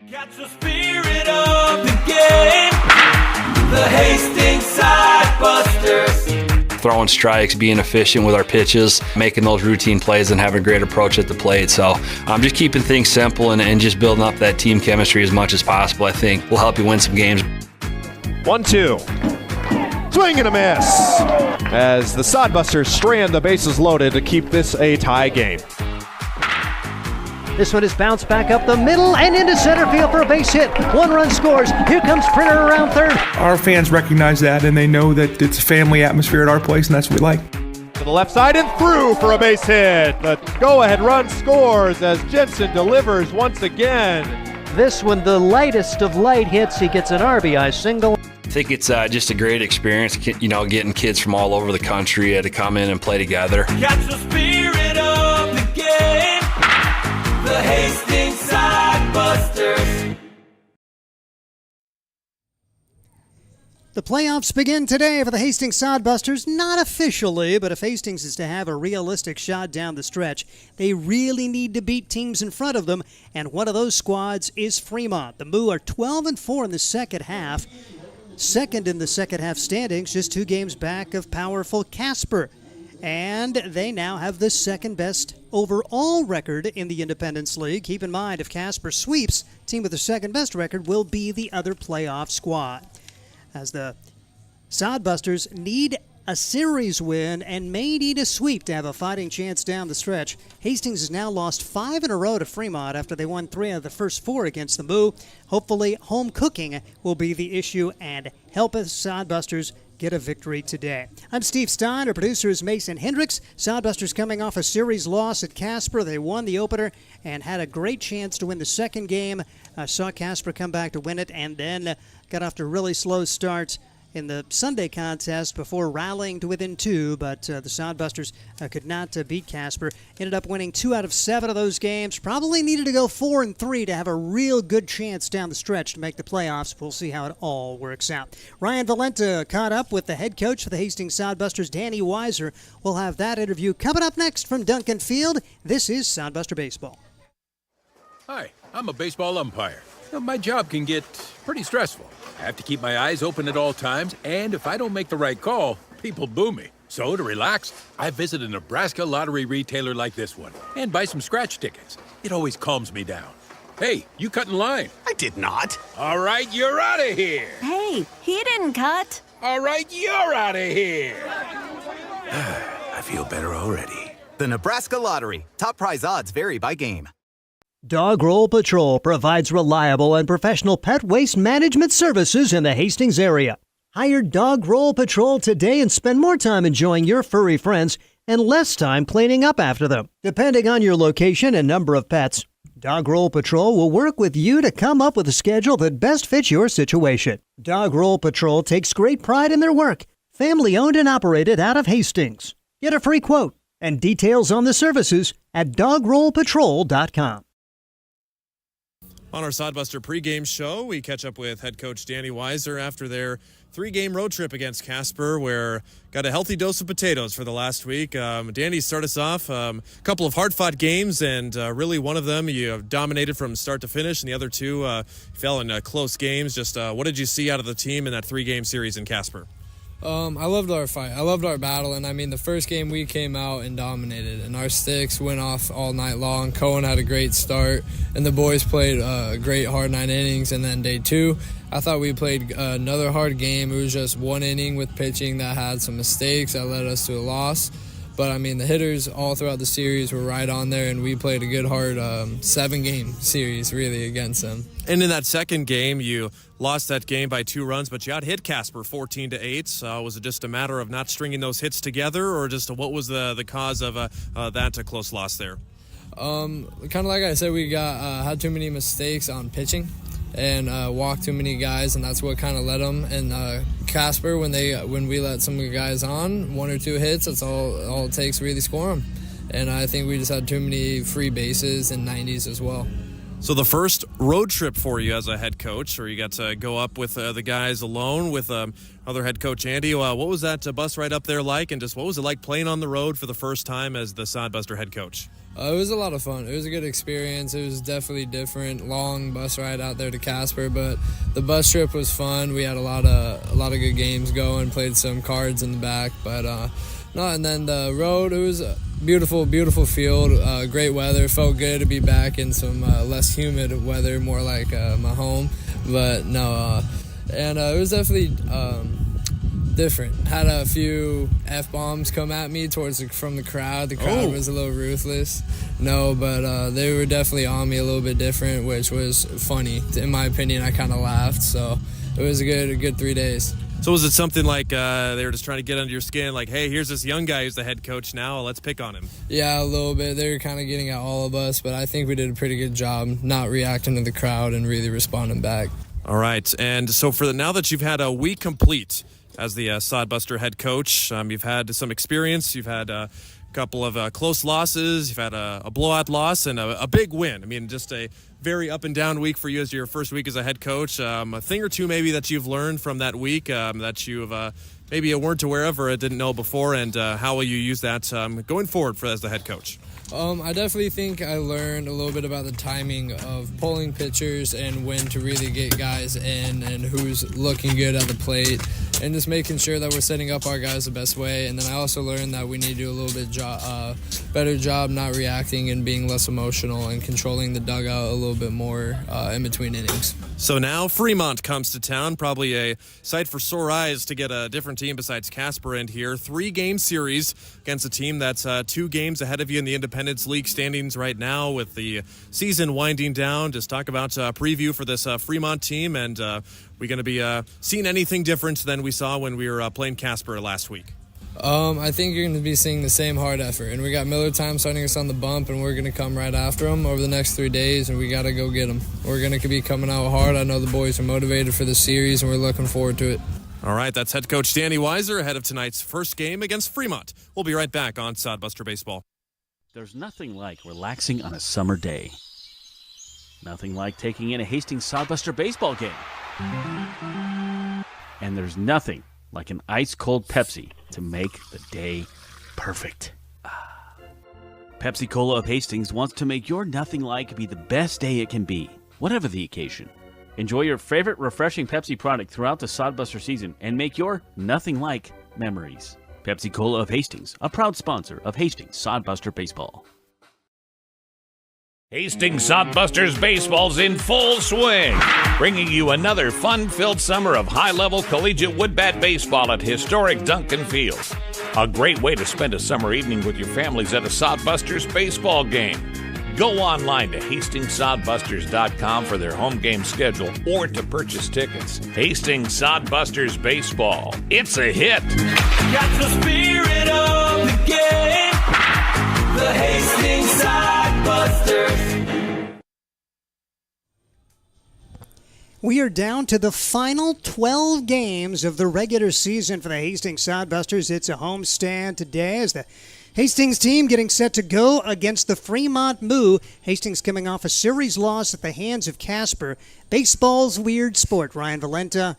Catch the spirit of the game, the Hastings Sodbusters. Throwing strikes, being efficient with our pitches, making those routine plays, and having a great approach at the plate. So just keeping things simple and just building up that team chemistry as much as possible, I think, will help you win some games. 1-2. Swing and a miss as the Sodbusters strand the bases loaded to keep this a tie game. This one is bounced back up the middle and into center field for a base hit. One run scores. Here comes Printer around third. Our fans recognize that, and they know that it's a family atmosphere at our place, and that's what we like. To the left side and through for a base hit. The go-ahead run scores as Jensen delivers once again. This one, the lightest of light hits. He gets an RBI single. I think it's just a great experience, getting kids from all over the country to come in and play together. Catch the spirit of the game, the Hastings Sodbusters. The playoffs begin today for the Hastings Sodbusters, not officially, but if Hastings is to have a realistic shot down the stretch, they really need to beat teams in front of them, and one of those squads is Fremont. The Moo are 12-4 in the second half, second in the second half standings, just 2 games back of powerful Casper. And they now have the second best overall record in the Independence League. Keep in mind, if Casper sweeps, team with the second best record will be the other playoff squad. As the Sodbusters need a series win and may need a sweep to have a fighting chance down the stretch. Hastings has now lost 5 in a row to Fremont after they won 3 out of the first 4 against the Moo. Hopefully, home cooking will be the issue and help us Sodbusters get a victory today. I'm Steve Stein. Our producer is Mason Hendricks. Sodbusters coming off a series loss at Casper. They won the opener and had a great chance to win the second game. Saw Casper come back to win it and then got off to a really slow start in the Sunday contest before rallying to within 2, but the Sodbusters could not beat Casper. Ended up winning 2 out of 7 of those games. Probably needed to go 4-3 to have a real good chance down the stretch to make the playoffs. We'll see how it all works out. Ryan Valenta caught up with the head coach for the Hastings Sodbusters, Danny Weiser. We'll have that interview coming up next from Duncan Field. This is Sodbuster Baseball. Hi, I'm a baseball umpire. My job can get pretty stressful. I have to keep my eyes open at all times, and if I don't make the right call, people boo me. So to relax, I visit a Nebraska lottery retailer like this one and buy some scratch tickets. It always calms me down. Hey, you cut in line. I did not. All right, you're out of here. Hey, he didn't cut. All right, you're out of here. I feel better already. The Nebraska Lottery. Top prize odds vary by game. Dog Roll Patrol provides reliable and professional pet waste management services in the Hastings area. Hire Dog Roll Patrol today and spend more time enjoying your furry friends and less time cleaning up after them. Depending on your location and number of pets, Dog Roll Patrol will work with you to come up with a schedule that best fits your situation. Dog Roll Patrol takes great pride in their work. Family owned and operated out of Hastings. Get a free quote and details on the services at dogrollpatrol.com. On our Sodbuster pregame show, we catch up with head coach Danny Weiser after their 3-game road trip against Casper, where got a healthy dose of potatoes for the last week. Danny, start us off. A couple of hard-fought games, and really one of them you have dominated from start to finish, and the other 2 fell in close games. Just what did you see out of the team in that 3-game series in Casper? I loved our fight. I loved our battle, and I mean, the first game we came out and dominated, and our sticks went off all night long. Cohen had a great start, and the boys played a great hard 9 innings, and then day 2, I thought we played another hard game. It was just 1 inning with pitching that had some mistakes that led us to a loss. But, I mean, the hitters all throughout the series were right on there, and we played a good, hard 7-game series, really, against them. And in that second game, you lost that game by 2 runs, but you out-hit Casper 14-8. Was it just a matter of not stringing those hits together, or just what was the cause of that close loss there? Kind of like I said, we had too many mistakes on pitching and walked too many guys, and that's what kind of led them. And Casper, when we let some of the guys on, 1 or 2 hits, that's all it takes to really score them. And I think we just had too many free bases and 90s as well. So the first road trip for you as a head coach, or you got to go up with the guys alone with other head coach Andy. What was that bus ride up there like, and just what was it like playing on the road for the first time as the Sodbuster head coach? It was a lot of fun. It was a good experience. It was definitely different. Long bus ride out there to Casper, but the bus trip was fun. We had a lot of good games going. Played some cards in the back, but no. And then the road. It was a beautiful field. Great weather. Felt good to be back in some less humid weather, more like my home. But no, and it was definitely different. Had a few F-bombs come at me from the crowd. The crowd was a little ruthless. No, but they were definitely on me a little bit different, which was funny. In my opinion, I kind of laughed. So it was a good 3 days. So was it something like they were just trying to get under your skin, like, hey, here's this young guy who's the head coach now, let's pick on him? Yeah, a little bit. They were kind of getting at all of us, but I think we did a pretty good job not reacting to the crowd and really responding back. All right, and so now that you've had a week complete as the Sodbuster head coach, you've had some experience, you've had a couple of close losses, you've had a blowout loss, and a big win. I mean, just a very up and down week for you as your first week as a head coach. A thing or two maybe that you've learned from that week that you've maybe weren't aware of or didn't know before, and how will you use that going forward as the head coach? I definitely think I learned a little bit about the timing of pulling pitchers and when to really get guys in and who's looking good at the plate, and just making sure that we're setting up our guys the best way. And then I also learned that we need to do a little bit better job not reacting and being less emotional and controlling the dugout a little bit more in between innings. So now Fremont comes to town, probably a sight for sore eyes to get a different team besides Casper in here. 3-game series against a team that's 2 games ahead of you in the Independence League standings right now with the season winding down. Just talk about a preview for this Fremont team, and we're going to be seeing anything different than we saw when we were playing Casper last week? I think you're going to be seeing the same hard effort, and we got Miller Time starting us on the bump, and we're going to come right after them over the next 3 days, and we got to go get them. We're going to be coming out hard. I know the boys are motivated for the series, and we're looking forward to it. All right, that's head coach Danny Weiser ahead of tonight's first game against Fremont. We'll be right back on Sodbuster Baseball. There's nothing like relaxing on a summer day. Nothing like taking in a Hastings Sodbuster baseball game. And there's nothing like an ice-cold Pepsi to make the day perfect. Pepsi Cola of Hastings wants to make your nothing like be the best day it can be, whatever the occasion. Enjoy your favorite refreshing Pepsi product throughout the Sodbuster season and make your nothing like memories. Pepsi Cola of Hastings, a proud sponsor of Hastings Sodbuster Baseball. Hastings Sodbusters Baseball's in full swing, bringing you another fun-filled summer of high-level collegiate woodbat baseball at historic Duncan Field. A great way to spend a summer evening with your families at a Sodbusters baseball game. Go online to HastingsSodbusters.com for their home game schedule or to purchase tickets. Hastings Sodbusters Baseball. It's a hit. Got the spirit of the game. The Hastings Sodbusters. We are down to the final 12 games of the regular season for the Hastings Sodbusters. It's a homestand today as the Hastings team getting set to go against the Fremont Moo. Hastings coming off a series loss at the hands of Casper. Baseball's weird sport. Ryan Valenta,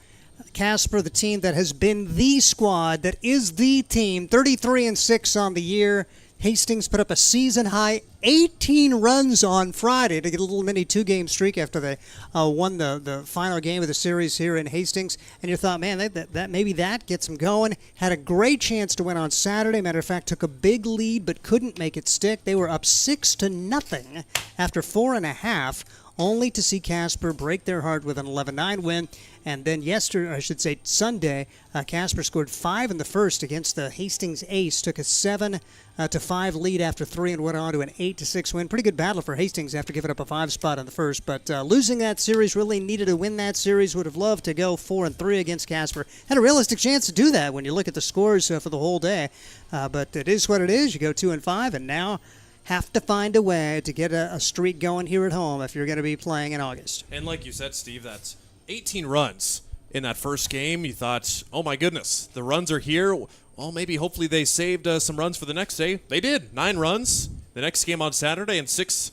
Casper, the team that has been the squad, that is the team, 33-6 on the year. Hastings put up a season-high 18 runs on Friday to get a little mini 2-game streak after they won the final game of the series here in Hastings. And you thought, man, that maybe that gets them going. Had a great chance to win on Saturday. Matter of fact, took a big lead but couldn't make it stick. They were up 6-0 after 4.5, only to see Casper break their heart with an 11-9 win. And then Sunday, Casper scored 5 in the first against the Hastings Ace, took a 7-5 lead after 3 and went on to an 8-6 win. Pretty good battle for Hastings after giving up a 5 spot in the first, but losing that series, really needed to win that series. Would have loved to go 4-3 against Casper. Had a realistic chance to do that when you look at the scores for the whole day, but it is what it is. You go 2-5, and now have to find a way to get a streak going here at home if you're going to be playing in August. And like you said, Steve, that's 18 runs in that first game. You thought, oh my goodness, the runs are here. Well, maybe hopefully they saved some runs for the next day. They did. 9 runs the next game on Saturday and 6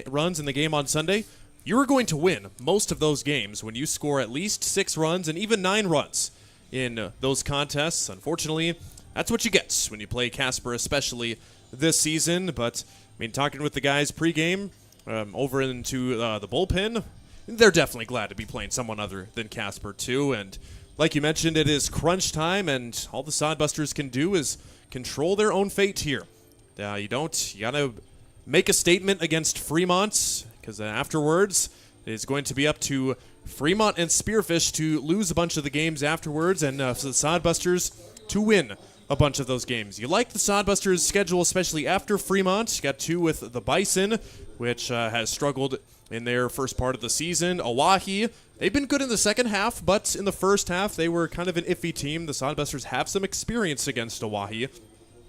runs in the game on Sunday. You were going to win most of those games when you score at least 6 runs and even 9 runs in those contests. Unfortunately, that's what you get when you play Casper, especially this season. But mean, talking with the guys pregame over into the bullpen, they're definitely glad to be playing someone other than Casper, too. And like you mentioned, it is crunch time, and all the Sodbusters can do is control their own fate here. You got to make a statement against Fremont, because afterwards it is going to be up to Fremont and Spearfish to lose a bunch of the games afterwards, and for the Sodbusters to win a bunch of those games. You like the Sodbusters' schedule, especially after Fremont. You got 2 with the Bison, which has struggled in their first part of the season. Oahe, they've been good in the second half, but in the first half, they were kind of an iffy team. The Sodbusters have some experience against Oahe.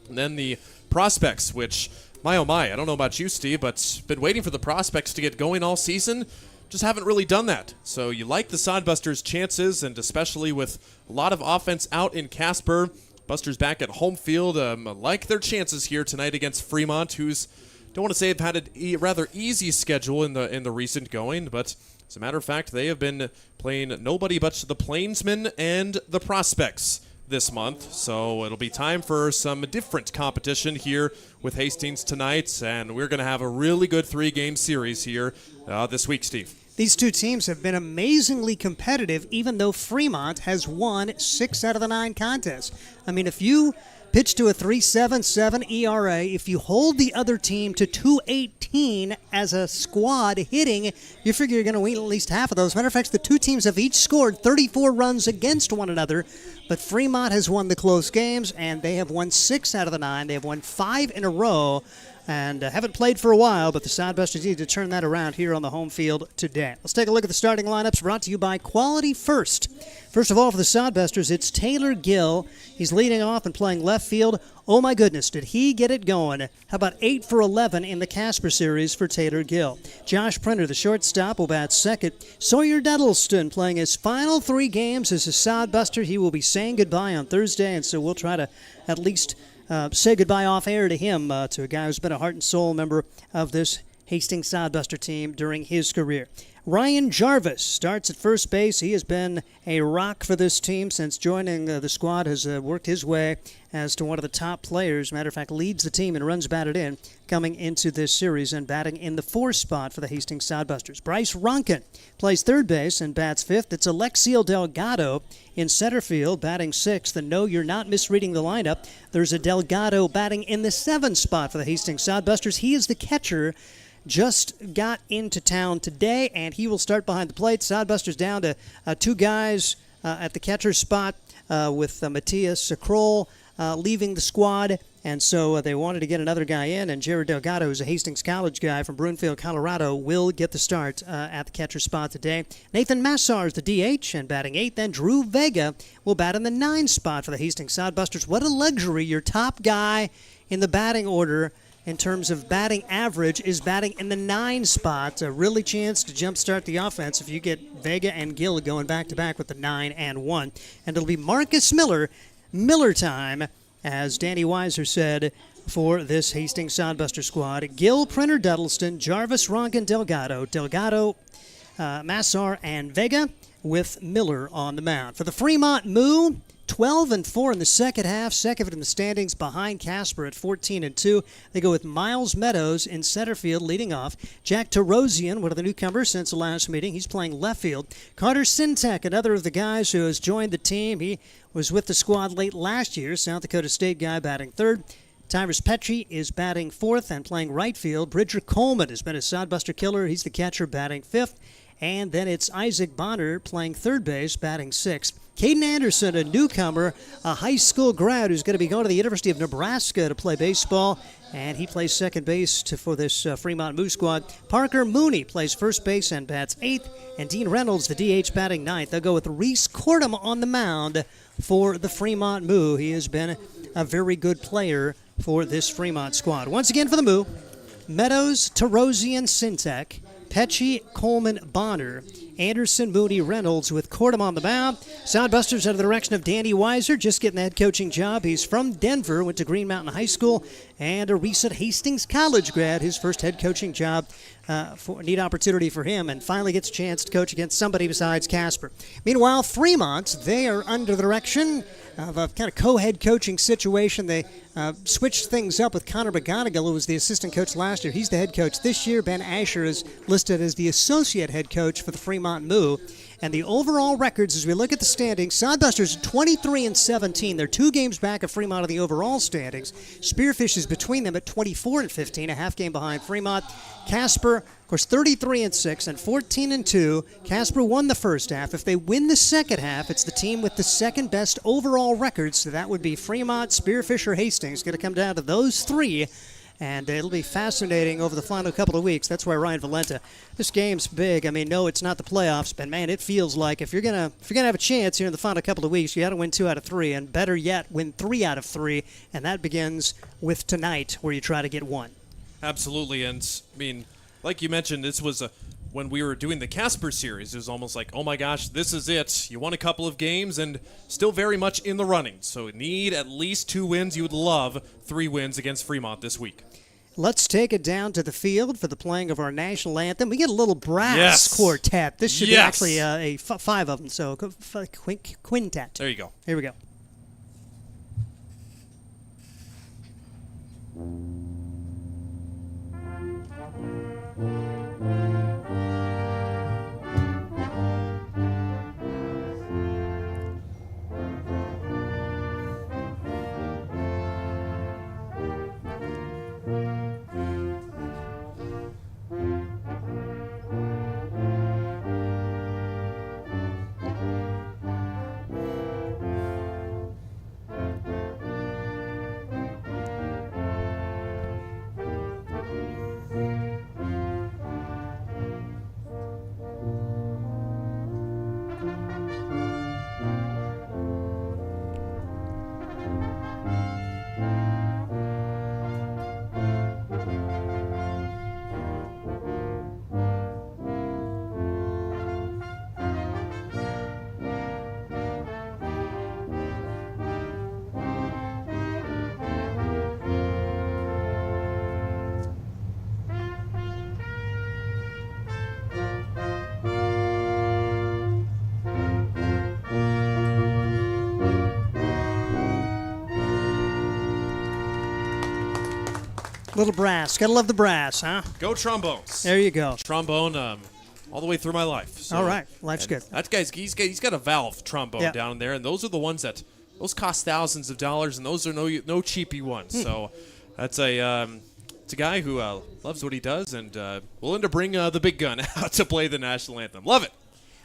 And then the Prospects, which, my oh my, I don't know about you, Steve, but been waiting for the Prospects to get going all season. Just haven't really done that. So you like the Sodbusters' chances, and especially with a lot of offense out in Casper. Busters back at home field, like their chances here tonight against Fremont, who's, don't want to say have had a rather easy schedule in the recent going, but as a matter of fact, they have been playing nobody but the Plainsmen and the Prospects this month. So it'll be time for some different competition here with Hastings tonight, and we're going to have a really good 3-game series here this week, Steve. These two teams have been amazingly competitive, even though Fremont has won 6 out of the 9 contests. I mean, if you pitch to a 3.77 ERA, if you hold the other team to 2.18 as a squad hitting, you figure you're going to win at least half of those. Matter of fact, the two teams have each scored 34 runs against one another, but Fremont has won the close games, and they have won 6 out of the 9. They have won 5 in a row. And haven't played for a while, but the Sodbusters need to turn that around here on the home field today. Let's take a look at the starting lineups brought to you by Quality First. First of all, for the Sodbusters, it's Taylor Gill. He's leading off and playing left field. Oh my goodness, did he get it going? How about 8 for 11 in the Casper series for Taylor Gill? Josh Printer, the shortstop, will bat second. Sawyer Duddleston playing his final 3 games as a Sodbuster. He will be saying goodbye on Thursday, and so we'll try to at least say goodbye off-air to him, to a guy who's been a heart and soul member of this Hastings Sodbuster team during his career. Ryan Jarvis starts at first base. He has been a rock for this team since joining the squad, has worked his way as to one of the top players. Matter of fact, leads the team in runs batted in coming into this series and batting in the 4th spot for the Hastings Sodbusters. Bryce Ronkin plays third base and bats 5th. It's Alexiel Delgado in center field batting 6th. And no, you're not misreading the lineup. There's a Delgado batting in the 7th spot for the Hastings Sodbusters. He is the catcher. Just got into town today, and he will start behind the plate. Sodbusters down to 2 guys at the catcher spot with Matthias Kroll leaving the squad, and so they wanted to get another guy in, and Jared Delgado, who's a Hastings College guy from Broomfield, Colorado, will get the start at the catcher spot today. Nathan Massar is the DH and batting 8th. Then Drew Vega will bat in the 9th spot for the Hastings Sodbusters. What a luxury. Your top guy in the batting order in terms of batting average is batting in the 9 spot. A really chance to jumpstart the offense if you get Vega and Gill going back-to-back with the 9 and 1. And it'll be Marcus Miller time, as Danny Weiser said, for this Hastings Sodbuster squad. Gill, Printer, Duddleston, Jarvis, Ronkin, Delgado, Massar, and Vega, with Miller on the mound. For the Fremont Moo, 12-4 in the second half, second in the standings behind Casper at 14-2. They go with Miles Meadows in center field leading off. Jack Tarosian, one of the newcomers since the last meeting, he's playing left field. Carter Sintek, another of the guys who has joined the team. He was with the squad late last year, South Dakota State guy batting third. Tyrus Petrie is batting 4th and playing right field. Bridger Coleman has been a Sodbuster killer. He's the catcher batting 5th. And then it's Isaac Bonner playing third base, batting 6th. Caden Anderson, a newcomer, a high school grad who's going to be going to the University of Nebraska to play baseball, and he plays second base for this Fremont Moo squad. Parker Mooney plays first base and bats 8th, and Dean Reynolds, the DH, batting 9th. They'll go with Reese Cordum on the mound for the Fremont Moo. He has been a very good player for this Fremont squad. Once again for the Moo, Meadows, Tarosian, Sintek, Petchy, Coleman, Bonner. Anderson, Mooney, Reynolds with Cordham on the mound. Sodbusters under the direction of Danny Weiser, just getting that coaching job. He's from Denver, went to Green Mountain High School, and a recent Hastings College grad. His first head coaching job, for a neat opportunity for him, and finally gets a chance to coach against somebody besides Casper. Meanwhile, Fremont, they are under the direction of a kind of co-head coaching situation. They switched things up with Connor McGonigal, who was the assistant coach last year. He's the head coach this year. Ben Asher is listed as the associate head coach for the Fremont Moo. And the overall records, as we look at the standings, Sodbusters 23-17. They're 2 games back of Fremont in the overall standings. Spearfish is between them at 24-15, a half game behind Fremont. Casper, of course, 33-6 and 14-2. Casper won the first half. If they win the second half, it's the team with the second best overall record. So that would be Fremont, Spearfish, or Hastings. Going to come down to those 3. And it'll be fascinating over the final couple of weeks. That's why Ryan Valenta, this game's big. I mean, no, it's not the playoffs, but man, it feels like if you're gonna have a chance here in the final couple of weeks, you got to win 2 out of 3, and better yet, win 3 out of 3. And that begins with tonight, where you try to get 1. Absolutely, and I mean, like you mentioned, this was when we were doing the Casper series, it was almost like, oh my gosh, this is it. You won a couple of games and still very much in the running. So need at least 2 wins. You would love 3 wins against Fremont this week. Let's take it down to the field for the playing of our national anthem. We get a little brass quartet. This should be actually 5 of them, so quintet. There you go. Here we go. Little brass. Gotta love the brass, huh? Go trombones. There you go. Trombone all the way through my life. So, all right. Life's good. That guy's he's got a valve trombone down there, and those are the ones those cost thousands of dollars, and those are no cheapy ones. So that's it's a guy who loves what he does, and willing to bring the big gun out to play the national anthem. Love it.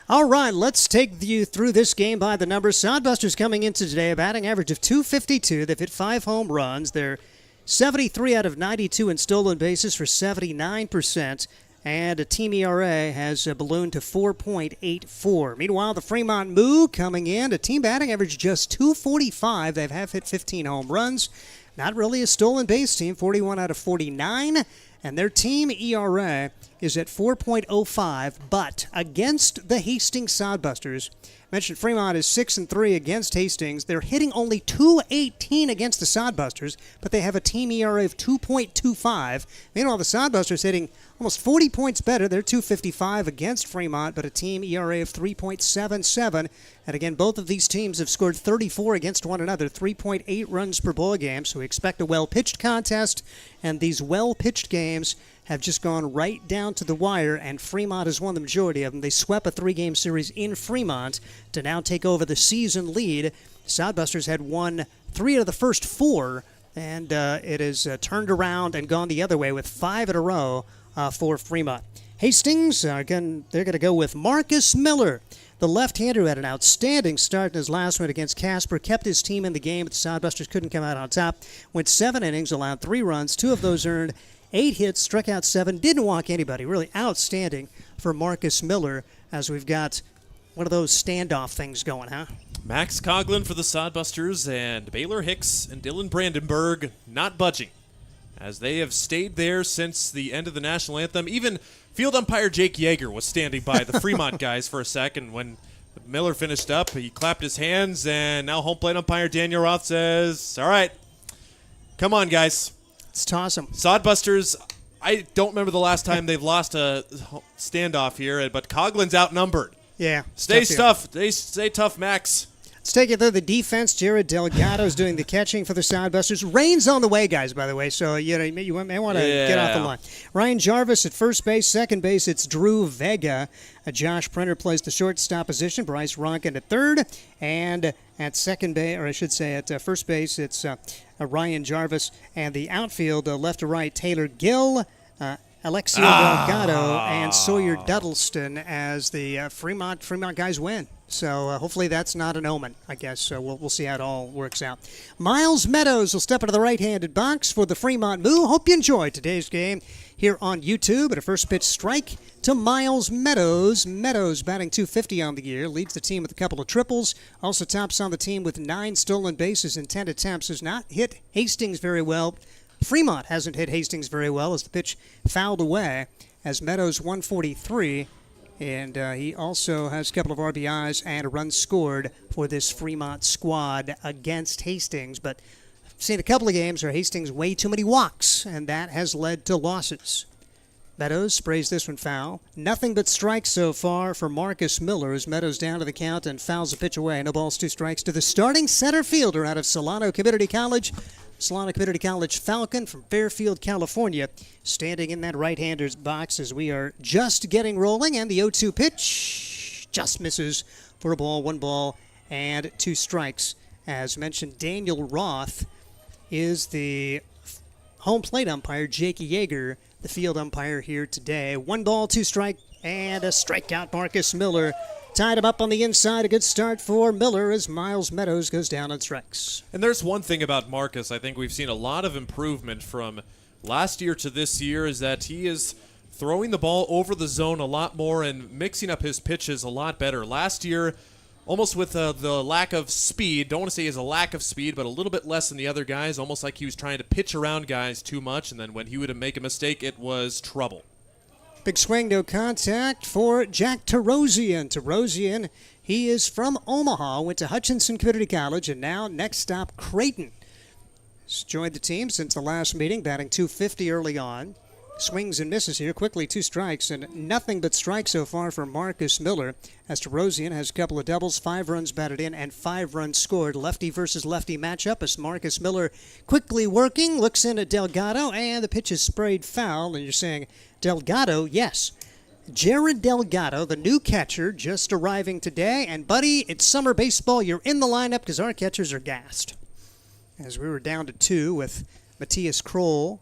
All right, let's take you through this game by the numbers. Sodbusters coming into today, a batting average of .252. They've hit 5 home runs. They're 73 out of 92 in stolen bases for 79%, and a team ERA has ballooned to 4.84. Meanwhile, the Fremont Moo coming in, a team batting average just .245. They have hit 15 home runs. Not really a stolen base team, 41 out of 49, and their team ERA is at 4.05, but against the Hastings Sodbusters, mentioned Fremont is 6-3 against Hastings. They're hitting only .218 against the Sodbusters, but they have a team ERA of 2.25. Meanwhile, the Sodbusters hitting almost 40 points better. They're .255 against Fremont, but a team ERA of 3.77. And again, both of these teams have scored 34 against one another, 3.8 runs per ball game. So we expect a well-pitched contest, and these well-pitched games have just gone right down to the wire, and Fremont has won the majority of them. They swept a 3-game series in Fremont to now take over the season lead. Sodbusters had won 3 out of the first 4, and it has turned around and gone the other way with 5 in a row for Fremont. Hastings, again, they're going to go with Marcus Miller, the left-hander who had an outstanding start in his last one against Casper, kept his team in the game, but the Sodbusters couldn't come out on top. Went 7 innings, allowed 3 runs, 2 of those earned, 8 hits, struck out 7, didn't walk anybody. Really outstanding for Marcus Miller, as we've got one of those standoff things going, huh? Max Coughlin for the Sodbusters, and Baylor Hicks and Dylan Brandenburg not budging. as they have stayed there since the end of the national anthem. Even field umpire Jake Yeager was standing by the Fremont guys for a second when Miller finished up. He clapped his hands, and now home plate umpire Daniel Roth says, all right, come on, guys. Let's toss them. Sodbusters, I don't remember the last time they've lost a standoff here, but Coughlin's outnumbered. Yeah. Stay tough. Stay tough, Max. Let's take it through the defense. Jared Delgado's doing the catching for the Sodbusters. Rain's on the way, guys, by the way, so you may want to get off the line. Ryan Jarvis at first base. Second base, it's Drew Vega. Josh Printer plays the shortstop position. Bryce Ronkin at third. And at second base, or I should say at first base, it's Ryan Jarvis. And the outfield, left to right, Taylor Gill, Alexio Delgado, and Sawyer Duddleston as the Fremont guys win. So hopefully that's not an omen, I guess. We'll see how it all works out. Miles Meadows will step into the right-handed box for the Fremont Moo. Hope you enjoyed today's game here on YouTube. At a first pitch strike to Miles Meadows. Meadows batting .250 on the year. Leads the team with a couple of triples. Also tops on the team with 9 stolen bases in 10 attempts. Has not hit Hastings very well. Fremont hasn't hit Hastings very well as the pitch fouled away as Meadows 143. And he also has a couple of RBIs and a run scored for this Fremont squad against Hastings. But I've seen a couple of games where Hastings way too many walks, and that has led to losses. Meadows sprays this one foul. Nothing but strikes so far for Marcus Miller as Meadows down to the count and fouls the pitch away. No balls, 2 strikes to the starting center fielder out of Solano Community College. Solano Community College Falcon from Fairfield, California, standing in that right-hander's box as we are just getting rolling, and the 0-2 pitch just misses for a ball, 1 ball, and 2 strikes. As mentioned, Daniel Roth is the home plate umpire. Jake Yeager, the field umpire here today. 1 ball, 2 strike, and a strikeout. Marcus Miller tied him up on the inside. A good start for Miller as Miles Meadows goes down on strikes. And there's one thing about Marcus I think we've seen a lot of improvement from last year to this year is that he is throwing the ball over the zone a lot more and mixing up his pitches a lot better. Last year, almost with the lack of speed, don't want to say he has a lack of speed, but a little bit less than the other guys, almost like he was trying to pitch around guys too much, and then when he would make a mistake, it was trouble. Big swing, no contact for Jack Tarosian. Tarosian, he is from Omaha, went to Hutchinson Community College, and now next stop, Creighton. He's joined the team since the last meeting, batting .250 early on. Swings and misses here, quickly 2 strikes, and nothing but strikes so far for Marcus Miller, as Tarosian has a couple of doubles, 5 runs batted in, and 5 runs scored. Lefty versus lefty matchup as Marcus Miller quickly working, looks in at Delgado, and the pitch is sprayed foul, and you're saying, Delgado, yes. Jared Delgado, the new catcher, just arriving today, and buddy, it's summer baseball, you're in the lineup because our catchers are gassed. As we were down to 2 with Matthias Kroll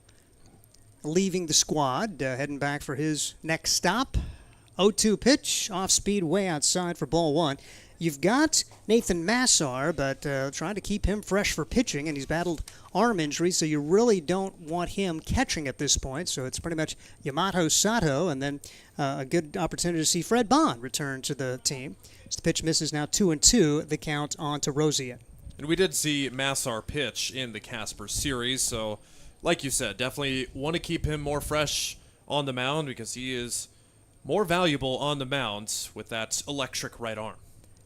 leaving the squad, heading back for his next stop. 0-2 pitch, off speed, way outside for ball 1. You've got Nathan Massar, but trying to keep him fresh for pitching, and he's battled arm injury, so you really don't want him catching at this point. So it's pretty much Yamato Sato, and then a good opportunity to see Fred Bond return to the team. So the pitch misses now 2-2, the count on to Rosian. And we did see Massar pitch in the Casper series, so like you said, definitely want to keep him more fresh on the mound because he is more valuable on the mound with that electric right arm.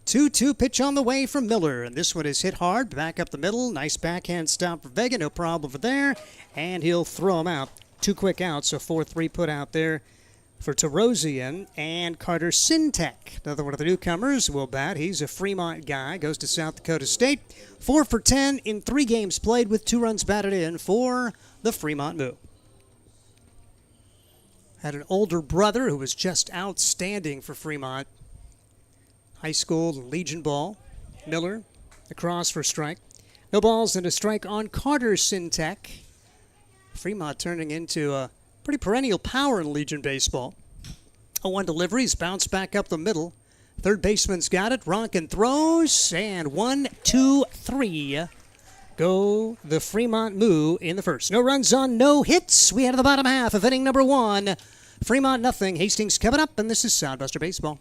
2-2 pitch on the way from Miller, and this one is hit hard, back up the middle. Nice backhand stop for Vega, no problem for there, and he'll throw him out. 2 quick outs, so 4-3 put out there for Tarosian and Carter Sintek. Another one of the newcomers will bat. He's a Fremont guy, goes to South Dakota State. 4 for 10 in 3 games played with 2 runs batted in for the Fremont Moo. Had an older brother who was just outstanding for Fremont. High school Legion ball. Miller across for strike. No balls and a strike on Carter Sintek. Fremont turning into a pretty perennial power in Legion baseball. 0-1 deliveries, bounce back up the middle. Third baseman's got it. Ronkin throws, and 1, 2, 3 go the Fremont Moo in the first. No runs on, no hits. We head to the bottom half of inning number 1. Fremont nothing. Hastings coming up, and this is Sodbuster Baseball.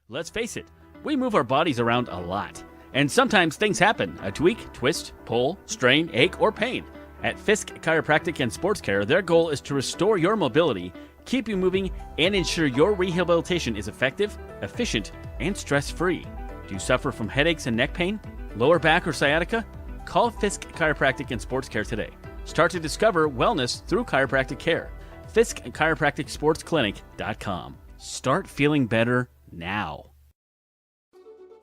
Let's face it, we move our bodies around a lot. And sometimes things happen. A tweak, twist, pull, strain, ache, or pain. At Fisk Chiropractic and Sports Care, their goal is to restore your mobility, keep you moving, and ensure your rehabilitation is effective, efficient, and stress-free. Do you suffer from headaches and neck pain, lower back or sciatica? Call Fisk Chiropractic and Sports Care today. Start to discover wellness through chiropractic care. Fisk Chiropractic Sports Clinic.com. Start feeling better now.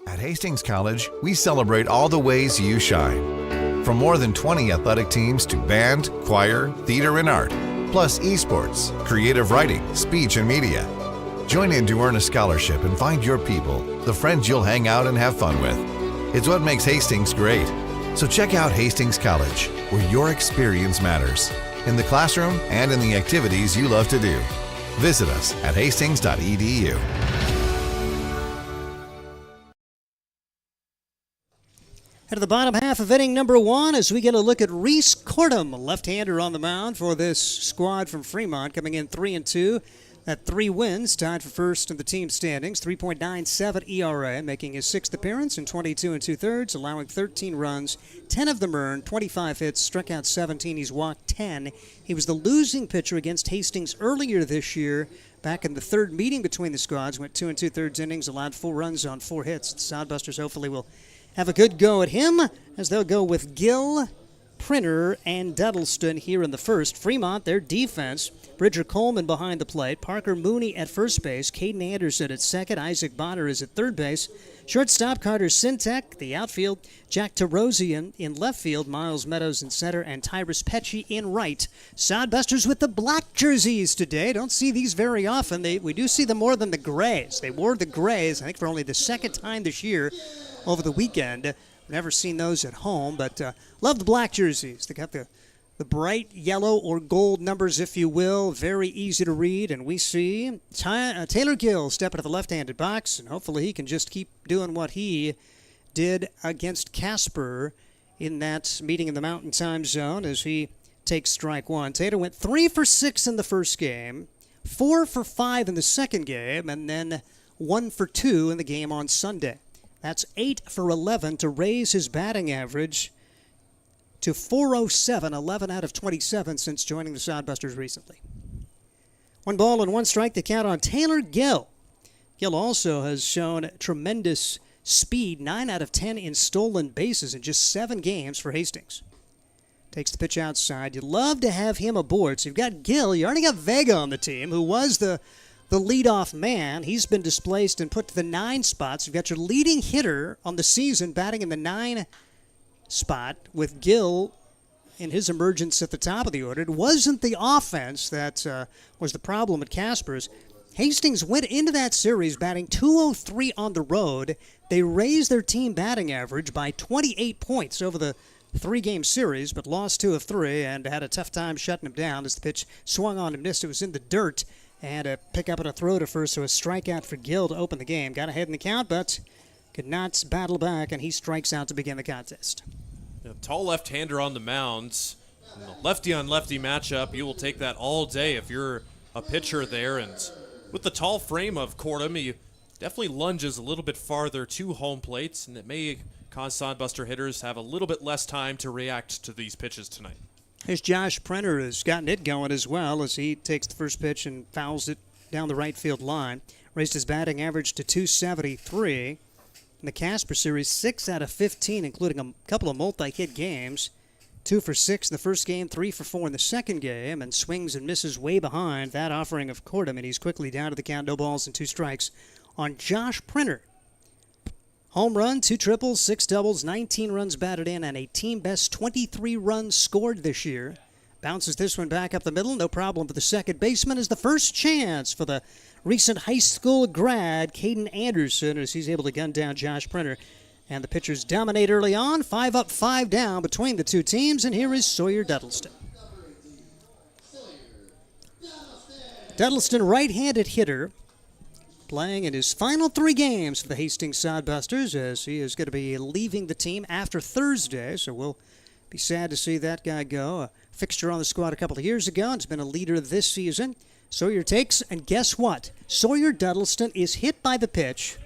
At Hastings College, we celebrate all the ways you shine. From more than 20 athletic teams to band, choir, theater, and art, plus esports, creative writing, speech, and media. Join in to earn a scholarship and find your people, the friends you'll hang out and have fun with. It's what makes Hastings great. So check out Hastings College, where your experience matters, in the classroom and in the activities you love to do. Visit us at hastings.edu. At the bottom half of inning number 1, as we get a look at Reese Cordum, left-hander on the mound for this squad from Fremont, coming in 3-2. At 3 wins, tied for first in the team standings, 3.97 ERA, making his 6th appearance in 22 2/3, allowing 13 runs, 10 of them earned, 25 hits, struck out 17, he's walked 10. He was the losing pitcher against Hastings earlier this year. Back in the third meeting between the squads, went 2 2/3 innings, allowed 4 runs on 4 hits. The Sodbusters hopefully will have a good go at him, as they'll go with Gill, Printer, and Duddleston here in the first. Fremont, their defense, Bridger Coleman behind the plate, Parker Mooney at first base, Caden Anderson at second, Isaac Bonner is at third base, shortstop Carter Sintek, the outfield, Jack Tarosian in left field, Miles Meadows in center, and Tyrus Petchy in right. Sodbusters with the black jerseys today. Don't see these very often. We do see them more than the grays. They wore the grays, I think, for only the second time this year over the weekend. Never seen those at home, but love the black jerseys. They got the bright yellow or gold numbers, if you will. Very easy to read, and we see Taylor Gill step into the left-handed box, and hopefully he can just keep doing what he did against Casper in that meeting in the Mountain Time Zone as he takes strike one. Taylor went 3 for 6 in the first game, 4 for 5 in the second game, and then 1 for 2 in the game on Sunday. That's 8 for 11 to raise his batting average to .407, 11 out of 27 since joining the Sodbusters recently. 1 ball and 1 strike to count on Taylor Gill. Gill also has shown tremendous speed, 9 out of 10 in stolen bases in just 7 games for Hastings. Takes the pitch outside. You'd love to have him aboard. So you've got Gill. You already got Vega on the team, who was the leadoff man. He's been displaced and put to the 9 spots. You've got your leading hitter on the season batting in the 9 spot with Gill in his emergence at the top of the order. It wasn't the offense that was the problem at Casper's. Hastings went into that series batting .203 on the road. They raised their team batting average by 28 points over the 3-game series, but lost 2 of 3 and had a tough time shutting him down as the pitch swung on and missed. It was in the dirt. And a pick up and a throw to first, so a strikeout for Gill to open the game. Got ahead in the count, but could not battle back, and he strikes out to begin the contest. A tall left-hander on the mound. Lefty-on-lefty matchup, you will take that all day if you're a pitcher there. And with the tall frame of Cordum, he definitely lunges a little bit farther to home plate, and it may cause Sodbuster hitters have a little bit less time to react to these pitches tonight. Here's Josh Prenner has gotten it going as well as he takes the first pitch and fouls it down the right field line. Raised his batting average to .273. In the Casper Series, 6 out of 15, including a couple of multi-hit games. 2 for 6 in the first game, 3 for 4 in the second game, and swings and misses way behind that offering of Cordum, and he's quickly down to the count, no balls and 2 strikes on Josh Prenner. Home run, 2 triples, 6 doubles, 19 runs batted in, and a team-best 23 runs scored this year. Bounces this one back up the middle, no problem for the second baseman, is the first chance for the recent high school grad, Caden Anderson, as he's able to gun down Josh Prenner. And the pitchers dominate early on, 5 up, 5 down between the two teams, and here is Sawyer Duddleston. Duddleston, right-handed hitter, playing in his final 3 games for the Hastings Sodbusters, as he is going to be leaving the team after Thursday, so we'll be sad to see that guy go. A fixture on the squad a couple of years ago, and has been a leader this season. Sawyer takes, and guess what? Sawyer Duddleston is hit by the pitch,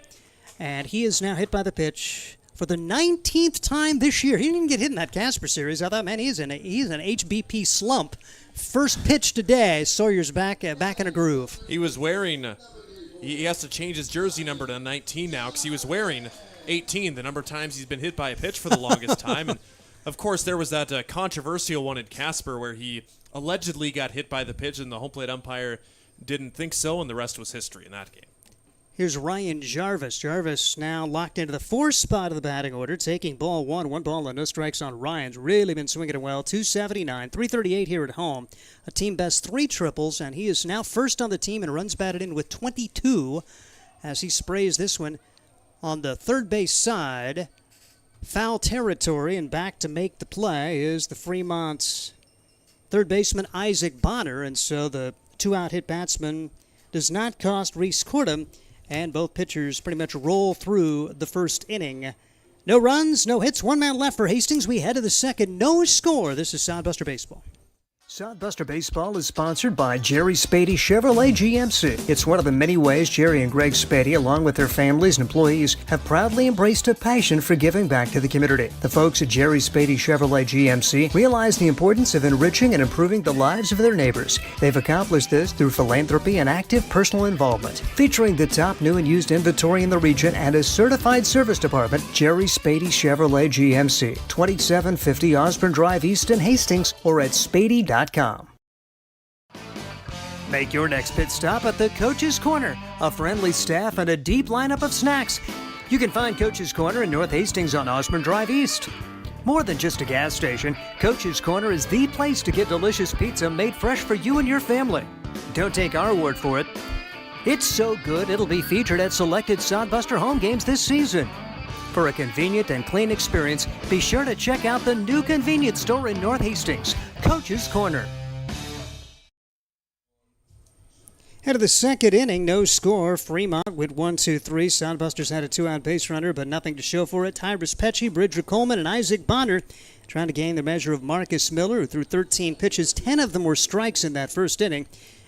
and he is now hit by the pitch for the 19th time this year. He didn't even get hit in that Casper series. I thought, man, he's in an HBP slump. First pitch today, Sawyer's back in a groove. He was wearing, he has to change his jersey number to 19 now because he was wearing 18, the number of times he's been hit by a pitch for the longest time. And, of course, there was that controversial one in Casper where he allegedly got hit by the pitch and the home plate umpire didn't think so, and the rest was history in that game. Here's Ryan Jarvis. Jarvis now locked into the 4th spot of the batting order, taking ball 1. 1 ball and no strikes on Ryan's. Really been swinging it well. 279, 338 here at home. A team best 3 triples, and he is now first on the team in runs batted in with 22 as he sprays this one on the third base side. Foul territory, and back to make the play is the Fremont's third baseman Isaac Bonner, and so the 2-out hit batsman does not cost Reese Cordham. And both pitchers pretty much roll through the first inning. No runs, no hits, 1 man left for Hastings. We head to the second. No score. This is Sodbuster Baseball. Sodbuster Baseball is sponsored by Jerry Spady Chevrolet GMC. It's one of the many ways Jerry and Greg Spady, along with their families and employees, have proudly embraced a passion for giving back to the community. The folks at Jerry Spady Chevrolet GMC realize the importance of enriching and improving the lives of their neighbors. They've accomplished this through philanthropy and active personal involvement. Featuring the top new and used inventory in the region and a certified service department, Jerry Spady Chevrolet GMC, 2750 Osborne Drive East in Hastings, or at spady.com. Make your next pit stop at the Coach's Corner. A friendly staff and a deep lineup of snacks. You can find Coach's Corner in North Hastings on Osborne Drive East. More than just a gas station, Coach's Corner is the place to get delicious pizza made fresh for you and your family. Don't take our word for it. It's so good it'll be featured at selected Sodbuster home games this season. For a convenient and clean experience, be sure to check out the new convenience store in North Hastings, Coach's Corner. Head of the second inning, no score. Fremont with 1-2-3. Sodbusters had a 2-out base runner, but nothing to show for it. Tyrus Pecci, Bridger Coleman, and Isaac Bonner trying to gain the measure of Marcus Miller, who threw 13 pitches. 10 of them were strikes in that first inning.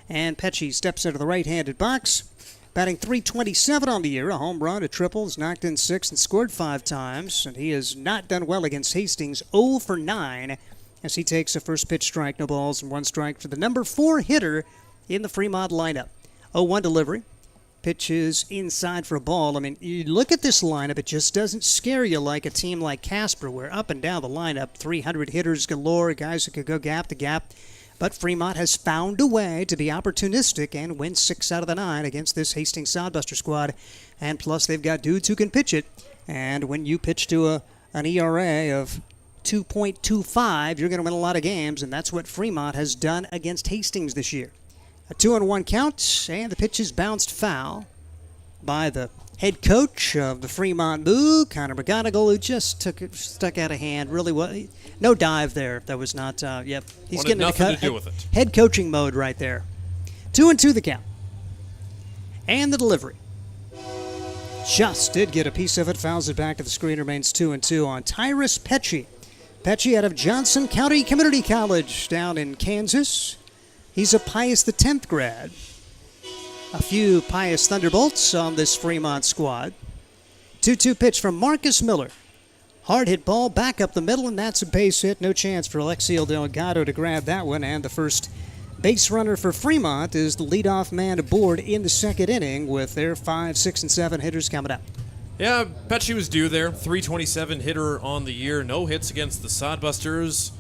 And Pecci steps into the right-handed box. Batting .327 on the year, a home run, a triple, has knocked in 6 and scored 5 times, and he has not done well against Hastings, 0 for 9, as he takes a first pitch strike, no balls, and 1 strike for the number 4 hitter in the Fremont lineup. 0-1 delivery, pitches inside for a ball. I mean, you look at this lineup, it just doesn't scare you like a team like Casper, where up and down the lineup, 300 hitters galore, guys who could go gap to gap. But Fremont has found a way to be opportunistic and win 6 out of the 9 against this Hastings Sodbuster squad. And plus, they've got dudes who can pitch it. And when you pitch to an ERA of 2.25, you're going to win a lot of games. And that's what Fremont has done against Hastings this year. A 2-1 count, and the pitch is bounced foul by the head coach of the Fremont Moo, Connor McGonigal, who just stuck out of hand. Really, no dive there. That was not. Yep, he's getting nothing to do with it. Head coaching mode right there. 2-2 the count, and the delivery. Just did get a piece of it. Fouls it back to the screen. Remains 2-2 on Tyrus Pecci. Pecci out of Johnson County Community College down in Kansas. He's a Pius X grad. A few Pius Thunderbolts on this Fremont squad. 2-2 pitch from Marcus Miller. Hard hit ball back up the middle, and that's a base hit. No chance for Alexiel Delgado to grab that one. And the first base runner for Fremont is the leadoff man aboard in the second inning with their 5, 6, and 7 hitters coming up. Yeah, Pecci was due there. .327 hitter on the year. No hits against the Sodbusters.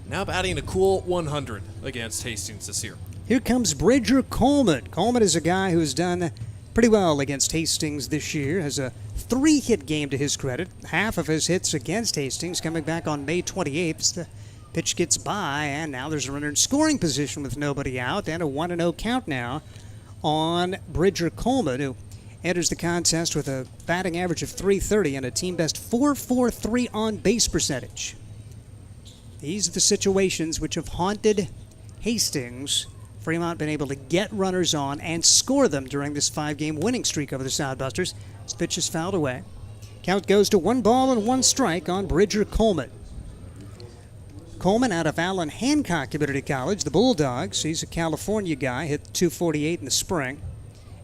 Now batting a cool 100 against Hastings this year. Here comes Bridger Coleman. Coleman is a guy who's done pretty well against Hastings this year. Has a 3-hit game to his credit. Half of his hits against Hastings coming back on May 28th. The pitch gets by, and now there's a runner in scoring position with nobody out, and a 1-0 count now on Bridger Coleman, who enters the contest with a batting average of .330 and a team best .443 on base percentage. These are the situations which have haunted Hastings. Fremont been able to get runners on and score them during this 5-game winning streak over the Sodbusters. This pitch is fouled away. Count goes to 1 ball and 1 strike on Bridger Coleman. Coleman out of Allen Hancock Community College, the Bulldogs. He's a California guy, hit .248 in the spring.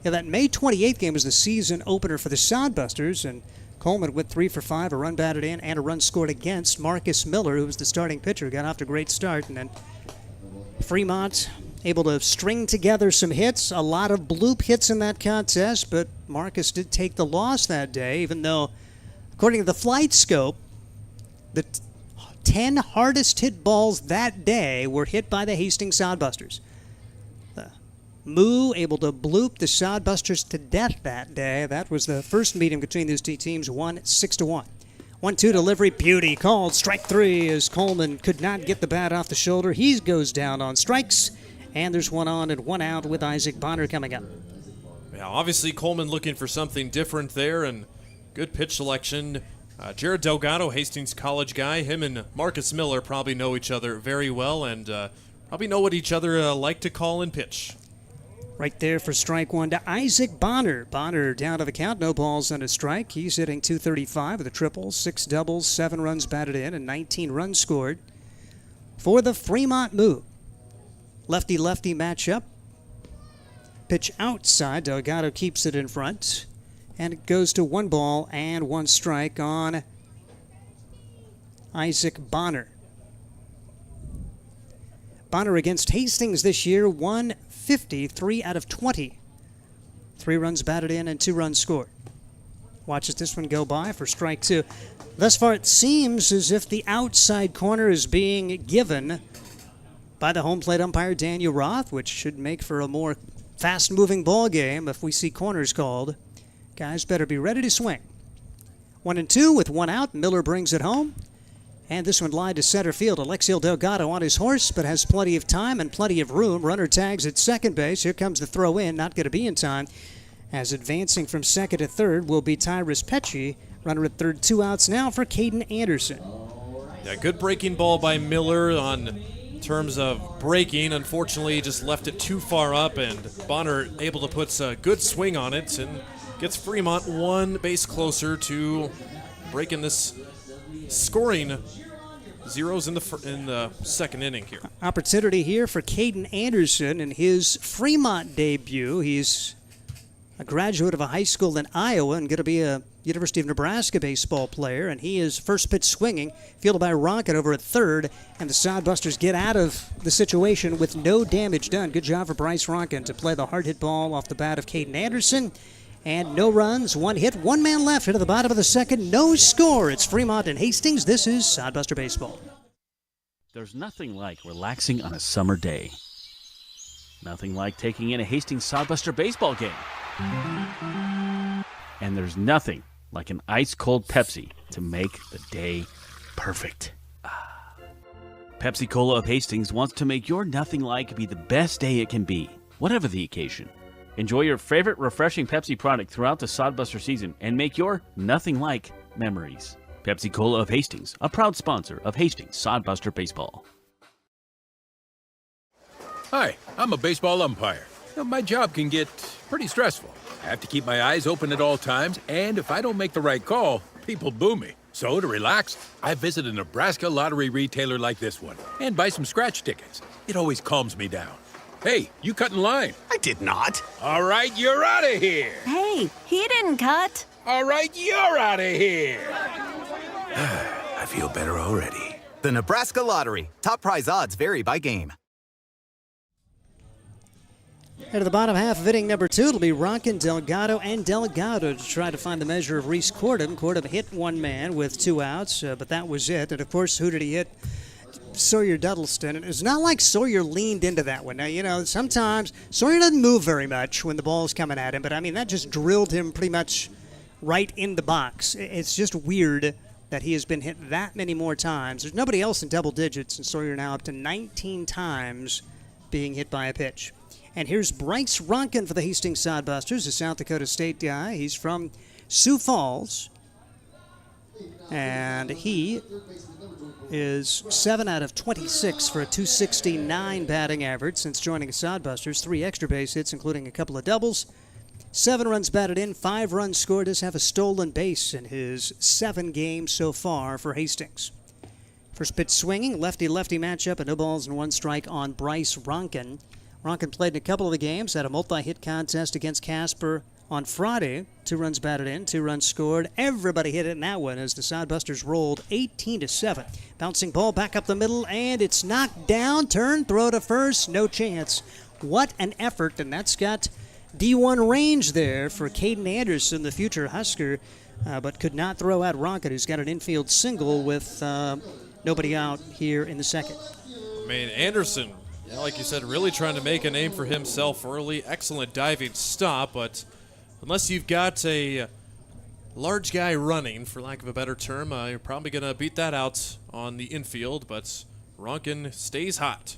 Yeah, that May 28th game was the season opener for the Sodbusters, and Coleman went 3 for 5, a run batted in, and a run scored against. Marcus Miller, who was the starting pitcher, got off to a great start. And then Fremont able to string together some hits, a lot of bloop hits in that contest, but Marcus did take the loss that day, even though, according to the flight scope, the 10 hardest hit balls that day were hit by the Hastings Sodbusters. The Moo able to bloop the Sodbusters to death that day. That was the first meeting between these two teams, won 6-1. 1-2 delivery, beauty called. Strike 3 as Coleman could not get the bat off the shoulder. He goes down on strikes, and there's 1 on and 1 out with Isaac Bonner coming up. Yeah, obviously Coleman looking for something different there, and good pitch selection. Jared Delgado, Hastings College guy, him and Marcus Miller probably know each other very well and probably know what each other like to call and pitch. Right there for strike 1 to Isaac Bonner. Bonner down to the count, no balls and a strike. He's hitting .235 with a triple, 6 doubles, 7 runs batted in, and 19 runs scored for the Fremont Moo. Lefty-lefty matchup. Pitch outside. Delgado keeps it in front. And it goes to 1 ball and 1 strike on Isaac Bonner. Bonner against Hastings this year, 150, 3 out of 20. 3 runs batted in and 2 runs scored. Watches this one go by for strike 2. Thus far, it seems as if the outside corner is being given by the home plate umpire, Daniel Roth, which should make for a more fast-moving ball game if we see corners called. Guys better be ready to swing. 1-2 with 1 out. Miller brings it home. And this one lined to center field. Alexiel Delgado on his horse, but has plenty of time and plenty of room. Runner tags at second base. Here comes the throw in. Not going to be in time. As advancing from second to third will be Tyrus Petchy. Runner at third, 2 outs now for Caden Anderson. Yeah, good breaking ball by Miller on terms of breaking. Unfortunately, just left it too far up, and Bonner able to put a good swing on it and gets Fremont 1 base closer to breaking this scoring zeros in the second inning here. Opportunity here for Caden Anderson in his Fremont debut. He's a graduate of a high school in Iowa and going to be a University of Nebraska baseball player, and he is first pitch swinging, fielded by Rocket over at third, and the Sodbusters get out of the situation with no damage done. Good job for Bryce Ronkin to play the hard hit ball off the bat of Caden Anderson. And no runs, 1 hit, 1 man left into the bottom of the second, no score. It's Fremont and Hastings. This is Sodbuster Baseball. There's nothing like relaxing on a summer day. Nothing like taking in a Hastings Sodbuster baseball game. And there's nothing like an ice-cold Pepsi to make the day perfect. Pepsi Cola of Hastings wants to make your nothing like be the best day it can be, whatever the occasion. Enjoy your favorite refreshing Pepsi product throughout the Sodbuster season and make your nothing like memories. Pepsi Cola of Hastings, a proud sponsor of Hastings Sodbuster Baseball. Hi, I'm a baseball umpire. My job can get pretty stressful. I have to keep my eyes open at all times, and if I don't make the right call, people boo me. So to relax, I visit a Nebraska lottery retailer like this one and buy some scratch tickets. It always calms me down. Hey, you cut in line. I did not. All right, you're out of here. Hey, he didn't cut. All right, you're out of here. I feel better already. The Nebraska Lottery. Top prize odds vary by game. Head to the bottom half of inning number 2. It'll be Ronkin, Delgado, and Delgado to try to find the measure of Reese Cordham. Cordham hit 1 man with 2 outs, but that was it. And, of course, who did he hit? Sawyer Duddleston. And it's not like Sawyer leaned into that one. Now, sometimes Sawyer doesn't move very much when the ball's coming at him, but, that just drilled him pretty much right in the box. It's just weird that he has been hit that many more times. There's nobody else in double digits, and Sawyer now up to 19 times being hit by a pitch. And here's Bryce Ronkin for the Hastings Sodbusters, a South Dakota State guy. He's from Sioux Falls. And he is 7 out of 26 for a .269 batting average since joining the Sodbusters. 3 extra base hits, including a couple of doubles. 7 runs batted in, 5 runs scored. Does have a stolen base in his 7 games so far for Hastings. First pitch swinging, lefty-lefty matchup, and no balls and 1 strike on Bryce Ronkin. Ronkin played in a couple of the games, had a multi-hit contest against Casper On Friday, 2 runs batted in, 2 runs scored. Everybody hit it in that one as the Sodbusters rolled 18-7. Bouncing ball back up the middle, and it's knocked down. Turn, throw to first, no chance. What an effort, and that's got D1 range there for Caden Anderson, the future Husker, but could not throw out Rocket, who's got an infield single with nobody out here in the second. I mean, Anderson, like you said, really trying to make a name for himself early. Excellent diving stop, but unless you've got a large guy running, for lack of a better term, you're probably going to beat that out on the infield, but Ronkin stays hot.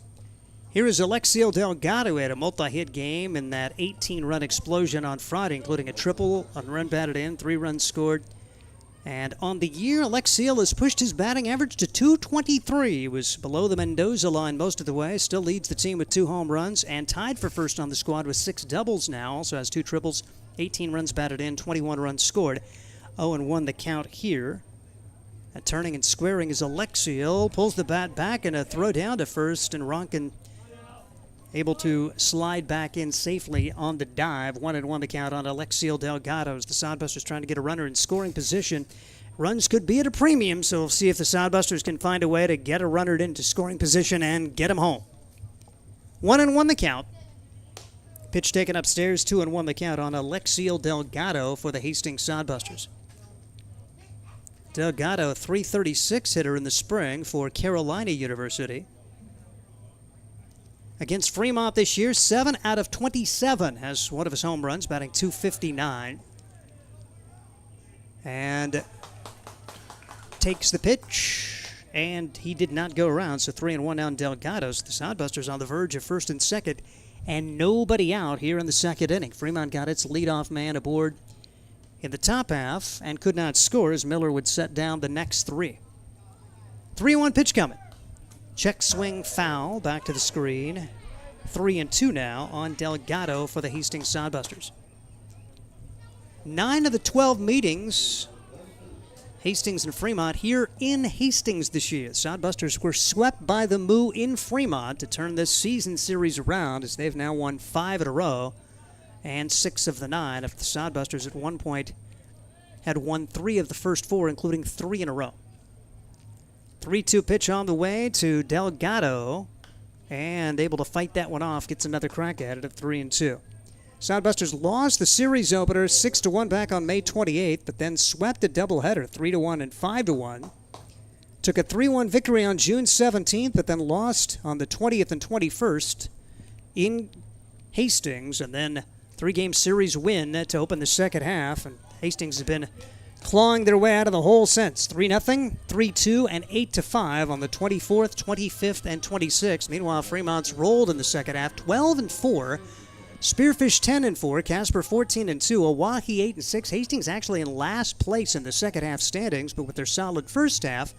Here is Alexiel Delgado, who had a multi-hit game in that 18-run explosion on Friday, including a triple, a run batted in, 3 runs scored. And on the year, Alexiel has pushed his batting average to .223. He was below the Mendoza line most of the way, still leads the team with 2 home runs, and tied for first on the squad with 6 doubles now. Also has 2 triples, 18 runs batted in, 21 runs scored. 0-1 the count here. And turning and squaring is Alexiel. Pulls the bat back and a throw down to first, and Ronkin able to slide back in safely on the dive. 1-1 the count on Alexiel Delgado as the Sodbusters trying to get a runner in scoring position. Runs could be at a premium, so we'll see if the Sodbusters can find a way to get a runner into scoring position and get him home. 1-1 the count. Pitch taken upstairs, 2-1 the count on Alexiel Delgado for the Hastings Sodbusters. Delgado, .336 hitter in the spring for Carolina University. Against Fremont this year, 7 out of 27 has one of his home runs, batting .259. And takes the pitch, and he did not go around, so 3-1 down Delgado's. The Sodbusters on the verge of first and second, and nobody out here in the second inning. Fremont got its leadoff man aboard in the top half and could not score as Miller would set down the next 3. 3-1 pitch coming. Check swing foul, back to the screen. 3-2 now on Delgado for the Hastings Sodbusters. 9 of the 12 meetings, Hastings and Fremont, here in Hastings this year. Sodbusters were swept by the Moo in Fremont to turn this season series around as they've now won 5 in a row and 6 of the 9. If the Sodbusters at one point had won 3 of the first 4, including 3 in a row. 3-2 pitch on the way to Delgado, and able to fight that one off, gets another crack at it at 3-2. Sodbusters lost the series opener 6-1 back on May 28th, but then swept a doubleheader 3-1 and 5-1. Took a 3-1 victory on June 17th, but then lost on the 20th and 21st in Hastings, and then 3-game series win to open the second half, and Hastings has been clawing their way out of the hole since. 3-0, 3-2, and 8-5 on the 24th, 25th, and 26th. Meanwhile, Fremont's rolled in the second half, 12-4. Spearfish 10-4, Casper 14-2, Oahe 8-6. Hastings actually in last place in the second half standings, but with their solid first half,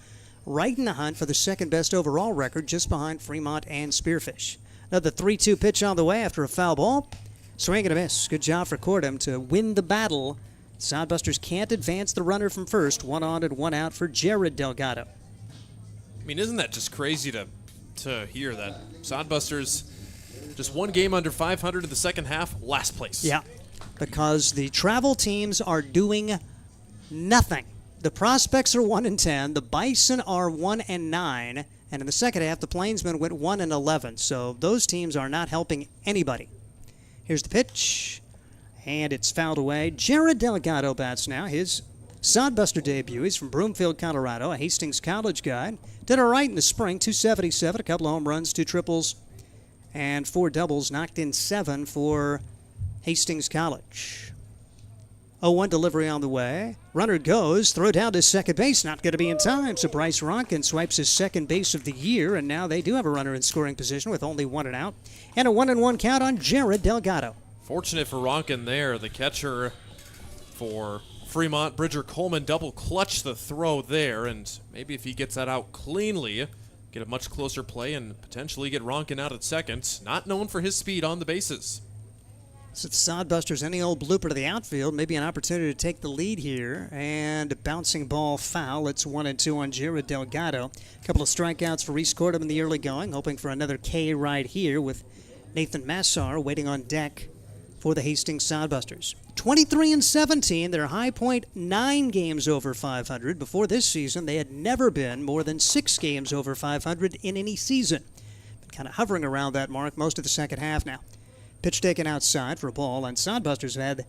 right in the hunt for the second best overall record, just behind Fremont and Spearfish. Another 3-2 pitch on the way after a foul ball. Swing and a miss. Good job for Cordham to win the battle. Sodbusters can't advance the runner from first. 1 on and 1 out for Jared Delgado. I mean, isn't that just crazy to hear that Sodbusters just 1 game under 500 in the second half, last place? Yeah, because the travel teams are doing nothing. The Prospects are 1-10, the Bison are 1-9, and in the second half, the Plainsmen went 1-11. So those teams are not helping anybody. Here's the pitch, and it's fouled away. Jared Delgado bats now, his Sodbuster debut. He's from Broomfield, Colorado, a Hastings College guy. Did all right in the spring, .277, a couple of home runs, 2 triples, and 4 doubles. Knocked in 7 for Hastings College. 0-1 delivery on the way. Runner goes, throw down to second base, not going to be in time. So Bryce Ronkin swipes his second base of the year, and now they do have a runner in scoring position with only 1 out. And a 1-1 count on Jared Delgado. Fortunate for Ronkin there. The catcher for Fremont, Bridger Coleman, double clutch the throw there, and maybe if he gets that out cleanly, get a much closer play and potentially get Ronkin out at second. Not known for his speed on the bases. So it's Sodbusters, any old blooper to the outfield, maybe an opportunity to take the lead here, and a bouncing ball foul. It's 1-2 on Jared Delgado. A couple of strikeouts for Reese Cordham in the early going, hoping for another K right here with Nathan Massar waiting on deck for the Hastings Sodbusters. 23-17, their high point 9 games over 500. Before this season, they had never been more than 6 games over 500 in any season. Been kind of hovering around that mark most of the second half now. Pitch taken outside for a ball, and Sodbusters have had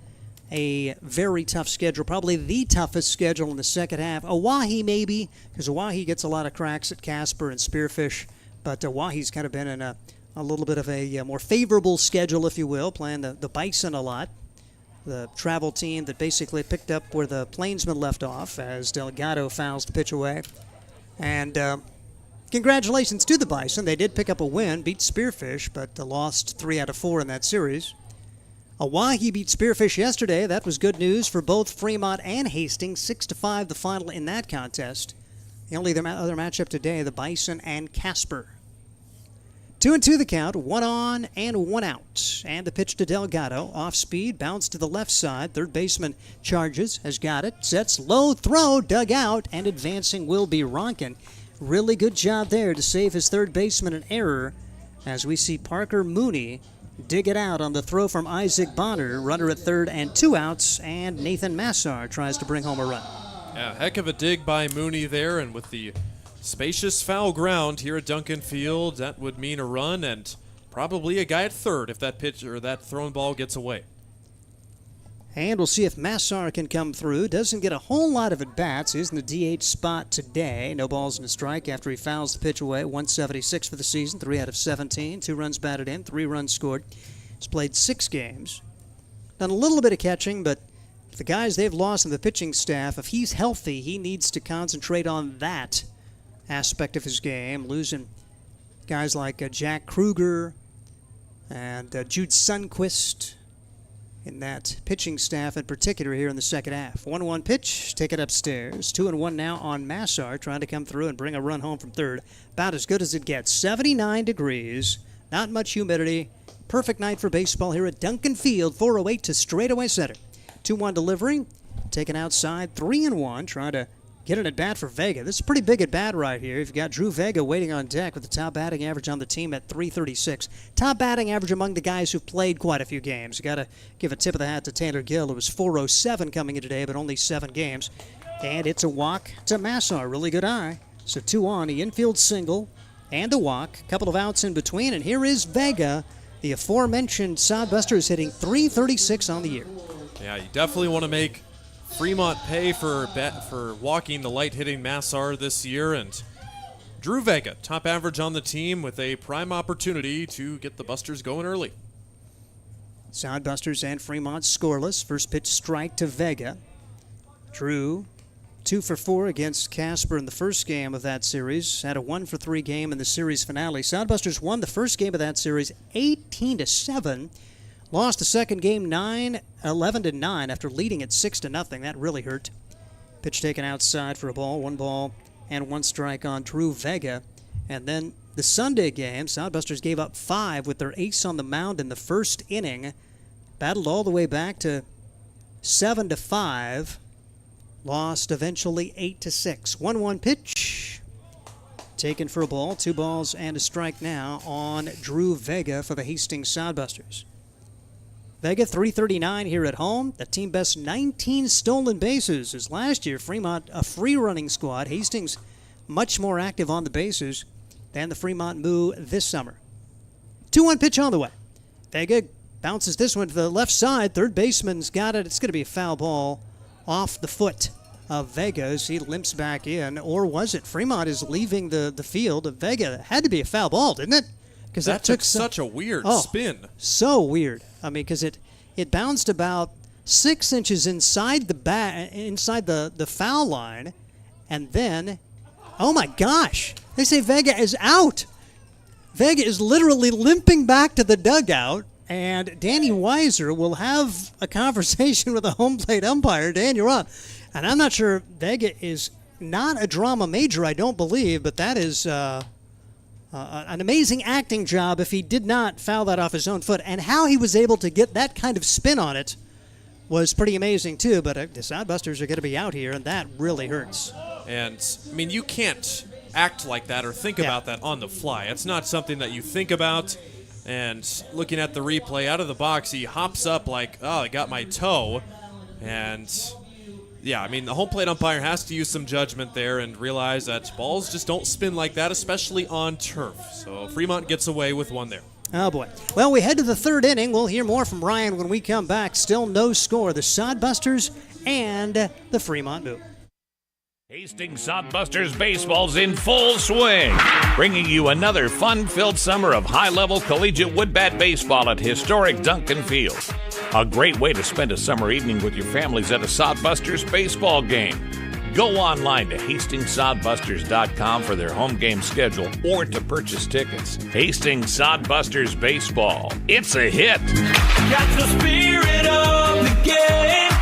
a very tough schedule, probably the toughest schedule in the second half. Oahe maybe, because Oahe gets a lot of cracks at Casper and Spearfish, but Oahe's kind of been in a little bit of a more favorable schedule, if you will, playing the Bison a lot. The travel team that basically picked up where the Plainsmen left off as Delgado fouls the pitch away. And congratulations to the Bison. They did pick up a win, beat Spearfish, but lost 3 out of 4 in that series. Oahe beat Spearfish yesterday. That was good news for both Fremont and Hastings. 6-5 the final in that contest. The only other matchup today, the Bison and Casper. 2-2 the count, 1 on and 1 out. And the pitch to Delgado. Off speed, bounce to the left side. Third baseman charges, has got it. Sets low throw, dug out, and advancing will be Ronkin. Really good job there to save his third baseman an error as we see Parker Mooney dig it out on the throw from Isaac Bonner. Runner at third and 2 outs, and Nathan Massar tries to bring home a run. Yeah, heck of a dig by Mooney there, and with the spacious foul ground here at Duncan Field, that would mean a run and probably a guy at third if that pitch or that thrown ball gets away. And we'll see if Massar can come through. Doesn't get a whole lot of at-bats. He's in the DH spot today. No balls and a strike after he fouls the pitch away. 176 for the season, 3 out of 17. 2 runs batted in, 3 runs scored. He's played 6 games. Done a little bit of catching, but the guys they've lost in the pitching staff, if he's healthy, he needs to concentrate on that aspect of his game. Losing guys like Jack Kruger and Jude Sundquist in that pitching staff in particular here in the second half. 1-1 pitch, take it upstairs. 2-1 now on Massar, trying to come through and bring a run home from third. About as good as it gets. 79 degrees, not much humidity. Perfect night for baseball here at Duncan Field. 4:08 to straightaway center. 2-1 delivery, taken outside. 3-1, trying to get an at-bat for Vega. This is a pretty big at-bat right here. You've got Drew Vega waiting on deck with the top batting average on the team at .336. Top batting average among the guys who've played quite a few games. You got to give a tip of the hat to Tanner Gill. It was .407 coming in today, but only 7 games. And it's a walk to Massar. Really good eye. So 2 on, the infield single and a walk. Couple of outs in between, and here is Vega. The aforementioned Sodbusters hitting .336 on the year. Yeah, you definitely want to make Fremont pay for walking the light-hitting Massar this year, and Drew Vega, top average on the team with a prime opportunity to get the Busters going early. Sodbusters and Fremont scoreless. First pitch strike to Vega. Drew, 2 for 4 against Casper in the first game of that series. Had a 1 for 3 game in the series finale. Sodbusters won the first game of that series 18-7. Lost the second game 11-9 after leading at 6-0. That really hurt. Pitch taken outside for a ball. 1 ball and 1 strike on Drew Vega. And then the Sunday game, Sodbusters gave up 5 with their ace on the mound in the first inning. Battled all the way back to 7-5. Lost eventually 8-6. 1-1 pitch. Taken for a ball. 2 balls and a strike now on Drew Vega for the Hastings Sodbusters. Vega, .339 here at home. The team best 19 stolen bases. As last year, Fremont, a free-running squad. Hastings, much more active on the bases than the Fremont Moo this summer. 2-1 pitch on the way. Vega bounces this one to the left side. Third baseman's got it. It's going to be a foul ball off the foot of Vega as he limps back in. Or was it? Fremont is leaving the field. Vega had to be a foul ball, didn't it? Because that took such a weird spin. So weird. I mean, because it bounced about 6 inches inside the foul line, and then, oh my gosh, they say Vega is out. Vega is literally limping back to the dugout, and Danny Weiser will have a conversation with the home plate umpire. Dan, you're up. And I'm not sure, Vega is not a drama major, I don't believe, but that is an amazing acting job if he did not foul that off his own foot. And how he was able to get that kind of spin on it was pretty amazing, too. But the Sodbusters are going to be out here, and that really hurts. And, I mean, you can't act like that or think about that on the fly. It's not something that you think about. And looking at the replay out of the box, he hops up like, oh, I got my toe. And yeah, I mean, the home plate umpire has to use some judgment there and realize that balls just don't spin like that, especially on turf. So Fremont gets away with one there. Oh, boy. Well, we head to the third inning. We'll hear more from Ryan when we come back. Still no score. The Sodbusters and the Fremont Moo. Hastings Sodbusters baseball's in full swing, bringing you another fun-filled summer of high-level collegiate woodbat baseball at historic Duncan Field. A great way to spend a summer evening with your families at a Sodbusters baseball game. Go online to HastingsSodbusters.com for their home game schedule or to purchase tickets. Hastings Sodbusters baseball. It's a hit. Got the spirit of the game.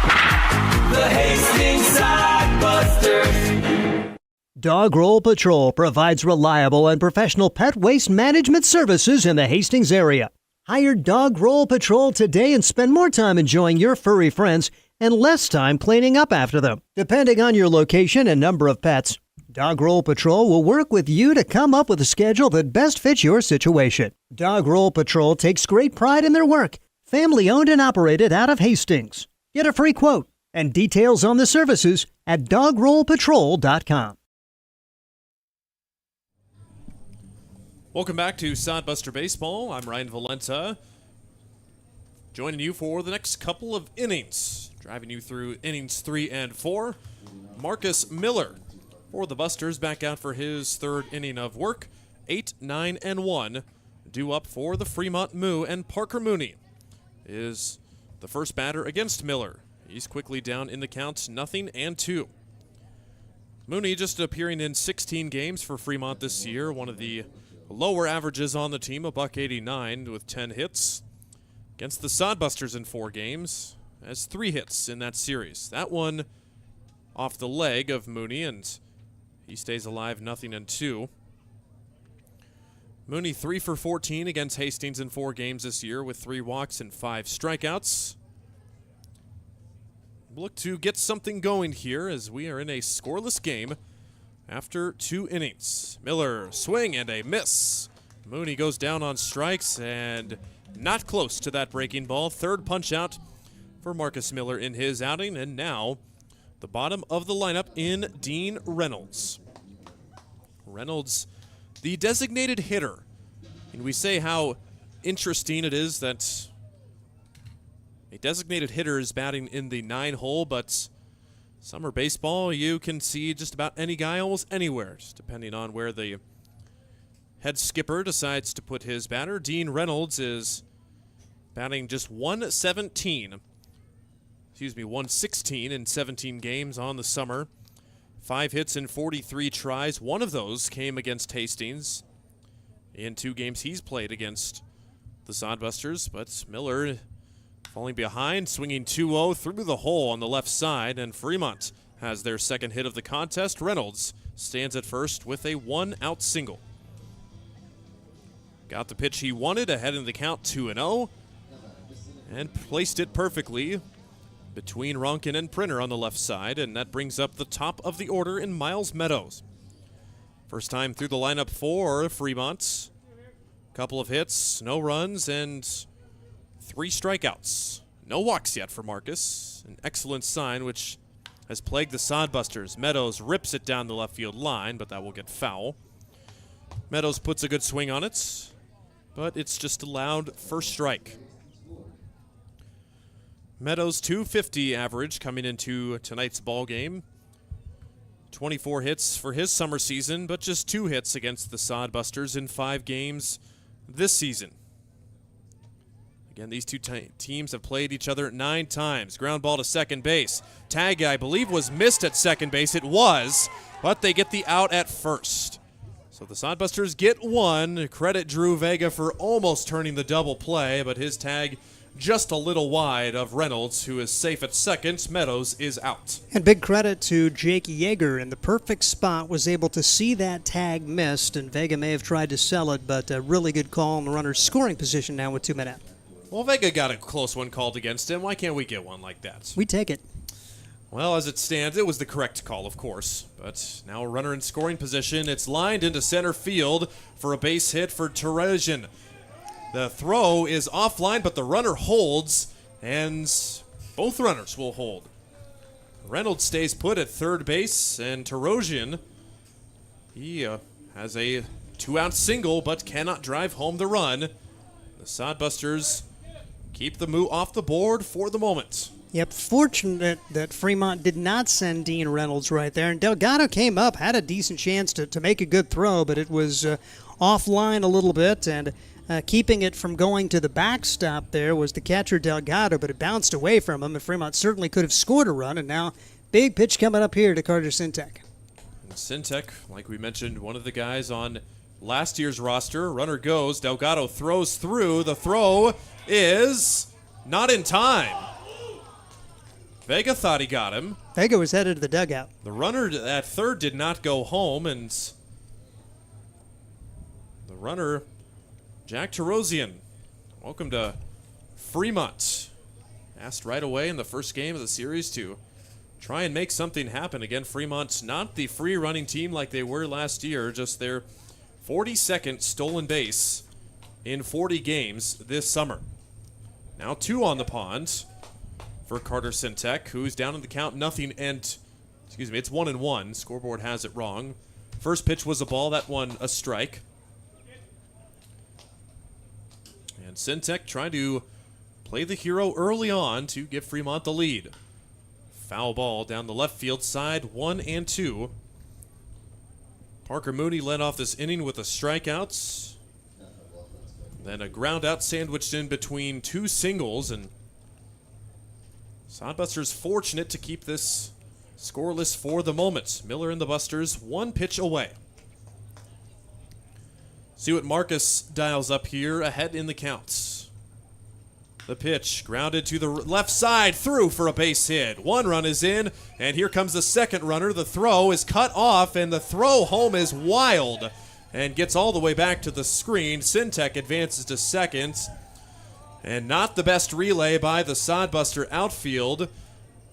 The Hastings Sodbusters. Dog Roll Patrol provides reliable and professional pet waste management services in the Hastings area. Hire Dog Roll Patrol today and spend more time enjoying your furry friends and less time cleaning up after them. Depending on your location and number of pets, Dog Roll Patrol will work with you to come up with a schedule that best fits your situation. Dog Roll Patrol takes great pride in their work. Family owned and operated out of Hastings. Get a free quote and details on the services at dogrollpatrol.com. Welcome back to Sodbuster Baseball. I'm Ryan Valenta, joining you for the next couple of innings. Driving you through innings 3 and 4. Marcus Miller for the Busters back out for his third inning of work. 8, 9, and 1 due up for the Fremont Moo, and Parker Mooney is the first batter against Miller. He's quickly down in the count, 0-2. Mooney just appearing in 16 games for Fremont this year, one of the lower averages on the team, $189 with 10 hits. Against the Sodbusters in 4 games, has 3 hits in that series. That one off the leg of Mooney, and he stays alive, 0-2. Mooney 3 for 14 against Hastings in 4 games this year with 3 walks and 5 strikeouts. Look to get something going here as we are in a scoreless game after 2 innings. Miller, swing and a miss. Mooney goes down on strikes and not close to that breaking ball. Third punch out for Marcus Miller in his outing, and now the bottom of the lineup in Dean Reynolds. Reynolds, the designated hitter. And we say how interesting it is that a designated hitter is batting in the 9-hole, but summer baseball, you can see just about any guy almost anywhere, just depending on where the head skipper decides to put his batter. Dean Reynolds is batting just 116 in 17 games on the summer. 5 hits in 43 tries. One of those came against Hastings in 2 games he's played against the Sodbusters, but Miller falling behind, swinging 2-0 through the hole on the left side, and Fremont has their second hit of the contest. Reynolds stands at first with a 1-out single. Got the pitch he wanted, ahead in the count, 2-0, and placed it perfectly between Ronkin and Printer on the left side, and that brings up the top of the order in Miles Meadows. First time through the lineup for Fremont. Couple of hits, no runs, and 3 strikeouts. No walks yet for Marcus. An excellent sign, which has plagued the Sodbusters. Meadows rips it down the left field line, but that will get foul. Meadows puts a good swing on it, but it's just allowed for strike. Meadows' .250 average coming into tonight's ball game. 24 hits for his summer season, but just 2 hits against the Sodbusters in 5 games this season. Again, these two teams have played each other 9 times. Ground ball to second base. Tag, I believe, was missed at second base. It was, but they get the out at first. So the Sodbusters get 1. Credit Drew Vega for almost turning the double play, but his tag just a little wide of Reynolds, who is safe at second. Meadows is out. And big credit to Jake Yeager in the perfect spot, was able to see that tag missed, and Vega may have tried to sell it, but a really good call on the runner's scoring position now with 2 men out. Well, Vega got a close one called against him. Why can't we get one like that? We take it. Well, as it stands, it was the correct call, of course. But now a runner in scoring position. It's lined into center field for a base hit for Teresian. The throw is offline, but the runner holds, and both runners will hold. Reynolds stays put at third base, and Tarosian, he has a 2-out single, but cannot drive home the run. The Sodbusters keep the Moo off the board for the moment. Yep, fortunate that Fremont did not send Dean Reynolds right there. And Delgado came up, had a decent chance to make a good throw, but it was offline a little bit. And keeping it from going to the backstop there was the catcher Delgado, but it bounced away from him. And Fremont certainly could have scored a run. And now, big pitch coming up here to Carter Sintek. And Sintek, like we mentioned, one of the guys on last year's roster. Runner goes. Delgado throws through. The throw is not in time. Vega thought he got him. Vega was headed to the dugout. The runner at third did not go home, and the runner, Jack Tarosian, welcome to Fremont. Asked right away in the first game of the series to try and make something happen. Again, Fremont's not the free-running team like they were last year, just their 42nd stolen base in 40 games this summer. Now 2 on the pond for Carter Sintek, who's down in the count, nothing, and, it's 1-1. Scoreboard has it wrong. First pitch was a ball, that one a strike. And Sintek trying to play the hero early on to give Fremont the lead. Foul ball down the left field side, 1-2. Parker Mooney led off this inning with a strikeout. Then a ground out sandwiched in between 2 singles, and Sodbusters fortunate to keep this scoreless for the moment. Miller and the Busters 1 pitch away. See what Marcus dials up here ahead in the counts. The pitch grounded to the left side, through for a base hit. 1 run is in, and here comes the second runner. The throw is cut off, and the throw home is wild and gets all the way back to the screen. Sintek advances to second. And not the best relay by the Sodbuster outfield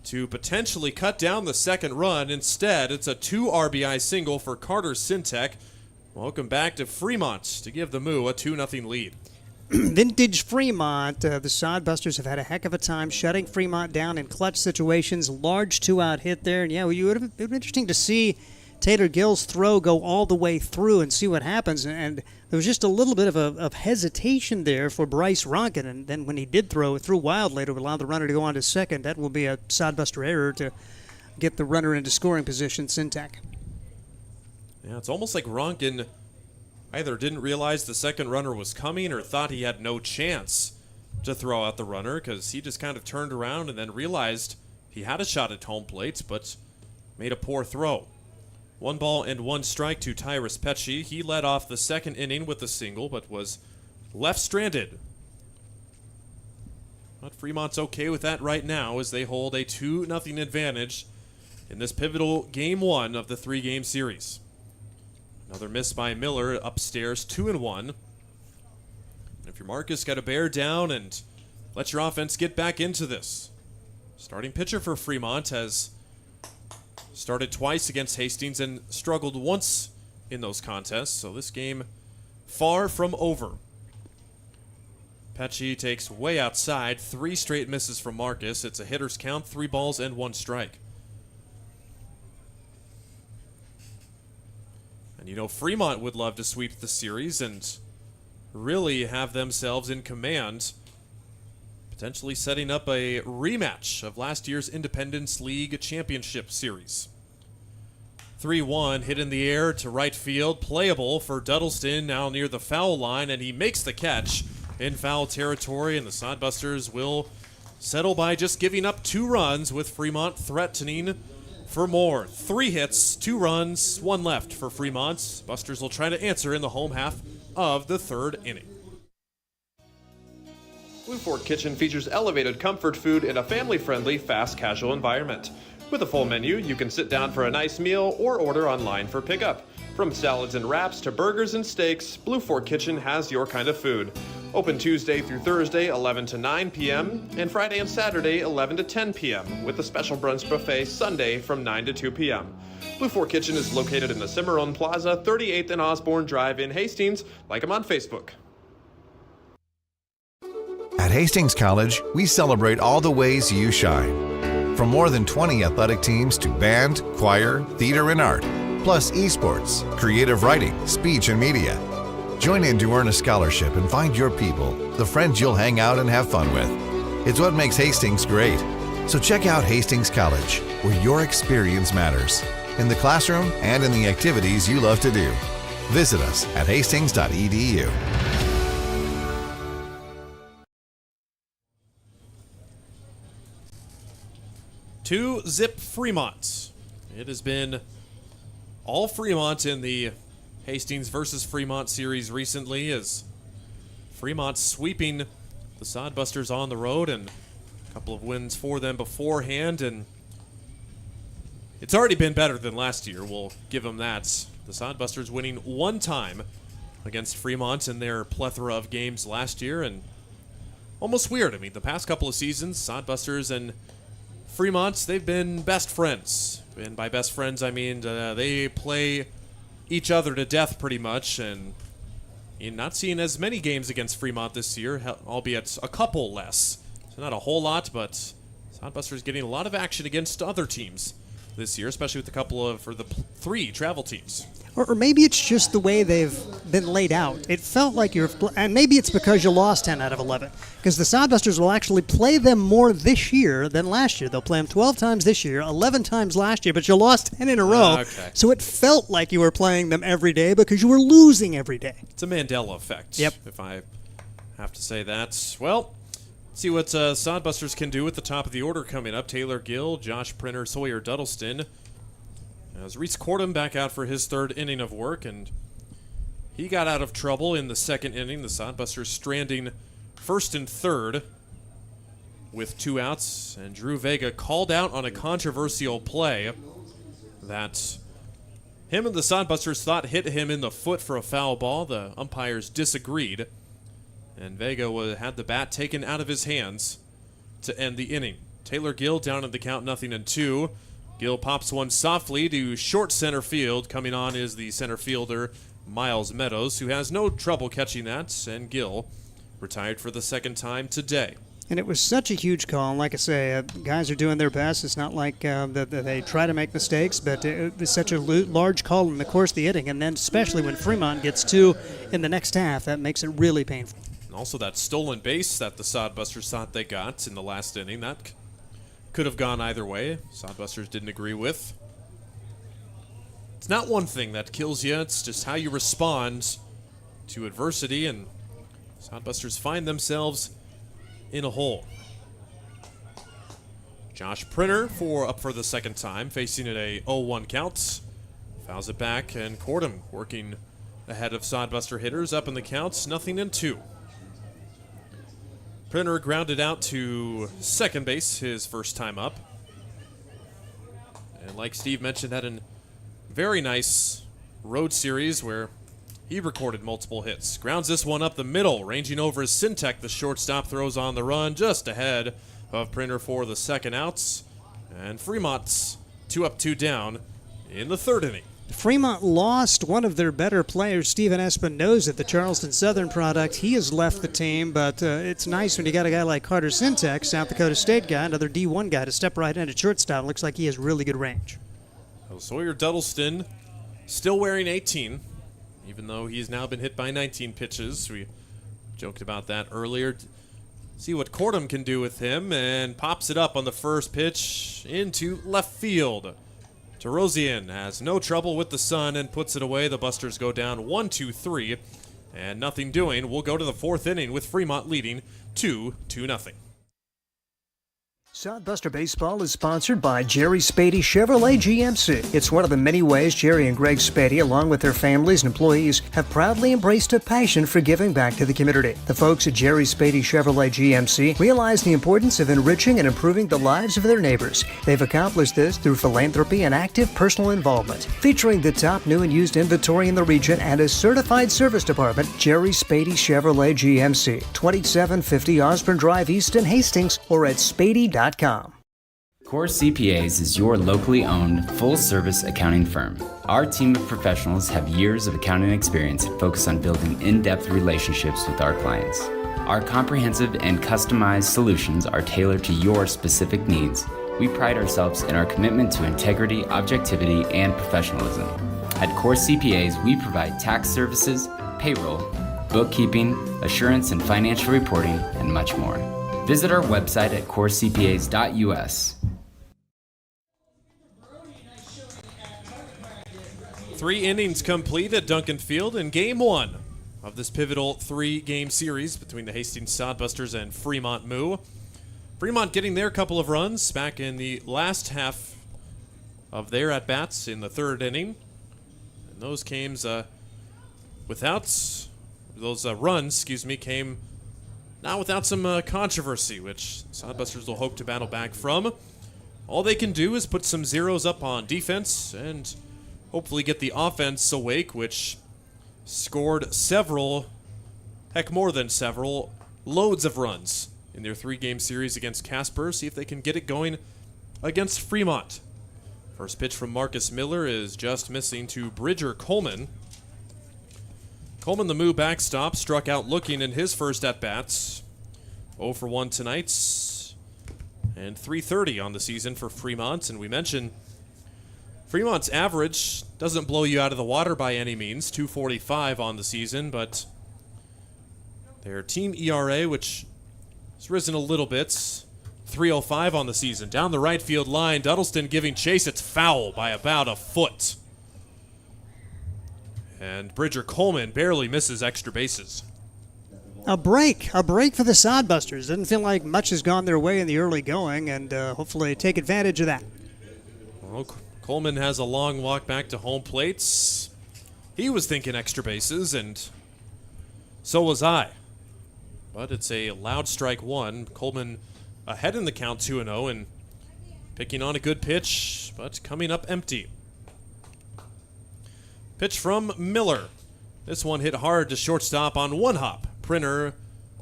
to potentially cut down the second run. Instead, it's a 2 RBI single for Carter Sintek. Welcome back to Fremont to give the Moo a 2-0 lead. Vintage Fremont. The Sodbusters have had a heck of a time shutting Fremont down in clutch situations. Large 2-out hit there. And yeah, it would have been interesting to see Taylor Gill's throw go all the way through and see what happens. And there was just a little bit of hesitation there for Bryce Ronkin. And then when he did throw wildly to allow the runner to go on to second, that will be a Sodbuster error to get the runner into scoring position, Sintek. Yeah, it's almost like Ronkin either didn't realize the second runner was coming or thought he had no chance to throw out the runner, because he just kind of turned around and then realized he had a shot at home plate, but made a poor throw. 1 ball and 1 strike to Tyrus Pesci. He led off the second inning with a single, but was left stranded. But Fremont's okay with that right now as they hold a 2-0 advantage in this pivotal Game 1 of the 3-game series. Another miss by Miller upstairs, 2-1. And if you're Marcus, got to bear down and let your offense get back into this. Starting pitcher for Fremont has started twice against Hastings and struggled once in those contests, so this game far from over. Pesci takes way outside, 3 straight misses from Marcus. It's a hitter's count, 3 balls and 1 strike. And Fremont would love to sweep the series and really have themselves in command, potentially setting up a rematch of last year's Independence League Championship Series. 3-1, hit in the air to right field, playable for Duddleston, now near the foul line, and he makes the catch in foul territory, and the Sodbusters will settle by just giving up 2 runs, with Fremont threatening for more. 3 hits, 2 runs, 1 left for Fremont. Busters will try to answer in the home half of the 3rd inning. Blue Fork Kitchen features elevated comfort food in a family-friendly, fast casual environment. With a full menu, you can sit down for a nice meal or order online for pickup. From salads and wraps to burgers and steaks, Blue Fork Kitchen has your kind of food. Open Tuesday through Thursday, 11 to 9 p.m., and Friday and Saturday, 11 to 10 p.m., with a special brunch buffet Sunday from 9 to 2 p.m. Blue Fork Kitchen is located in the Cimarron Plaza, 38th and Osborne Drive in Hastings. Like them on Facebook. Hastings College, we celebrate all the ways you shine. From more than 20 athletic teams to band, choir, theater, and art, plus esports, creative writing, speech, and media. Join in to earn a scholarship and find your people, the friends you'll hang out and have fun with. It's what makes Hastings great. So check out Hastings College, where your experience matters, in the classroom and in the activities you love to do. Visit us at hastings.edu. To zip Fremont. It has been all Fremont in the Hastings versus Fremont series recently, as Fremont sweeping the Sodbusters on the road, and a couple of wins for them beforehand, and it's already been better than last year. We'll give them that. The Sodbusters winning one time against Fremont in their plethora of games last year, and almost weird. I mean, the past couple of seasons, Sodbusters and Fremont, they've been best friends. And by best friends, I mean they play each other to death pretty much, and you're not seeing as many games against Fremont this year, albeit a couple less. So not a whole lot, but Sodbusters getting a lot of action against other teams this year, especially with the 3 travel teams. Or maybe it's just the way they've been laid out. It felt like and maybe it's because you lost 10 out of 11. Because the Sodbusters will actually play them more this year than last year. They'll play them 12 times this year, 11 times last year, but you lost 10 in a row. Okay. So it felt like you were playing them every day because you were losing every day. It's a Mandela effect, yep, if I have to say that. Well, see what Sodbusters can do at the top of the order coming up. Taylor Gill, Josh Printer, Sawyer Duddleston. As Reese Cordham back out for his 3rd inning of work, and he got out of trouble in the 2nd inning. The Sodbusters stranding 1st and 3rd with 2 outs, and Drew Vega called out on a controversial play that him and the Sodbusters thought hit him in the foot for a foul ball. The umpires disagreed, and Vega had the bat taken out of his hands to end the inning. Taylor Gill down at the count 0-2. Gill pops one softly to short center field. Coming on is the center fielder, Miles Meadows, who has no trouble catching that, and Gill retired for the 2nd time today. And it was such a huge call, and like I say, guys are doing their best. It's not like that they try to make mistakes, but it was such a large call in the course of the inning, and then especially when Fremont gets 2 in the next half, that makes it really painful. And also that stolen base that the Sodbusters thought they got in the last inning, that could have gone either way. Sodbusters didn't agree with. It's not one thing that kills you, it's just how you respond to adversity, and Sodbusters find themselves in a hole. Josh Printer up for the 2nd time, facing at a 0-1 count. Fouls it back, and Cordham working ahead of Sodbuster hitters up in the counts, 0-2. Printer grounded out to 2nd base his 1st time up. And like Steve mentioned, had a very nice road series where he recorded multiple hits. Grounds this one up the middle, ranging over his Syntec. The shortstop throws on the run just ahead of Printer for the 2nd outs. And Fremont's 2 up, 2 down in the 3rd inning. Fremont lost one of their better players, Steven Espinoza, the Charleston Southern product. He has left the team, but it's nice when you got a guy like Carter Syntax, South Dakota State guy, another D1 guy, to step right in at shortstop. Looks like he has really good range. Sawyer Duddleston still wearing 18, even though he's now been hit by 19 pitches. We joked about that earlier. See what Cordham can do with him, and pops it up on the first pitch into left field. Terosian has no trouble with the sun and puts it away. The Busters go down 1-2-3, and nothing doing. We'll go to the 4th inning with Fremont leading 2-0. Sodbuster Baseball is sponsored by Jerry Spady Chevrolet GMC. It's one of the many ways Jerry and Greg Spady, along with their families and employees, have proudly embraced a passion for giving back to the community. The folks at Jerry Spady Chevrolet GMC realize the importance of enriching and improving the lives of their neighbors. They've accomplished this through philanthropy and active personal involvement. Featuring the top new and used inventory in the region and a certified service department, Jerry Spady Chevrolet GMC, 2750 Osborne Drive East in Hastings, or at spady.com. Core CPAs is your locally owned, full-service accounting firm. Our team of professionals have years of accounting experience and focus on building in-depth relationships with our clients. Our comprehensive and customized solutions are tailored to your specific needs. We pride ourselves in our commitment to integrity, objectivity, and professionalism. At Core CPAs, we provide tax services, payroll, bookkeeping, assurance and financial reporting, and much more. Visit our website at corecpas.us. 3 innings complete at Duncan Field in Game 1 of this pivotal 3-game series between the Hastings Sodbusters and Fremont Moo. Fremont getting their couple of runs back in the last half of their at-bats in the 3rd inning. And those games runs came not without some controversy, which Sodbusters will hope to battle back from. All they can do is put some zeros up on defense and hopefully get the offense awake, which scored more than several, loads of runs in their 3-game series against Casper. See if they can get it going against Fremont. First pitch from Marcus Miller is just missing to Bridger Coleman. Coleman, the Moo backstop, struck out looking in his first at-bats. 0 for 1 tonight, and .330 on the season for Fremont. And we mentioned Fremont's average doesn't blow you out of the water by any means, .245 on the season, but their team ERA, which has risen a little bit, .305 on the season. Down the right field line, Duddleston giving chase. It's foul by about a foot. And Bridger Coleman barely misses extra bases. A break for the Sodbusters. Doesn't feel like much has gone their way in the early going, and hopefully take advantage of that. Well, Coleman has a long walk back to home plates. He was thinking extra bases, and so was I. But it's a loud strike 1. Coleman ahead in the count 2-0 and picking on a good pitch, but coming up empty. Pitch from Miller. This one hit hard to shortstop on one hop. Printer,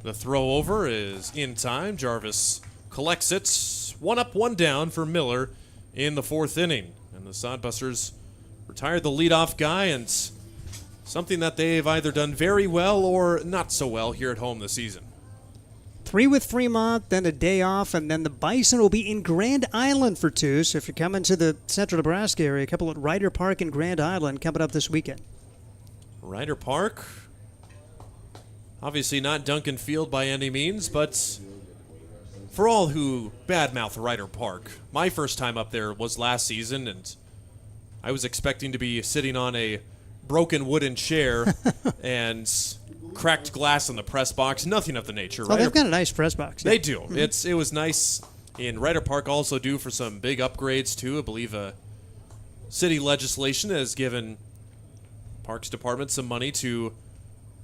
the throw over is in time. Jarvis collects it. 1 up, 1 down for Miller in the 4th inning. And the Sodbusters retired the leadoff guy, and something that they've either done very well or not so well here at home this season. 3 with Fremont, then a day off, and then the Bison will be in Grand Island for 2. So if you're coming to the central Nebraska area, a couple at Ryder Park and Grand Island coming up this weekend. Ryder Park, obviously not Duncan Field by any means, but for all who badmouth Ryder Park, my first time up there was last season, and I was expecting to be sitting on a broken wooden chair and cracked glass in the press box. Nothing of the nature. Oh, they've got a nice press box. They do. Mm-hmm. It was nice. And Ryder Park also due for some big upgrades, too. I believe city legislation has given Parks Department some money to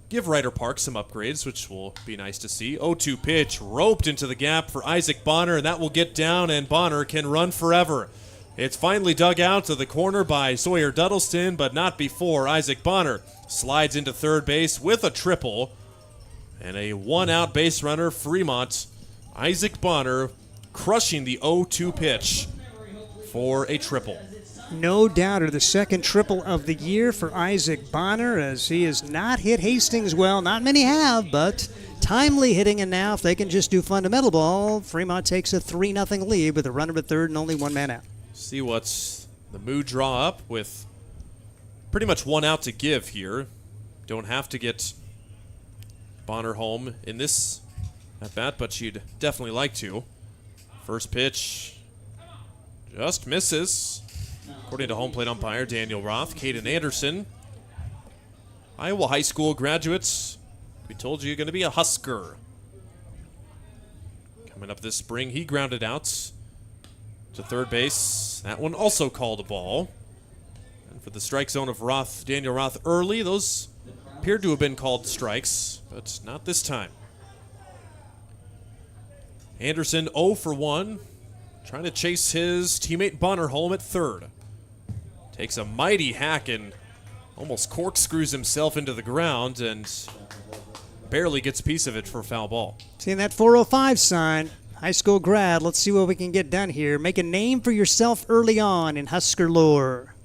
give Ryder Park some upgrades, which will be nice to see. 0-2 pitch, roped into the gap for Isaac Bonner, and that will get down, and Bonner can run forever. It's finally dug out to the corner by Sawyer Duddleston, but not before Isaac Bonner slides into third base with a triple. And a 1-out base runner, Fremont. Isaac Bonner crushing the 0-2 pitch for a triple. No doubter, the second triple of the year for Isaac Bonner, as he has not hit Hastings well. Not many have, but timely hitting, and now if they can just do fundamental ball, Fremont takes a 3-0 lead with a runner at third and only 1 man out. See what's the Moo draw up with pretty much 1 out to give here. Don't have to get Bonner home in this at bat, but she'd definitely like to. First pitch just misses. According to home plate umpire Daniel Roth. Caden Anderson, Iowa high school graduates. We told you you're going to be a Husker. Coming up this spring, he grounded out to third base. That one also called a ball. And for the strike zone of Roth, Daniel Roth early, those appeared to have been called strikes, but not this time. Anderson 0 for 1, trying to chase his teammate Bonner home at third. Takes a mighty hack and almost corkscrews himself into the ground and barely gets a piece of it for a foul ball. Seeing that 405 sign, high school grad, let's see what we can get done here. Make a name for yourself early on in Husker lore.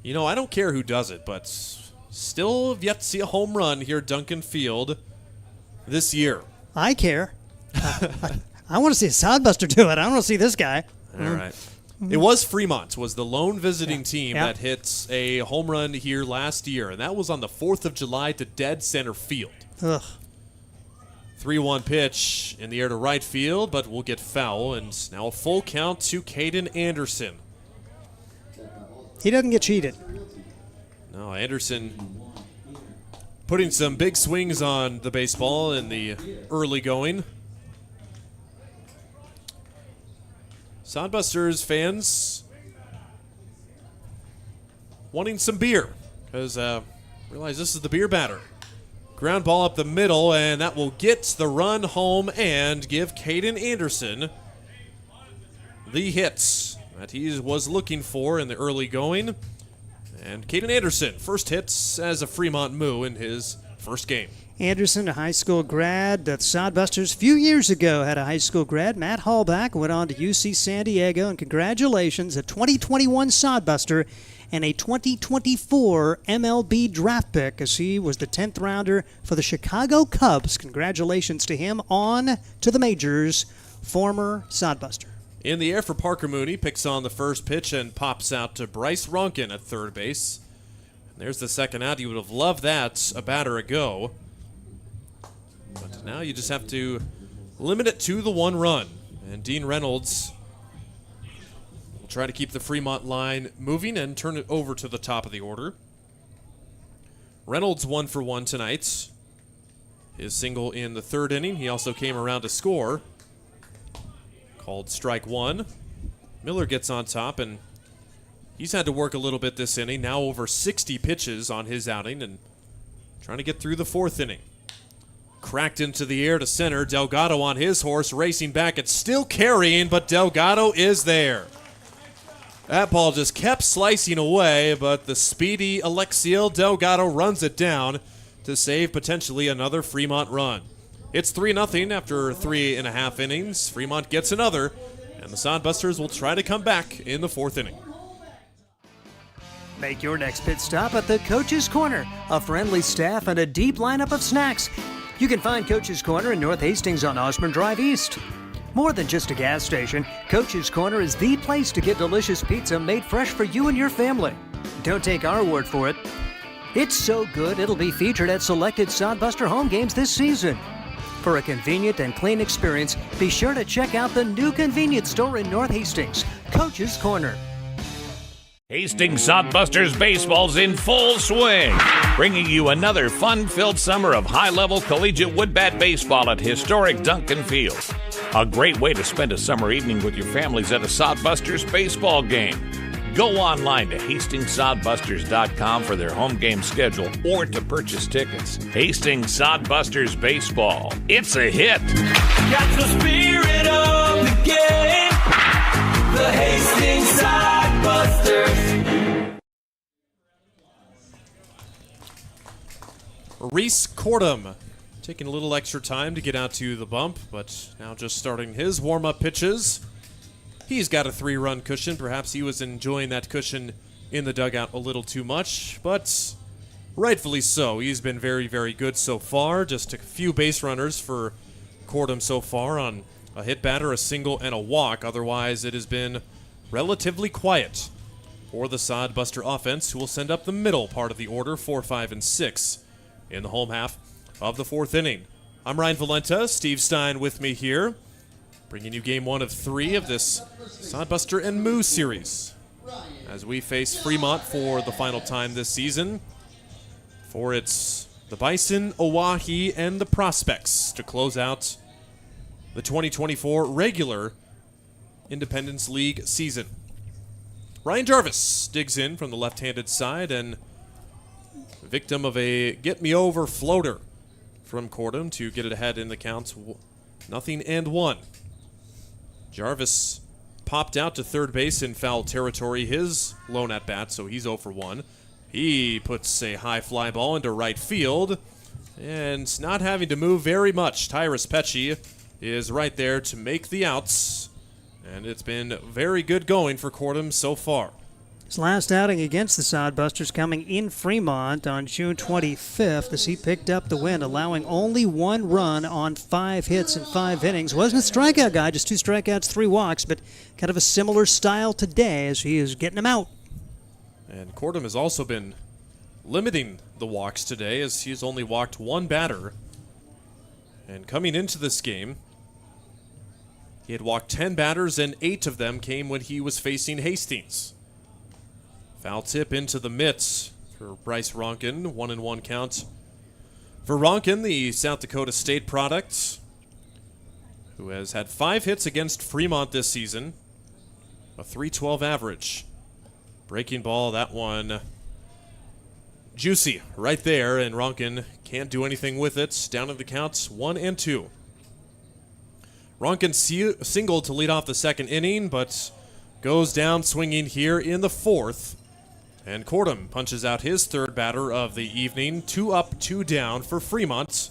You know, I don't care who does it, but Still have yet to see a home run here at Duncan Field this year. I care. I want to see a Sodbuster do it. I want to see this guy. All right. It was Fremont was the lone visiting team that hit a home run here last year, and that was on the 4th of July to dead center field. Ugh. 3-1 pitch in the air to right field, but will get foul, and now a full count to Caden Anderson. He doesn't get cheated. No, Anderson putting some big swings on the baseball in the early going. Sodbusters fans wanting some beer because realize this is the beer batter. Ground ball up the middle, and that will get the run home and give Caden Anderson the hits that he was looking for in the early going. And Caden Anderson, first hits as a Fremont Moo in his first game. Anderson, a high school grad. The Sodbusters a few years ago had a high school grad. Matt Hallback went on to UC San Diego, and congratulations, a 2021 Sodbuster and a 2024 MLB draft pick as he was the 10th rounder for the Chicago Cubs. Congratulations to him on to the majors, former Sodbuster. In the air for Parker Mooney, picks on the first pitch and pops out to Bryce Ronkin at third base. And there's the second out. You would have loved that a batter ago. But now you just have to limit it to the one run. And Dean Reynolds will try to keep the Fremont line moving and turn it over to the top of the order. Reynolds 1 for 1 tonight. His single in the third inning. He also came around to score. Called strike one. Miller gets on top, and he's had to work a little bit this inning. Now over 60 pitches on his outing and trying to get through the fourth inning. Cracked into the air to center. Delgado on his horse, racing back. It's still carrying, but Delgado is there. That ball just kept slicing away, but the speedy Alexiel Delgado runs it down to save potentially another Fremont run. It's 3-0 after 3.5 innings. Fremont gets another, and the Sodbusters will try to come back in the fourth inning. Make your next pit stop at the Coach's Corner. A friendly staff and a deep lineup of snacks. You can find Coach's Corner in North Hastings on Osborne Drive East. More than just a gas station, Coach's Corner is the place to get delicious pizza made fresh for you and your family. Don't take our word for it. It's so good it'll be featured at selected Sodbuster home games this season. For a convenient and clean experience, be sure to check out the new convenience store in North Hastings, Coach's Corner. Hastings Sodbusters baseball's in full swing, bringing you another fun-filled summer of high-level collegiate woodbat baseball at historic Duncan Field. A great way to spend a summer evening with your families at a Sodbusters baseball game. Go online to HastingsSodbusters.com for their home game schedule or to purchase tickets. Hastings Sodbusters baseball. It's a hit. Got the spirit of the game. The Hastings Sodbusters. Reese Cordum taking a little extra time to get out to the bump, but now just starting his warm-up pitches. He's got a 3-run cushion. Perhaps he was enjoying that cushion in the dugout a little too much, but rightfully so. He's been very, very good so far. Just a few base runners for Cordum so far on a hit batter, a single, and a walk. Otherwise, it has been relatively quiet for the Sodbuster offense, who will send up the middle part of the order, 4, 5, and 6 in the home half of the fourth inning. I'm Ryan Valenta, Steve Stein with me here, bringing you game 1 of 3 of this Sodbuster and Moo series as we face Fremont for the final time this season. For it's the Bison, Oahe, and the Prospects to close out the 2024 regular Independence League season. Ryan Jarvis digs in from the left-handed side and victim of a get-me-over floater from Cordum to get it ahead in the count 0-1. Jarvis popped out to third base in foul territory, his lone at-bat, so he's 0 for 1. He puts a high fly ball into right field, and not having to move very much, Tyrus Pecci is right there to make the outs, and it's been very good going for Cordum so far. His last outing against the Sodbusters coming in Fremont on June 25th as he picked up the win, allowing only 1 run on 5 hits in 5 innings. Wasn't a strikeout guy, just 2 strikeouts, 3 walks, but kind of a similar style today as he is getting them out. And Cordham has also been limiting the walks today as he's only walked 1 batter. And coming into this game, he had walked 10 batters and 8 of them came when he was facing Hastings. Foul tip into the mitts for Bryce Ronkin, 1-1 count. For Ronkin, the South Dakota State product, who has had 5 hits against Fremont this season, a .312 average. Breaking ball, that one juicy right there, and Ronkin can't do anything with it. Down to the counts, 1-2. Ronkin singled to lead off the second inning, but goes down swinging here in the 4th. And Cordham punches out his 3rd batter of the evening. 2 up, 2 down for Fremont.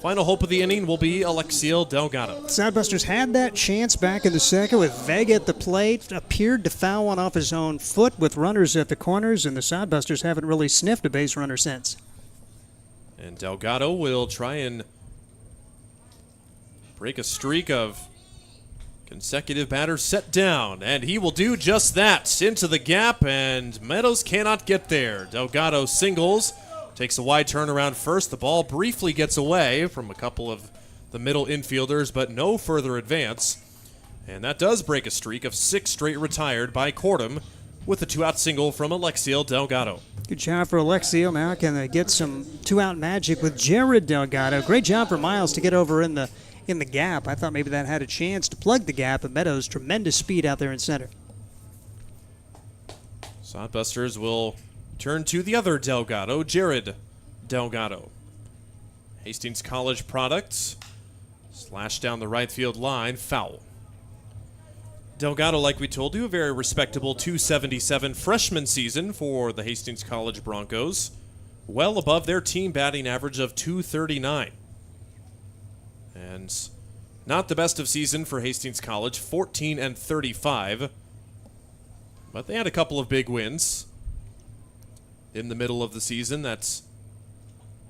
Final hope of the inning will be Alexiel Delgado. Sodbusters had that chance back in the 2nd with Vega at the plate. Appeared to foul one off his own foot with runners at the corners, and the Sodbusters haven't really sniffed a base runner since. And Delgado will try and break a streak of consecutive batters set down, and he will do just that. Into the gap, and Meadows cannot get there. Delgado singles, takes a wide turnaround first. The ball briefly gets away from a couple of the middle infielders, but no further advance. And that does break a streak of 6 straight retired by Cordham with a 2-out single from Alexiel Delgado. Good job for Alexiel. Now can they get some 2-out magic with Jared Delgado. Great job for Miles to get over in the gap. I thought maybe that had a chance to plug the gap, but Meadows, tremendous speed out there in center. Sodbusters will turn to the other Delgado, Jared Delgado. Hastings College products. Slash down the right field line, foul. Delgado, like we told you, a very respectable .277 freshman season for the Hastings College Broncos. Well above their team batting average of .239. And not the best of season for Hastings College, 14-35. But they had a couple of big wins in the middle of the season. That's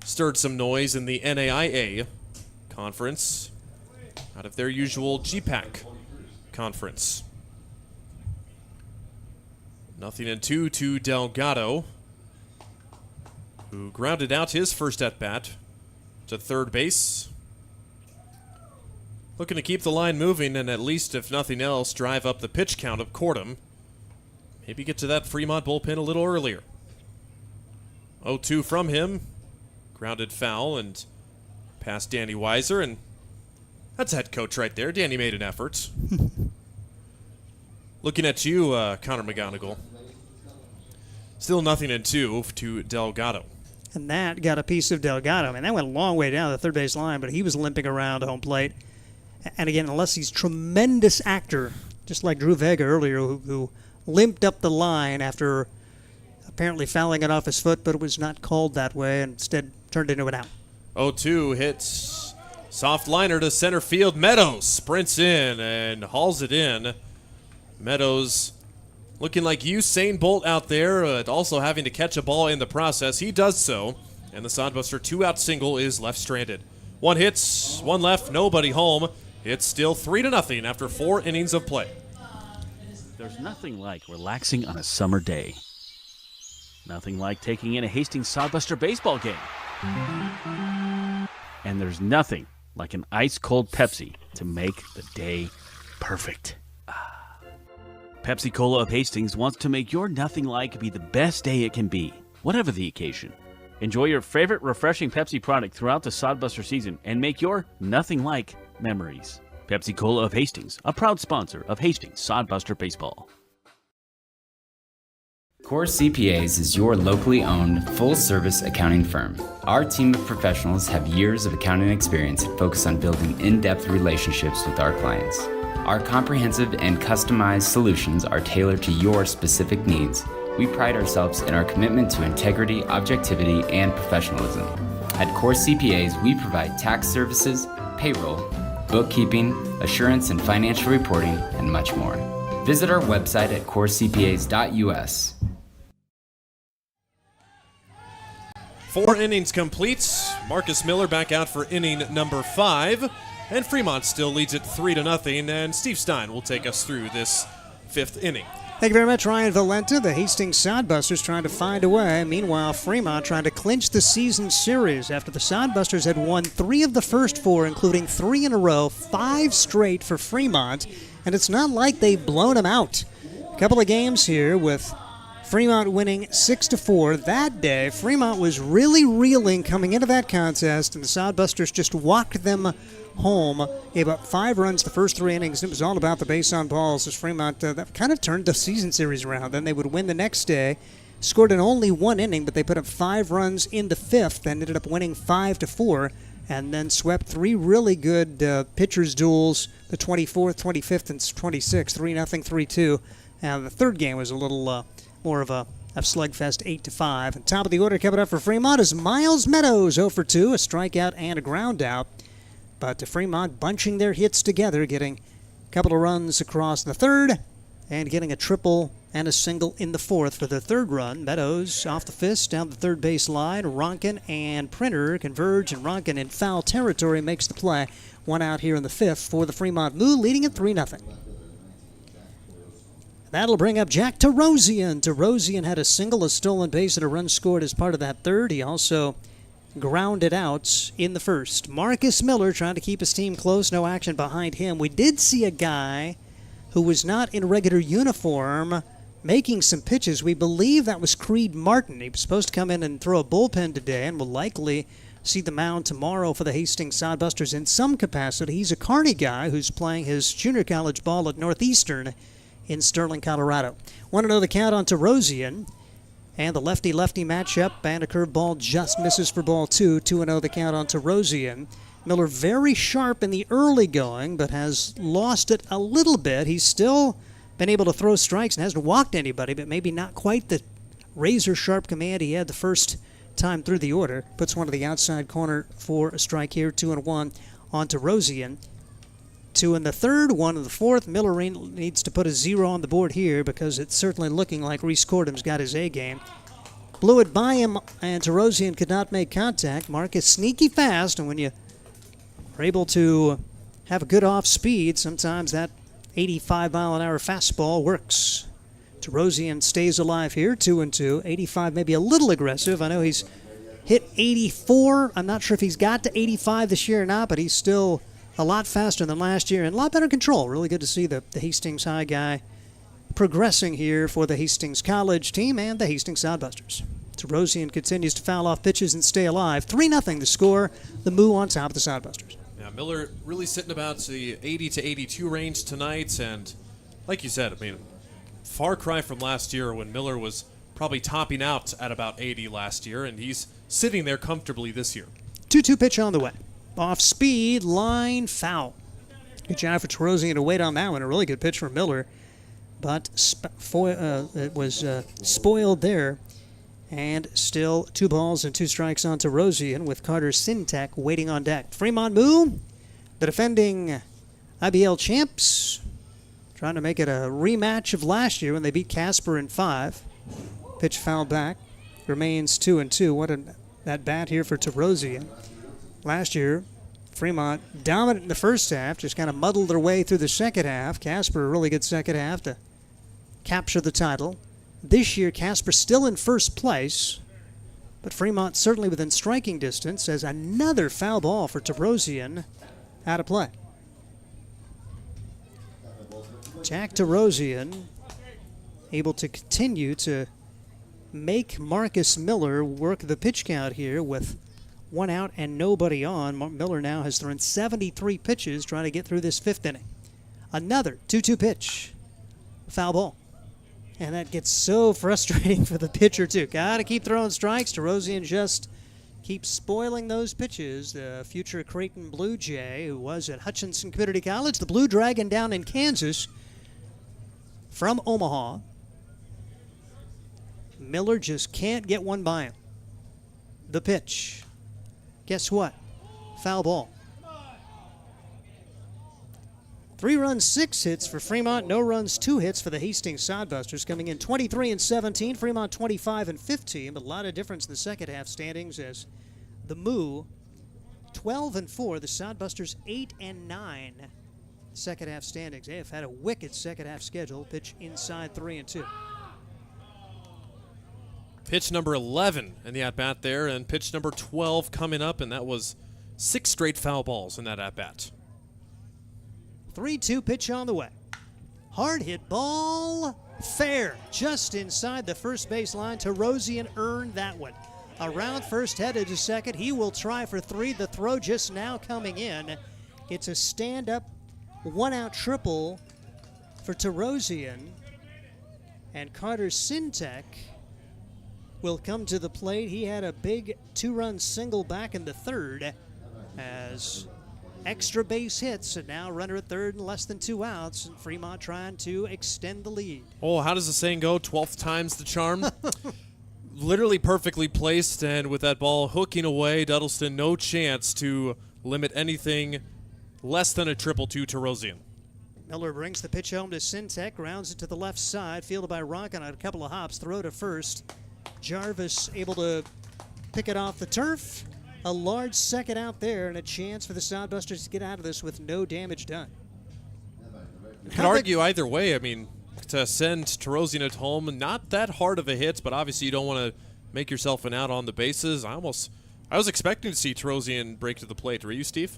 stirred some noise in the NAIA conference out of their usual GPAC conference. 0-2 to Delgado, who grounded out his first at-bat to third base. Looking to keep the line moving and at least, if nothing else, drive up the pitch count of Cordham. Maybe get to that Fremont bullpen a little earlier. 0-2 from him. Grounded foul and past Danny Weiser, and that's head coach right there. Danny made an effort. Looking at you, Connor McGonigal. Still 0-2 to Delgado. And that got a piece of Delgado. I mean, that went a long way down the third base line, but he was limping around home plate. And again, unless he's tremendous actor, just like Drew Vega earlier, who limped up the line after apparently fouling it off his foot, but it was not called that way, and instead turned into an out. 0-2 hits soft liner to center field. Meadows sprints in and hauls it in. Meadows looking like Usain Bolt out there, also having to catch a ball in the process. He does so, and the Sodbuster 2-out single is left stranded. 1 hits, 1 left, nobody home. It's still 3-0 after 4 innings of play. There's nothing like relaxing on a summer day. Nothing like taking in a Hastings Sodbuster baseball game. And there's nothing like an ice-cold Pepsi to make the day perfect. Pepsi Cola of Hastings wants to make your nothing like be the best day it can be, whatever the occasion. Enjoy your favorite refreshing Pepsi product throughout the Sodbuster season and make your nothing like memories. Pepsi Cola of Hastings, a proud sponsor of Hastings Sodbuster Baseball. Core CPAs is your locally owned, full-service accounting firm. Our team of professionals have years of accounting experience and focus on building in-depth relationships with our clients. Our comprehensive and customized solutions are tailored to your specific needs. We pride ourselves in our commitment to integrity, objectivity, and professionalism. At Core CPAs, we provide tax services, payroll, bookkeeping, assurance and financial reporting, and much more. Visit our website at coursecpas.us. 4 innings complete. Marcus Miller back out for inning number 5. And Fremont still leads it 3-0. And Steve Stein will take us through this 5th inning. Thank you very much, Ryan Valenta. The Hastings Sodbusters trying to find a way. Meanwhile, Fremont trying to clinch the season series after the Sodbusters had won 3 of the first 4, including 3 in a row, 5 straight for Fremont. And it's not like they've blown them out. A couple of games here with Fremont winning 6-4. That day, Fremont was really reeling coming into that contest, and the Sodbusters just walked them home. Gave up 5 runs the first 3 innings. It was all about the base on balls as Fremont that kind of turned the season series around. Then they would win the next day. Scored in only 1 inning, but they put up 5 runs in the 5th and ended up winning 5-4. And then swept 3 really good pitchers' duels, the 24th, 25th, and 26th, 3-0, 3-2. And the third game was a little more of a slugfest, 8-5. And top of the order coming up for Fremont is Miles Meadows, 0 for 2, a strikeout and a ground out. But Fremont bunching their hits together, getting a couple of runs across the third, and getting a triple and a single in the 4th for the 3rd run. Meadows off the fist down the third base line. Ronkin and Printer converge, and Ronkin in foul territory makes the play. 1 out here in the 5th for the Fremont Moo, leading at 3-0. That'll bring up Jack Tarosian. Tarosian had a single, a stolen base, and a run scored as part of that 3rd. He also grounded out in the 1st. Marcus Miller trying to keep his team close. No action behind him. We did see a guy who was not in regular uniform making some pitches. We believe that was Creed Martin. He was supposed to come in and throw a bullpen today and will likely see the mound tomorrow for the Hastings Sodbusters in some capacity. He's a Kearney guy who's playing his junior college ball at Northeastern in Sterling, Colorado. Want to know the count on Tarosian. And the lefty-lefty matchup, and a curveball just misses for ball 2. 2-0 the count on Tarosian. Miller very sharp in the early going, but has lost it a little bit. He's still been able to throw strikes and hasn't walked anybody, but maybe not quite the razor-sharp command he had the first time through the order. Puts one to the outside corner for a strike here. 2-1 on Tarosian. 2 in the 3rd, 1 in the 4th. Miller needs to put a 0 on the board here because it's certainly looking like Reese Cordham's got his A game. Blew it by him, and Tarosian could not make contact. Marcus sneaky fast, and when you are able to have a good off speed, sometimes that 85-mile-an-hour fastball works. Tarosian stays alive here, 2-2. 85 maybe a little aggressive. I know he's hit 84. I'm not sure if he's got to 85 this year or not, but he's still a lot faster than last year and a lot better control. Really good to see the Hastings High guy progressing here for the Hastings College team and the Hastings Sodbusters. Tarosian continues to foul off pitches and stay alive. 3-0 the score. The Moo on top of the Sodbusters. Yeah, Miller really sitting about the 80 to 82 range tonight, and like you said, I mean, far cry from last year when Miller was probably topping out at about 80 last year, and he's sitting there comfortably this year. 2-2 pitch on the way. Off speed, line, foul. Good job for Tarosian to wait on that one. A really good pitch from Miller, but it was spoiled there. And still 2 balls and 2 strikes on Tarosian with Carter Sintek waiting on deck. Fremont Moo, the defending IBL champs, trying to make it a rematch of last year when they beat Casper in 5. Pitch fouled back. Remains 2-2. What that bat here for Tarosian. Last year, Fremont dominant in the first half, just kind of muddled their way through the second half. Casper, a really good second half to capture the title. This year, Casper still in first place, but Fremont certainly within striking distance as another foul ball for Tarosian out of play. Jack Tarosian able to continue to make Marcus Miller work the pitch count here with 1 out and nobody on. Miller now has thrown 73 pitches trying to get through this 5th inning. Another 2-2 pitch. Foul ball. And that gets so frustrating for the pitcher, too. Got to keep throwing strikes. Tarosian just keeps spoiling those pitches. The future Creighton Blue Jay, who was at Hutchinson Community College, the Blue Dragon down in Kansas, from Omaha. Miller just can't get one by him. The pitch. Guess what? Foul ball. 3 runs, 6 hits for Fremont. No runs, 2 hits for the Hastings Sodbusters, coming in 23-17. Fremont 25-15, but a lot of difference in the second half standings as the Moo 12-4, the Sodbusters 8-9. Second half standings. They have had a wicked second half schedule. Pitch inside 3-2. Pitch number 11 in the at-bat there, and pitch number 12 coming up, and that was 6 straight foul balls in that at-bat. 3-2 pitch on the way. Hard hit ball, fair, just inside the first baseline. Terosian earned that one. Around first, headed to second. He will try for 3. The throw just now coming in. It's a stand-up, 1-out triple for Terosian. And Carter Sintek will come to the plate. He had a big 2-run single back in the third as extra base hits, and now runner at third and less than 2 outs, and Fremont trying to extend the lead. Oh, how does the saying go? 12th time's the charm. Literally perfectly placed, and with that ball hooking away, Duddleston no chance to limit anything less than a triple to Terosian. Miller brings the pitch home to Sintek, grounds it to the left side, fielded by Ronkin on a couple of hops, throw to first. Jarvis able to pick it off the turf. A large second out there and a chance for the Sodbusters to get out of this with no damage done. You could argue either way. I mean, to send Terosian at home, not that hard of a hit, but obviously you don't want to make yourself an out on the bases. I was expecting to see Terosian break to the plate. Were you, Steve?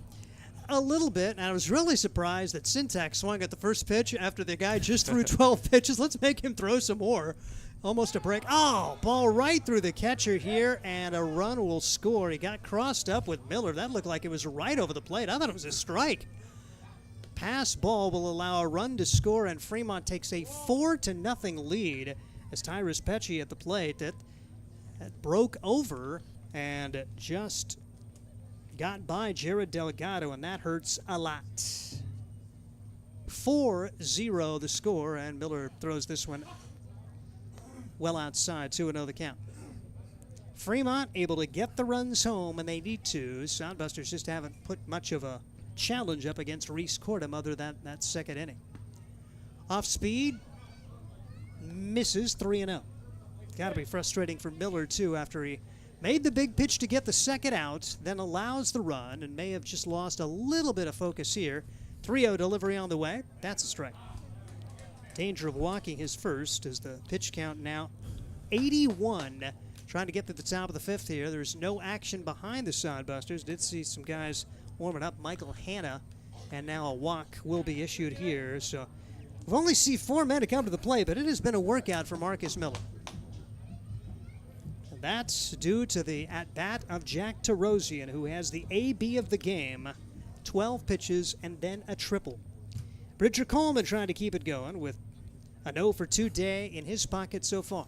A little bit, and I was really surprised that Sintek swung at the first pitch after the guy just threw 12 pitches. Let's make him throw some more. Almost a break. Oh, ball right through the catcher here, and a run will score. He got crossed up with Miller. That looked like it was right over the plate. I thought it was a strike. Pass ball will allow a run to score, and Fremont takes a 4-0 lead as Tyrus Pecci at the plate. That broke over and just got by Jared Delgado, and that hurts a lot. 4-0 the score, and Miller throws this one well outside, 2-0 the count. Fremont able to get the runs home, and they need to. Sodbusters just haven't put much of a challenge up against Reese Cordham other than that second inning. Off speed, misses 3-0. Got to be frustrating for Miller, too, after he made the big pitch to get the second out, then allows the run, and may have just lost a little bit of focus here. 3-0 delivery on the way. That's a strike. Danger of walking his first as the pitch count now 81. Trying to get to the top of the fifth here. There's no action behind the Sodbusters. Did see some guys warming up. Michael Hanna, and now a walk will be issued here. So we've only seen 4 men to come to the plate, but it has been a workout for Marcus Miller. And that's due to the at-bat of Jack Terosian, who has the AB of the game. 12 pitches and then a triple. Bridger Coleman trying to keep it going with a 0-for-2 day in his pocket so far.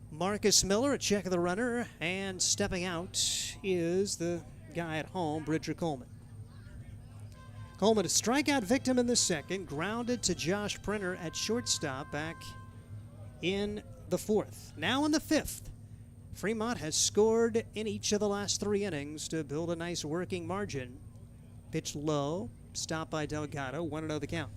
Marcus Miller, a check of the runner, and stepping out is the guy at home, Bridger Coleman. Coleman, a strikeout victim in the second, grounded to Josh Printer at shortstop back in the fourth. Now in the fifth, Fremont has scored in each of the last 3 innings to build a nice working margin. Pitch low, stopped by Delgado, 1-0 the count.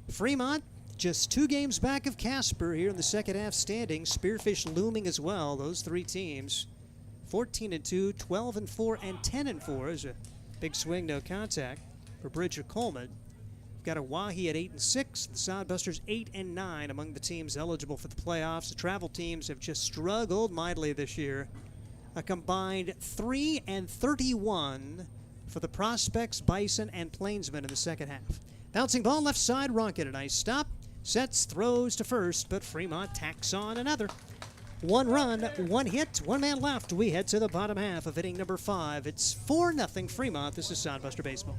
Fremont just 2 games back of Casper here in the second half standings. Spearfish looming as well. Those 3 teams, 14-2, 12-4, and 10-4 is a big swing, no contact for Bridger Coleman. We've got a Wahi at 8-6. The Sodbusters 8-9 among the teams eligible for the playoffs. The travel teams have just struggled mightily this year. A combined 3-31 for the Prospects, Bison, and Plainsmen in the second half. Bouncing ball left side, Ronkin, a nice stop. Sets, throws to first, but Fremont tacks on another. 1 run, 1 hit, 1 man left. We head to the bottom half of inning number 5. It's 4-0 Fremont. This is Sodbuster Baseball.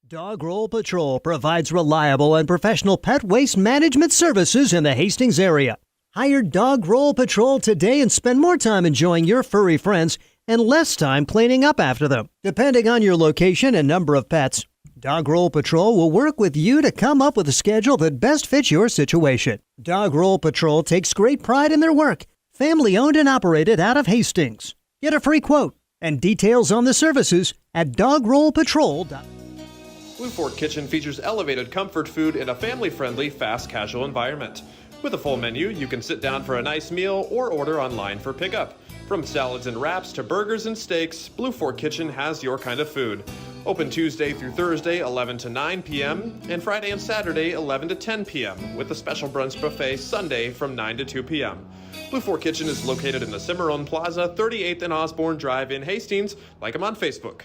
Dog Roll Patrol provides reliable and professional pet waste management services in the Hastings area. Hire Dog Roll Patrol today and spend more time enjoying your furry friends and less time cleaning up after them. Depending on your location and number of pets, Dog Roll Patrol will work with you to come up with a schedule that best fits your situation. Dog Roll Patrol takes great pride in their work. Family owned and operated out of Hastings. Get a free quote And details on the services at dogrollpatrol.com. Blue Fork Kitchen features elevated comfort food in a family-friendly, fast casual environment. With a full menu, you can sit down for a nice meal or order online for pickup. From salads and wraps to burgers and steaks, Blue Fork Kitchen has your kind of food. Open Tuesday through Thursday, 11 to 9 p.m., and Friday and Saturday, 11 to 10 p.m., with a special brunch buffet Sunday from 9 to 2 p.m. Blue Fork Kitchen is located in the Cimarron Plaza, 38th and Osborne Drive in Hastings. Like them on Facebook.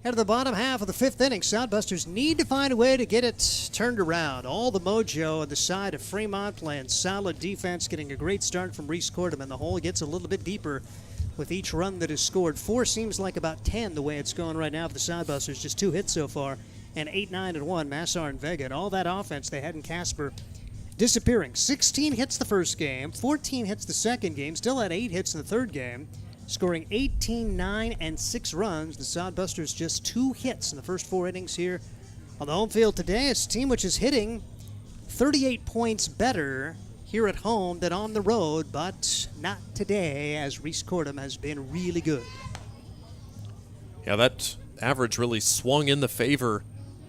At the bottom half of the fifth inning, Sodbusters need to find a way to get it turned around. All the mojo on the side of Fremont playing solid defense, getting a great start from Reese Cordham, and the hole gets a little bit deeper with each run that is scored. 4 seems like about 10 the way it's going right now for the Sodbusters. Just 2 hits so far, and 8, 9, and 1, Massar and Vega. And all that offense they had in Casper disappearing. 16 hits the first game, 14 hits the second game, still had 8 hits in the third game. Scoring 18, 9, and 6 runs. The Sodbusters just 2 hits in the first 4 innings here on the home field today. It's a team which is hitting 38 points better here at home than on the road, but not today, as Reese Cordham has been really good. Yeah, that average really swung in the favor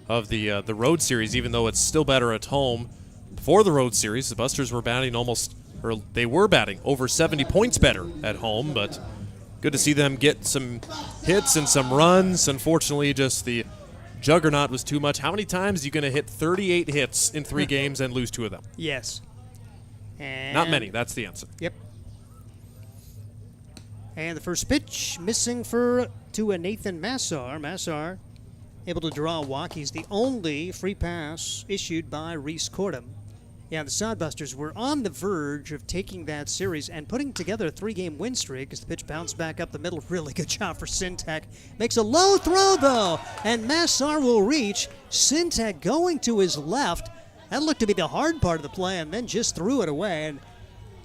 of the road series, even though it's still better at home. Before the road series, the Busters were batting over 70 points better at home, but good to see them get some hits and some runs. Unfortunately, just the juggernaut was too much. How many times are you going to hit 38 hits in 3 games and lose 2 of them? Yes. And not many. That's the answer. Yep. And the first pitch missing to a Nathan Massar. Massar able to draw a walk. He's the only free pass issued by Reese Cordham. Yeah, the Sodbusters were on the verge of taking that series and putting together a 3-game win streak as the pitch bounced back up the middle. Really good job for Sintek. Makes a low throw, though, and Massar will reach. Sintek going to his left. That looked to be the hard part of the play, and then just threw it away. And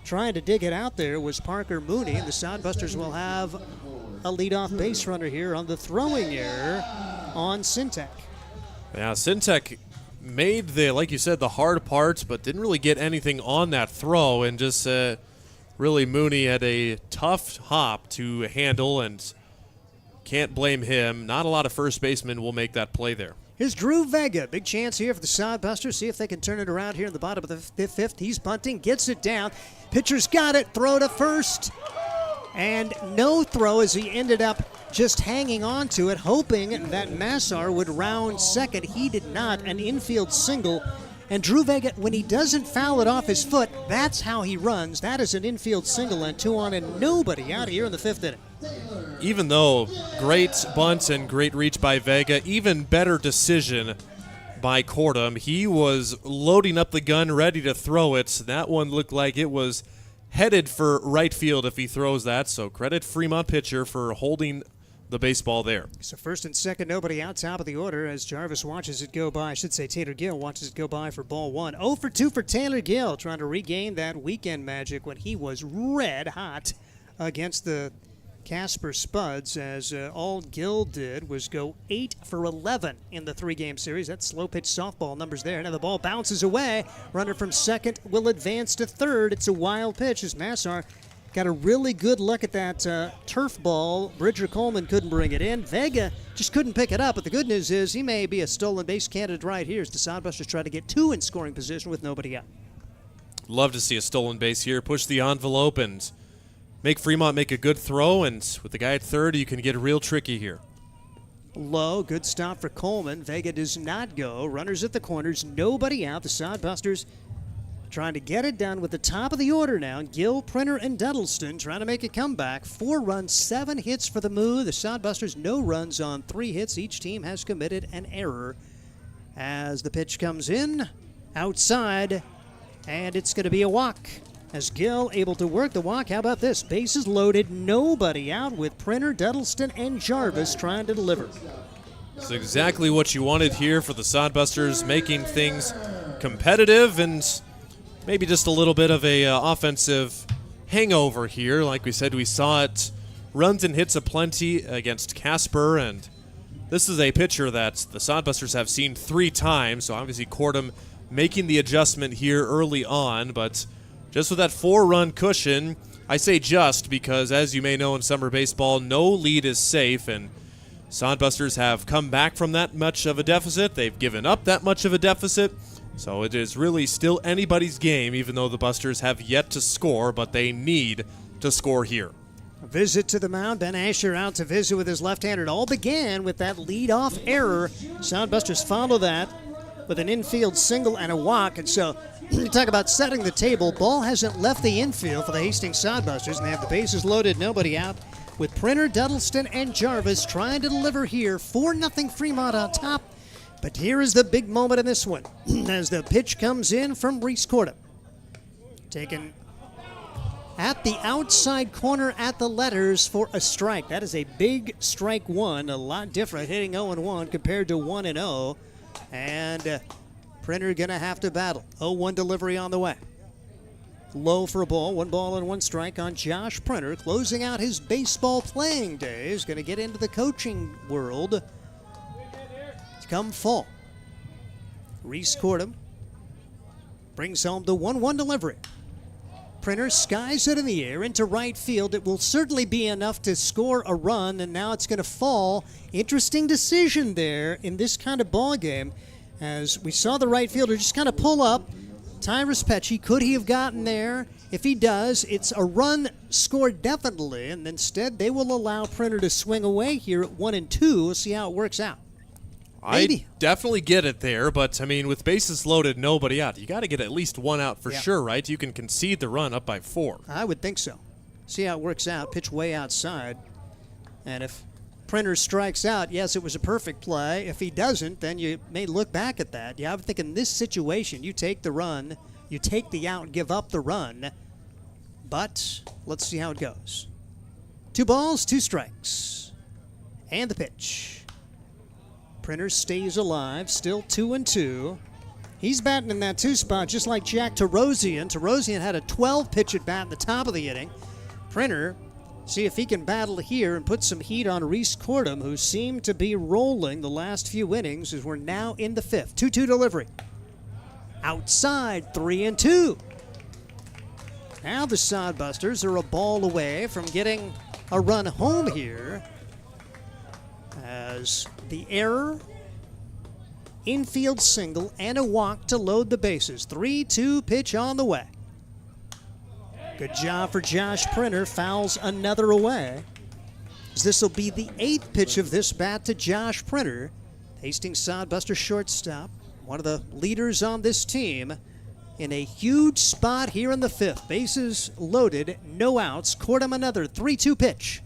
trying to dig it out there was Parker Mooney. And the Sodbusters will have a leadoff base runner here on the throwing error on Sintek. Yeah, Sintek made like you said, the hard parts, but didn't really get anything on that throw, and just really Mooney had a tough hop to handle, and can't blame him. Not a lot of first basemen will make that play there. Here's Drew Vega. Big chance here for the Sodbusters. See if they can turn it around here in the bottom of the fifth. He's bunting, gets it down. Pitcher's got it. Throw to first. And no throw as he ended up just hanging on to it, hoping that Massar would round second. He did not. An infield single. And Drew Vega, when he doesn't foul it off his foot, that's how he runs. That is an infield single, and 2 on and nobody out here in the 5th inning. Even though great bunt and great reach by Vega, even better decision by Cordham. He was loading up the gun, ready to throw it. That one looked like it was headed for right field if he throws that. So credit Fremont pitcher for holding the baseball there. So first and second, nobody out, top of the order as Jarvis watches it go by. I should say Taylor Gill watches it go by for ball 1. 0 for 2 for Taylor Gill, trying to regain that weekend magic when he was red hot against the Casper Spuds, as all Gill did was go 8 for 11 in the 3-game series. That's slow pitch softball numbers there. Now the ball bounces away. Runner from second will advance to third. It's a wild pitch as Massar got a really good look at that turf ball. Bridger Coleman couldn't bring it in. Vega just couldn't pick it up. But the good news is he may be a stolen base candidate right here as the Sodbusters try to get 2 in scoring position with nobody out. Love to see a stolen base here. Push the envelope and make Fremont make a good throw, and with the guy at third, you can get real tricky here. Low, good stop for Coleman. Vega does not go. Runners at the corners, nobody out. The Sodbusters trying to get it done with the top of the order now. Gill, Printer, and Duddleston trying to make a comeback. 4 runs, 7 hits for the Moo. The Sodbusters, no runs on 3 hits. Each team has committed an error. As the pitch comes in, outside, and it's going to be a walk. As Gill able to work the walk. How about this? Bases loaded, nobody out with Printer, Duddleston, and Jarvis trying to deliver. It's exactly what you wanted here for the Sodbusters, making things competitive and maybe just a little bit of a offensive hangover here. Like we said, we saw it runs and hits aplenty against Casper, and this is a pitcher that the Sodbusters have seen 3 times, so obviously Cordham making the adjustment here early on, but Just with that 4-run cushion, I say just because, as you may know in summer baseball, no lead is safe, and Sodbusters have come back from that much of a deficit. They've given up that much of a deficit, so it is really still anybody's game, even though the Busters have yet to score, but they need to score here. A visit to the mound. Ben Asher out to visit with his left-hander. It all began with that leadoff error. Sodbusters follow that with an infield single and a walk. And so you talk about setting the table. Ball hasn't left the infield for the Hastings Sodbusters, and they have the bases loaded, nobody out, with Printer, Duddleston, and Jarvis trying to deliver here. 4-0 Fremont on top. But here is the big moment in this one as the pitch comes in from Reese Cordham. Taken at the outside corner at the letters for a strike. That is a big strike one, a lot different, hitting 0-1 compared to 1-0. And Printer going to have to battle. 0-1 delivery on the way. Low for a ball, 1 ball and 1 strike on Josh Printer, closing out his baseball playing days. Going to get into the coaching world come fall. Reese Cordham brings home the 1-1 delivery. Printer skies it in the air into right field. It will certainly be enough to score a run, and now it's going to fall. Interesting decision there in this kind of ball game, as we saw the right fielder just kind of pull up. Tyrus Petchy, could he have gotten there? If he does, it's a run scored definitely, and instead they will allow Printer to swing away here at 1-2. We'll see how it works out. Maybe. I definitely get it there, but, I mean, with bases loaded, nobody out, you got to get at least 1 out for sure, right? You can concede the run up by 4. I would think so. See how it works out. Pitch way outside. And if Printer strikes out, yes, it was a perfect play. If he doesn't, then you may look back at that. Yeah, I would think in this situation, you take the run, you take the out, give up the run. But let's see how it goes. 2 balls, 2 strikes. And the pitch. Printer stays alive, still 2-2. He's batting in that 2 spot just like Jack Tarosian. Tarosian had a 12-pitch at bat at the top of the inning. Printer, see if he can battle here and put some heat on Reese Cordham, who seemed to be rolling the last few innings as we're now in the 5th. 2-2 delivery. Outside, 3-2. Now the Sodbusters are a ball away from getting a run home here, as the error, infield single, and a walk to load the bases. 3-2 pitch on the way. Good job for Josh Printer. Fouls another away. This will be the 8th pitch of this bat to Josh Printer. Hastings Sodbuster shortstop, one of the leaders on this team, in a huge spot here in the 5th. Bases loaded, no outs. Cordham another 3-2 pitch.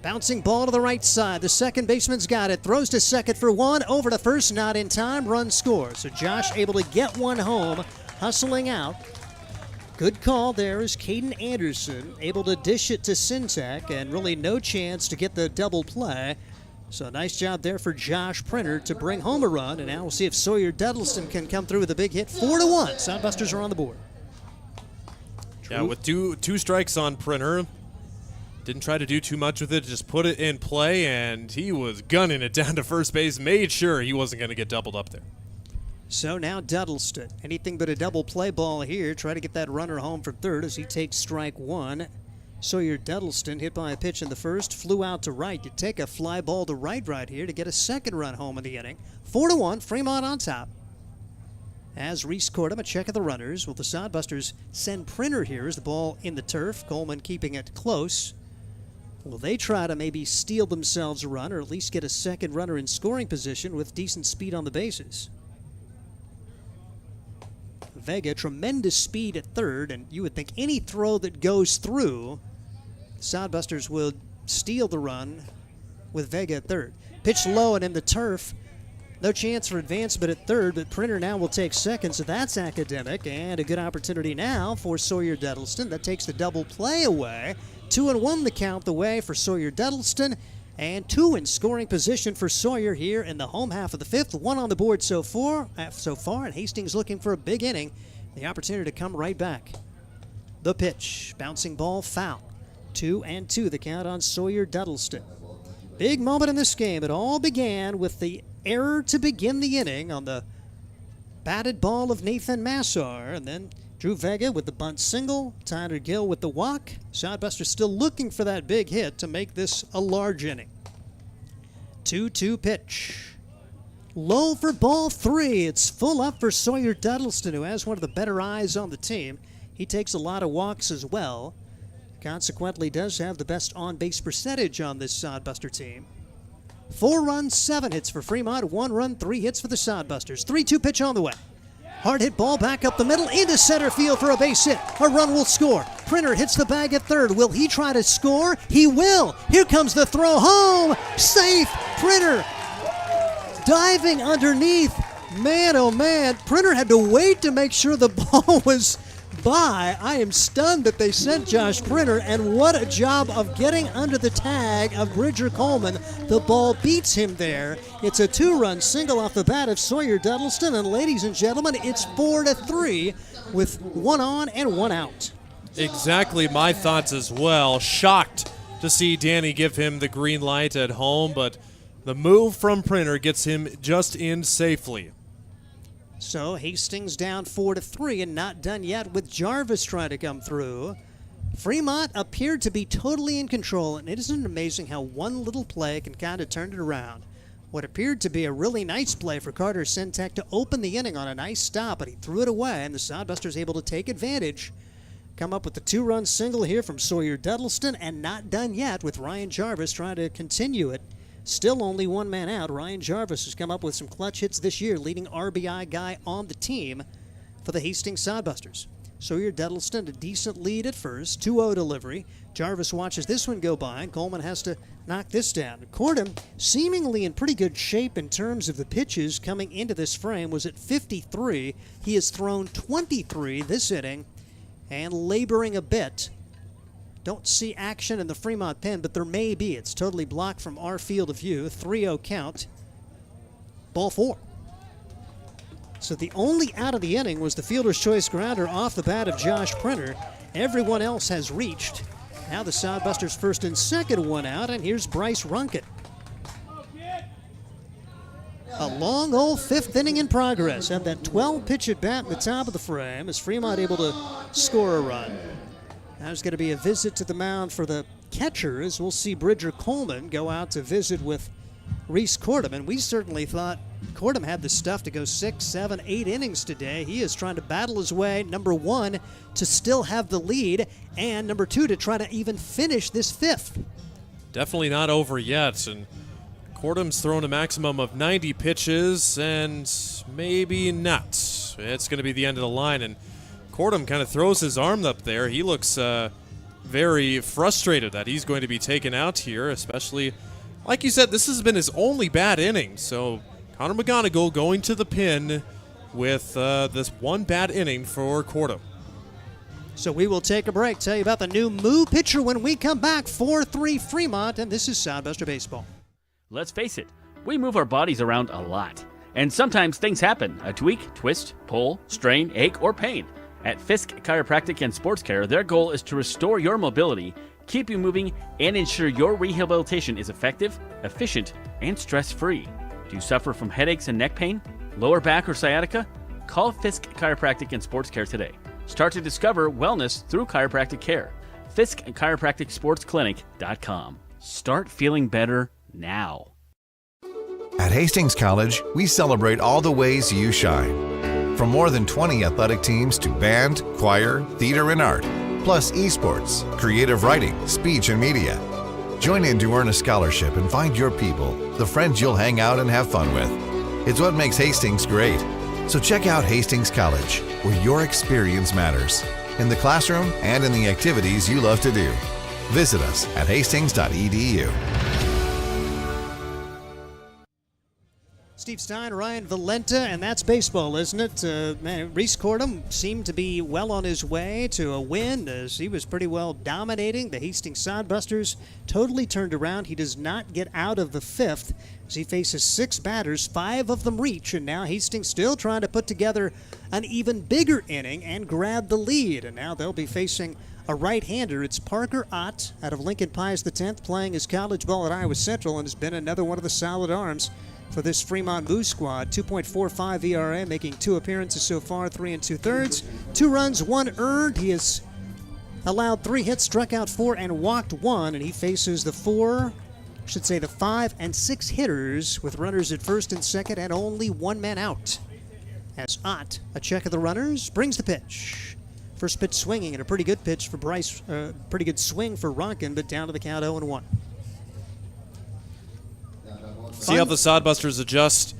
Bouncing ball to the right side. The second baseman's got it. Throws to second for 1. Over to first. Not in time. Run scores. So Josh able to get 1 home. Hustling out. Good call there is Caden Anderson. Able to dish it to Syntac. And really no chance to get the double play. So nice job there for Josh Printer to bring home a run. And now we'll see if Sawyer Duddleston can come through with a big hit. 4-1. Sodbusters are on the board. Yeah, with two strikes on Printer. Didn't try to do too much with it, just put it in play, and he was gunning it down to first base, made sure he wasn't going to get doubled up there. So now Duddleston, anything but a double play ball here. Try to get that runner home from third as he takes strike 1. Sawyer Duddleston hit by a pitch in the first, flew out to right. You take a fly ball to right here to get a second run home in the inning. 4-1, Fremont on top. As Reese Cordham, a check of the runners. Will the Sodbusters send Printer here as the ball in the turf? Coleman keeping it close. Will they try to maybe steal themselves a run or at least get a second runner in scoring position with decent speed on the bases? Vega, tremendous speed at third, and you would think any throw that goes through, the Sodbusters will steal the run with Vega at third. Pitch low and in the turf. No chance for advancement at third, but Printer now will take second, so that's academic, and a good opportunity now for Sawyer Duddleston. That takes the double play away. 2-1 the count the way for Sawyer Duddleston, and 2 in scoring position for Sawyer here in the home half of the 5th. 1 on the board so far, and Hastings looking for a big inning. The opportunity to come right back. The pitch, bouncing ball, foul. 2-2 the count on Sawyer Duddleston. Big moment in this game. It all began with the error to begin the inning on the batted ball of Nathan Massar, and then Drew Vega with the bunt single, Tyler Gill with the walk. Sodbusters still looking for that big hit to make this a large inning. 2-2 pitch. Low for ball 3. It's full up for Sawyer Duddleston, who has one of the better eyes on the team. He takes a lot of walks as well. Consequently, does have the best on-base percentage on this Sodbuster team. 4 runs, 7 hits for Fremont. 1 run, 3 hits for the Sodbusters. 3-2 pitch on the way. Hard hit ball back up the middle into center field for a base hit. A run will score. Printer hits the bag at third. Will he try to score? He will. Here comes the throw home. Safe. Printer diving underneath. Man, oh man. Printer had to wait to make sure the ball was by. I am stunned that they sent Josh Printer, and what a job of getting under the tag of Bridger Coleman. The ball beats him there. It's a 2-run single off the bat of Sawyer Duddleston, and ladies and gentlemen, it's 4-3 with 1 on and 1 out. Exactly my thoughts as well. Shocked to see Danny give him the green light at home, but the move from Printer gets him just in safely. So Hastings down 4-3 and not done yet with Jarvis trying to come through. Fremont appeared to be totally in control, and isn't it amazing how one little play can kind of turn it around? What appeared to be a really nice play for Carter Centek to open the inning on a nice stop, but he threw it away, and the Sodbusters able to take advantage. Come up with the 2-run single here from Sawyer Duddleston, and not done yet with Ryan Jarvis trying to continue it. Still only 1 man out. Ryan Jarvis has come up with some clutch hits this year, leading RBI guy on the team for the Hastings Sodbusters. Sawyer Duddleston, a decent lead at first, 2-0 delivery. Jarvis watches this one go by, and Coleman has to knock this down. Cordham, seemingly in pretty good shape in terms of the pitches coming into this frame, was at 53. He has thrown 23 this inning and laboring a bit. Don't see action in the Fremont pen, but there may be. It's totally blocked from our field of view. 3-0 count. Ball 4. So the only out of the inning was the fielder's choice grounder off the bat of Josh Printer. Everyone else has reached. Now the Sodbusters first and second 1 out, and here's Bryce Runkett. A long old 5th inning in progress. Had that 12-pitch at bat in the top of the frame as Fremont able to score a run. Now there's going to be a visit to the mound for the catchers. We'll see Bridger Coleman go out to visit with Reese Cordham, and we certainly thought Cordham had the stuff to go 6, 7, 8 innings today. He is trying to battle his way, number 1, to still have the lead, and number 2, to try to even finish this 5th. Definitely not over yet, and Cordham's thrown a maximum of 90 pitches, and maybe not. It's going to be the end of the line, and Cordham kind of throws his arm up there. He looks very frustrated that he's going to be taken out here, especially, like you said, this has been his only bad inning. So Connor McGonigal going to the pin with this one bad inning for Cordham. So we will take a break, tell you about the new Moo pitcher when we come back. 4-3 Fremont, and this is Sodbuster Baseball. Let's face it, we move our bodies around a lot. And sometimes things happen. A tweak, twist, pull, strain, ache, or pain. At Fisk Chiropractic and Sports Care, their goal is to restore your mobility, keep you moving, and ensure your rehabilitation is effective, efficient, and stress-free. Do you suffer from headaches and neck pain, lower back or sciatica? Call Fisk Chiropractic and Sports Care today. Start to discover wellness through chiropractic care. Fisk Chiropractic Sports Clinic.com. Start feeling better now. At Hastings College, we celebrate all the ways you shine. From more than 20 athletic teams to band, choir, theater, and art, plus esports, creative writing, speech, and media. Join in to earn a scholarship and find your people, the friends you'll hang out and have fun with. It's what makes Hastings great. So check out Hastings College, where your experience matters, in the classroom and in the activities you love to do. Visit us at hastings.edu. Steve Stein, Ryan Valenta, and that's baseball, isn't it? Reese Cordham seemed to be well on his way to a win as he was pretty well dominating. The Hastings Sodbusters totally turned around. He does not get out of the 5th as he faces 6 batters, 5 of them reach, and now Hastings still trying to put together an even bigger inning and grab the lead. And now they'll be facing a right-hander. It's Parker Ott out of Lincoln Pius X, playing his college ball at Iowa Central, and has been another one of the solid arms for this Fremont Moo squad. 2.45 ERA, making 2 appearances so far, 3 2/3. 2 runs, 1 earned. He has allowed 3 hits, struck out 4, and walked 1, and he faces the 5 and 6 hitters with runners at first and second and only 1 man out. As Ott, a check of the runners, brings the pitch. First pitch swinging, and a pretty good pitch for Bryce, pretty good swing for Ronkin, but down to the count 0-1. See how the Sodbusters adjust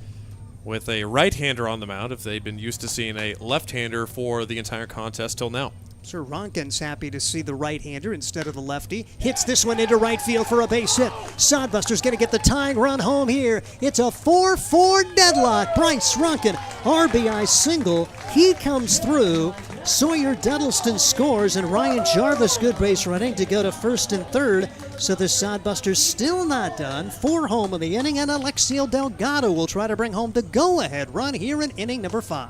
with a right-hander on the mound if they've been used to seeing a left-hander for the entire contest till now. Sir Ronkin's happy to see the right-hander instead of the lefty. Hits this one into right field for a base hit. Sodbusters going to get the tying run home here. It's a 4-4 deadlock. Bryce Ronkin, RBI single. He comes through. Sawyer Duddleston scores, and Ryan Jarvis good base running to go to first and third. So the Sodbusters still not done. 4 home in the inning, and Alexiel Delgado will try to bring home the go-ahead run here in inning number 5.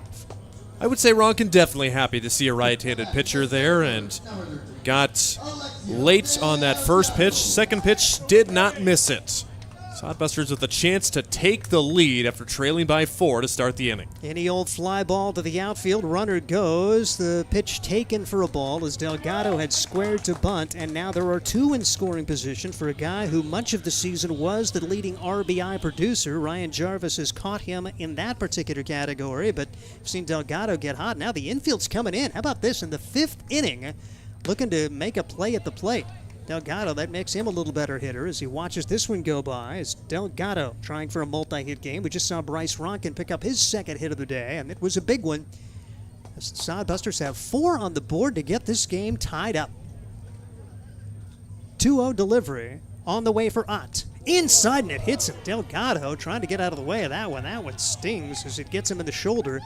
I would say Ronkin definitely happy to see a right-handed pitcher there, and got late on that first pitch. Second pitch did not miss it. Sodbusters with a chance to take the lead after trailing by 4 to start the inning. Any old fly ball to the outfield, runner goes. The pitch taken for a ball as Delgado had squared to bunt, and now there are 2 in scoring position for a guy who much of the season was the leading RBI producer. Ryan Jarvis has caught him in that particular category, but we've seen Delgado get hot. Now the infield's coming in. How about this in the 5th inning, looking to make a play at the plate. Delgado, that makes him a little better hitter as he watches this one go by. As Delgado trying for a multi-hit game. We just saw Bryce Ronkin pick up his 2nd hit of the day, and it was a big one. The Sodbusters have 4 on the board to get this game tied up. 2-0 delivery on the way for Ott. Inside, and it hits him. Delgado trying to get out of the way of that one. That one stings as it gets him in the shoulder.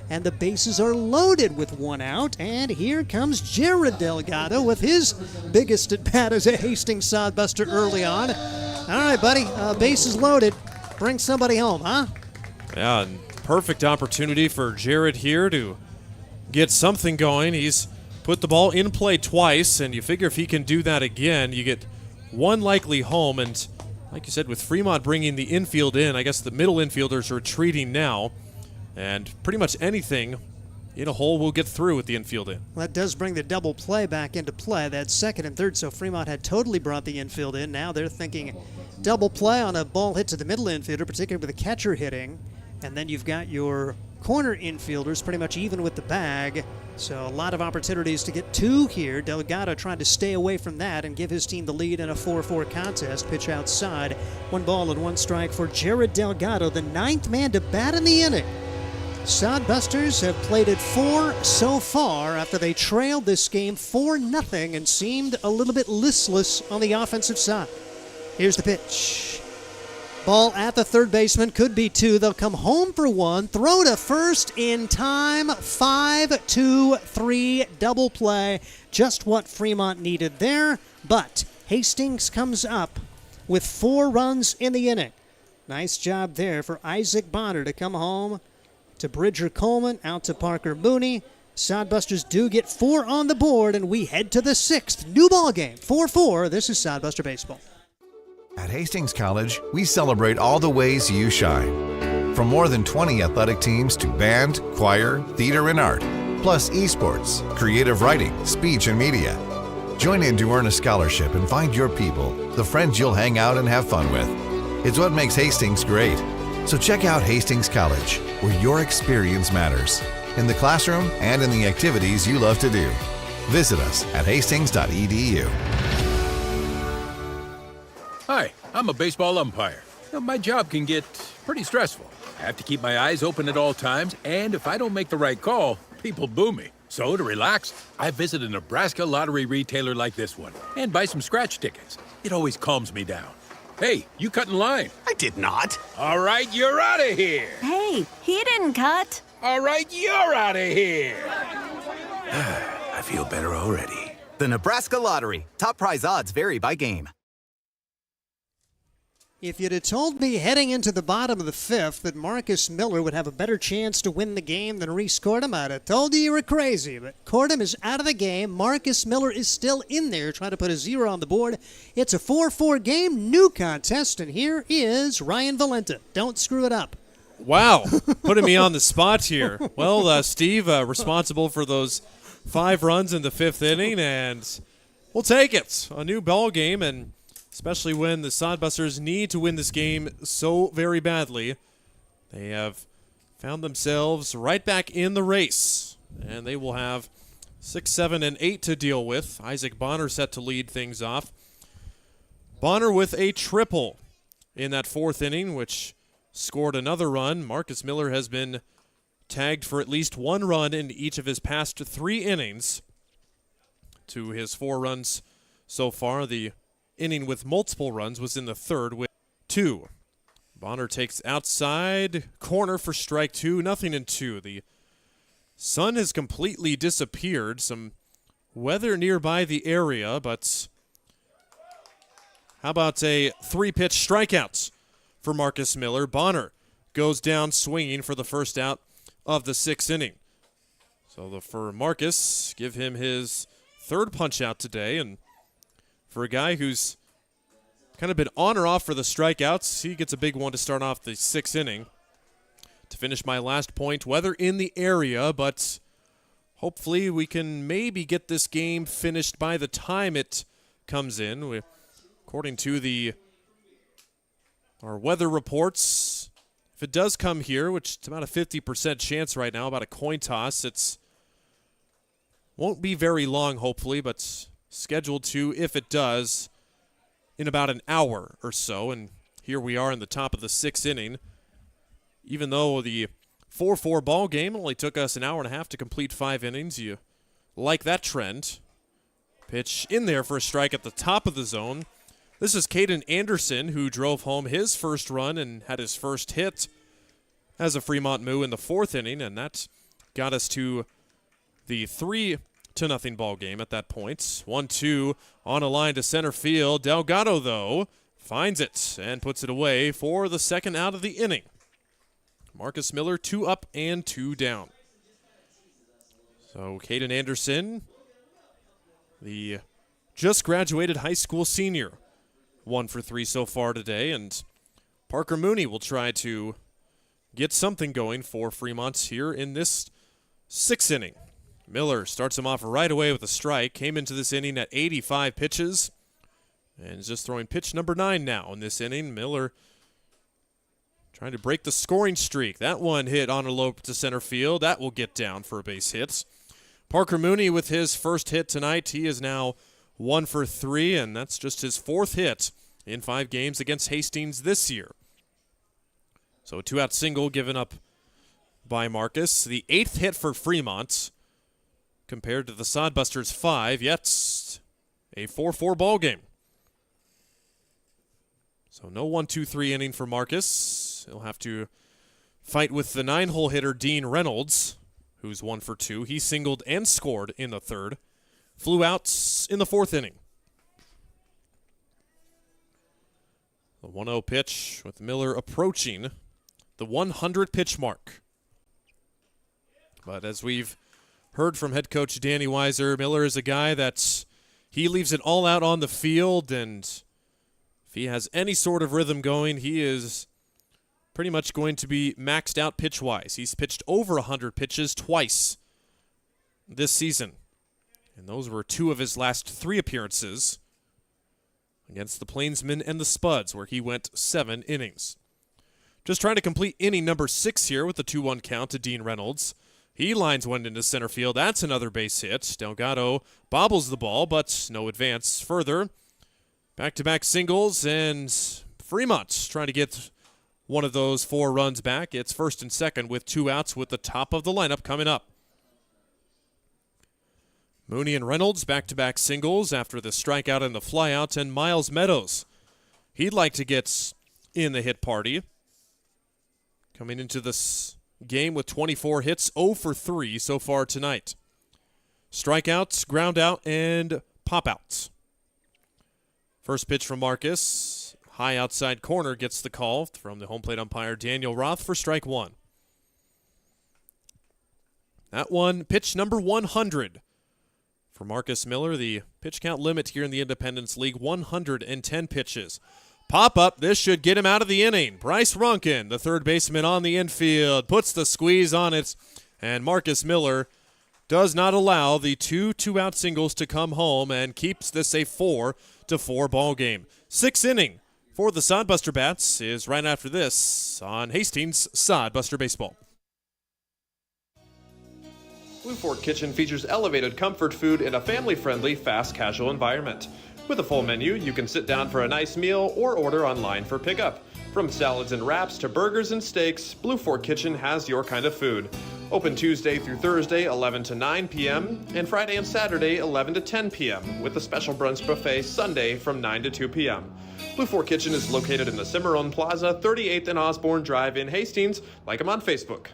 And the bases are loaded with 1 out. And here comes Jared Delgado with his biggest at bat as a Hastings Sodbuster early on. All right, buddy, bases loaded. Bring somebody home, huh? Yeah, and perfect opportunity for Jared here to get something going. He's put the ball in play twice, and you figure if he can do that again, you get 1 likely home. And like you said, with Fremont bringing the infield in, I guess the middle infielders are retreating now. And pretty much anything in a hole will get through with the infield in. Well, that does bring the double play back into play. That's 2nd and 3rd, so Fremont had totally brought the infield in. Now they're thinking double play on a ball hit to the middle infielder, particularly with the catcher hitting. And then you've got your corner infielders pretty much even with the bag. So a lot of opportunities to get 2 here. Delgado trying to stay away from that and give his team the lead in a 4-4 contest. Pitch outside. 1 ball and 1 strike for Jared Delgado, the 9th man to bat in the inning. Sodbusters have played it 4 so far after they trailed this game 4-0 and seemed a little bit listless on the offensive side. Here's the pitch. Ball at the third baseman, could be 2. They'll come home for 1. Throw to first in time. 5-2-3 double play. Just what Fremont needed there, but Hastings comes up with 4 runs in the inning. Nice job there for Isaac Bonner to come home to Bridger Coleman, out to Parker Mooney. Sodbusters do get 4 on the board, and we head to the 6th. New ball game, 4-4. This is Sodbuster Baseball. At Hastings College, we celebrate all the ways you shine. From more than 20 athletic teams to band, choir, theater, and art, plus esports, creative writing, speech, and media. Join in to earn a scholarship and find your people, the friends you'll hang out and have fun with. It's what makes Hastings great. So check out Hastings College, where your experience matters, in the classroom and in the activities you love to do. Visit us at hastings.edu. Hi, I'm a baseball umpire. My job can get pretty stressful. I have to keep my eyes open at all times, and if I don't make the right call, people boo me. So to relax, I visit a Nebraska lottery retailer like this one and buy some scratch tickets. It always calms me down. Hey, you cut in line. I did not. All right, you're out of here. Hey, he didn't cut. All right, you're out of here. I feel better already. The Nebraska Lottery. Top prize odds vary by game. If you'd have told me heading into the bottom of the fifth that Marcus Miller would have a better chance to win the game than Reese Cordham, I'd have told you were crazy. But Cordham is out of the game. Marcus Miller is still in there trying to put a 0 on the board. It's a 4-4 game, new contest, and here is Ryan Valenta. Don't screw it up. Wow, putting me on the spot here. Well, Steve, responsible for those 5 runs in the 5th inning, and we'll take it. A new ball game, and especially when the Sodbusters need to win this game so very badly. They have found themselves right back in the race, and they will have 6, 7, and 8 to deal with. Isaac Bonner set to lead things off. Bonner with a triple in that 4th inning, which scored another run. Marcus Miller has been tagged for at least 1 run in each of his past 3 innings. To his 4 runs so far, the inning with multiple runs was in the 3rd with 2. Bonner takes outside corner for strike 2, nothing in 2. The sun has completely disappeared. Some weather nearby the area, but how about a 3-pitch strikeout for Marcus Miller? Bonner goes down swinging for the first out of the 6th inning. So for Marcus, give him his 3rd punch out today, and for a guy who's kind of been on or off for the strikeouts, he gets a big one to start off the 6th inning. To finish my last point, weather in the area, but hopefully we can maybe get this game finished by the time it comes in. According to our weather reports, if it does come here, which it's about a 50% chance right now, about a coin toss, it's won't be very long, hopefully, but scheduled to, if it does, in about an hour or so. And here we are in the top of the 6th inning. Even though the 4-4 ball game only took us an hour and a half to complete 5 innings, you like that trend. Pitch in there for a strike at the top of the zone. This is Caden Anderson, who drove home his first run and had his first hit as a Fremont Moo in the 4th inning, and that got us to the 3-0 ball game at that point. 1-2 on a line to center field. Delgado, though, finds it and puts it away for the 2nd out of the inning. Marcus Miller 2 up and 2 down. So Caden Anderson, the just graduated high school senior, 1 for 3 so far today, and Parker Mooney will try to get something going for Fremont here in this 6th inning. Miller starts him off right away with a strike. Came into this inning at 85 pitches and is just throwing pitch number 9 now in this inning. Miller trying to break the scoring streak. That one hit on a lope to center field. That will get down for a base hit. Parker Mooney with his first hit tonight. He is now 1 for 3, and that's just his 4th hit in 5 games against Hastings this year. So a 2-out single given up by Marcus. The 8th hit for Fremont compared to the Sodbusters' 5, yet a 4-4 ball game. So no 1-2-3 inning for Marcus. He'll have to fight with the 9-hole hitter Dean Reynolds, who's 1 for 2. He singled and scored in the 3rd. Flew out in the 4th inning. The 1-0 pitch with Miller approaching the 100 pitch mark. But as we've heard from head coach Danny Weiser, Miller is a guy that he leaves it all out on the field, and if he has any sort of rhythm going, he is pretty much going to be maxed out pitch-wise. He's pitched over 100 pitches twice this season, and those were 2 of his last 3 appearances against the Plainsmen and the Spuds, where he went 7 innings. Just trying to complete inning number 6 here with the 2-1 count to Dean Reynolds. He lines one into center field. That's another base hit. Delgado bobbles the ball, but no advance further. Back-to-back singles, and Fremont trying to get one of those 4 runs back. It's 1st and 2nd with 2 outs with the top of the lineup coming up. Mooney and Reynolds back-to-back singles after the strikeout and the flyout, and Miles Meadows. He'd like to get in the hit party. Coming into this game with 24 hits, 0 for 3 so far tonight. Strikeouts, ground out, and pop outs. First pitch from Marcus. high outside corner gets the call from the home plate umpire Daniel Roth for strike one. That one, pitch number 100 for Marcus Miller. The pitch count limit here in the Independence League, 110 pitches. Pop up, this should get him out of the inning. Bryce Runkin, the third baseman on the infield, puts the squeeze on it, and Marcus Miller does not allow the two-out singles to come home and keeps this a 4-4 ball game. Sixth inning for the Sodbuster Bats is right after this on Hastings Sodbuster Baseball. Blue Fork Kitchen features elevated comfort food in a family-friendly, fast casual environment. With a full menu, you can sit down for a nice meal or order online for pickup. From salads and wraps to burgers and steaks, Blue Fork Kitchen has your kind of food. Open Tuesday through Thursday, 11 to 9 p.m., and Friday and Saturday, 11 to 10 p.m., with a special brunch buffet Sunday from 9 to 2 p.m. Blue Fork Kitchen is located in the Cimarron Plaza, 38th and Osborne Drive in Hastings. Like them on Facebook.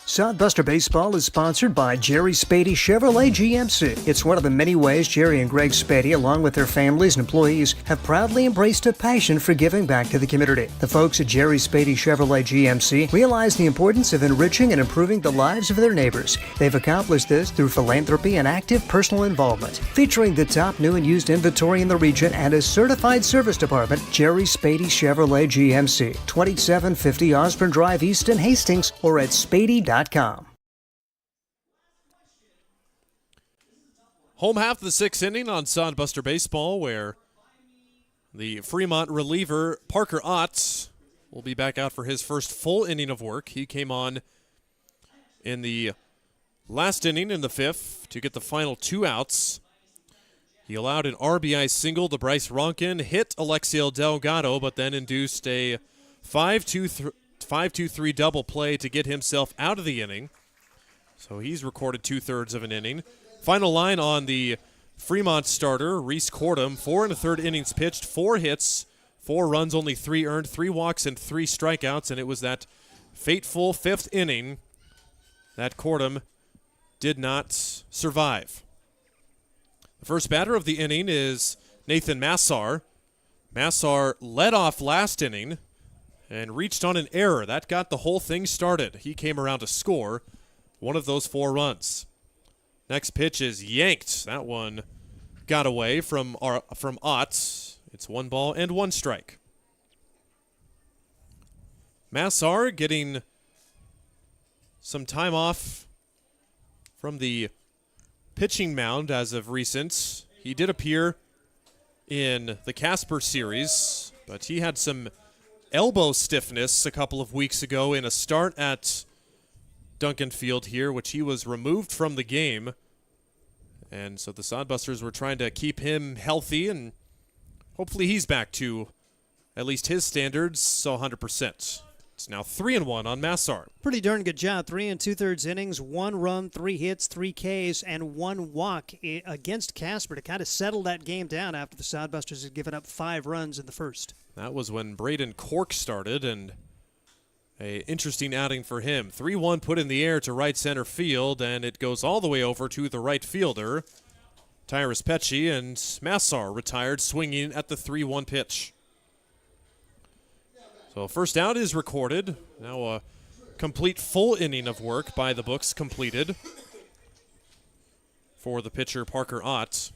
Sodbuster Baseball is sponsored by Jerry Spady Chevrolet GMC. It's one of the many ways Jerry and Greg Spady, along with their families and employees, have proudly embraced a passion for giving back to the community. The folks at Jerry Spady Chevrolet GMC realize the importance of enriching and improving the lives of their neighbors. They've accomplished this through philanthropy and active personal involvement. Featuring the top new and used inventory in the region and a certified service department, Jerry Spady Chevrolet GMC, 2750 Osborne Drive East in Hastings, or at spady.com. Home half of the sixth inning on Sodbuster Baseball, where the Fremont reliever Parker Ott will be back out for his first full inning of work. He came on in the last inning in the fifth to get the final 2 outs. He allowed an RBI single to Bryce Ronkin, hit Alexiel Delgado, but then induced a 5-2-3 double play to get himself out of the inning. So he's recorded 2/3 of an inning. Final line on the Fremont starter, Reese Cordum, 4 1/3 innings pitched, 4 hits, 4 runs, only 3 earned, 3 walks, and 3 strikeouts, and it was that fateful 5th inning that Cordum did not survive. The first batter of the inning is Nathan Massar. Massar led off last inning and reached on an error. That got the whole thing started. He came around to score one of those 4 runs. Next pitch is yanked. That one got away from Ott. It's 1 ball and 1 strike. Massar getting some time off from the pitching mound as of recent. He did appear in the Casper series, but he had some elbow stiffness a couple of weeks ago in a start at Duncan Field here, which he was removed from the game. And so the Sodbusters were trying to keep him healthy, and hopefully he's back to at least his standards, so 100%. It's now 3-1 on Massar. Pretty darn good job. 3 2/3 innings, 1 run, 3 hits, 3 Ks, and 1 walk against Casper to kind of settle that game down after the Sodbusters had given up 5 runs in the first. That was when Braden Cork started, and an interesting outing for him. 3-1 put in the air to right center field, and it goes all the way over to the right fielder, Tyrus Pecci, and Massar retired swinging at the 3-1 pitch. So first out is recorded. Now a complete full inning of work by the books completed for the pitcher Parker Ott.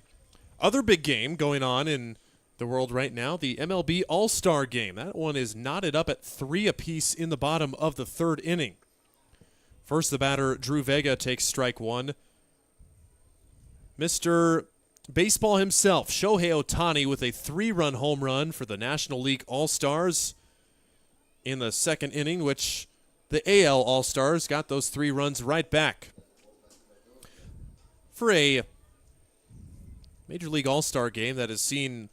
Other big game going on in the world right now, the MLB All-Star Game. That one is knotted up at 3 apiece in the bottom of the 3rd inning. First, the batter, Drew Vega, takes strike 1. Mr. Baseball himself, Shohei Ohtani, with a 3-run home run for the National League All-Stars in the 2nd inning, which the AL All-Stars got those 3 runs right back. For a Major League All-Star Game that has seen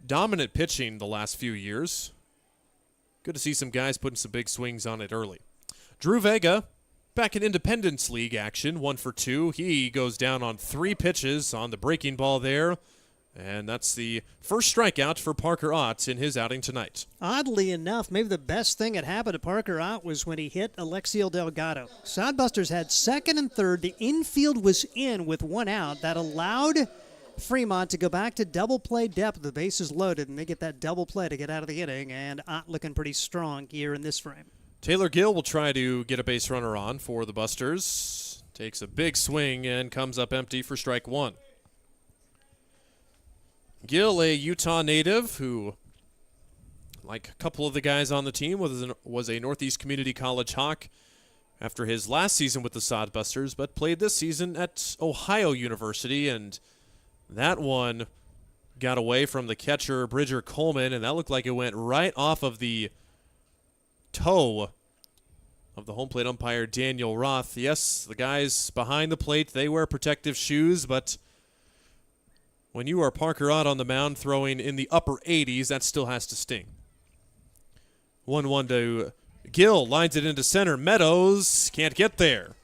dominant pitching the last few years, good to see some guys putting some big swings on it early. Drew Vega, back in Independence League action, 1 for 2. He goes down on 3 pitches on the breaking ball there, and that's the first strikeout for Parker Ott in his outing tonight. Oddly enough, maybe the best thing that happened to Parker Ott was when he hit Alexiel Delgado. Sodbusters had 2nd and 3rd. The infield was in with 1 out. That allowed Fremont to go back to double play depth. The bases loaded, and they get that double play to get out of the inning, and Ott looking pretty strong here in this frame. Taylor Gill will try to get a base runner on for the Busters. Takes a big swing and comes up empty for strike one. Gill, a Utah native who, like a couple of the guys on the team, was a Northeast Community College Hawk after his last season with the Sodbusters, but played this season at Ohio University, and that one got away from the catcher, Bridger Coleman, and that looked like it went right off of the toe of the home plate umpire, Daniel Roth. Yes, the guys behind the plate, they wear protective shoes, but when you are Parker Ott on the mound throwing in the upper 80s, that still has to sting. 1-1 to Gill, lines it into center. Meadows can't get there.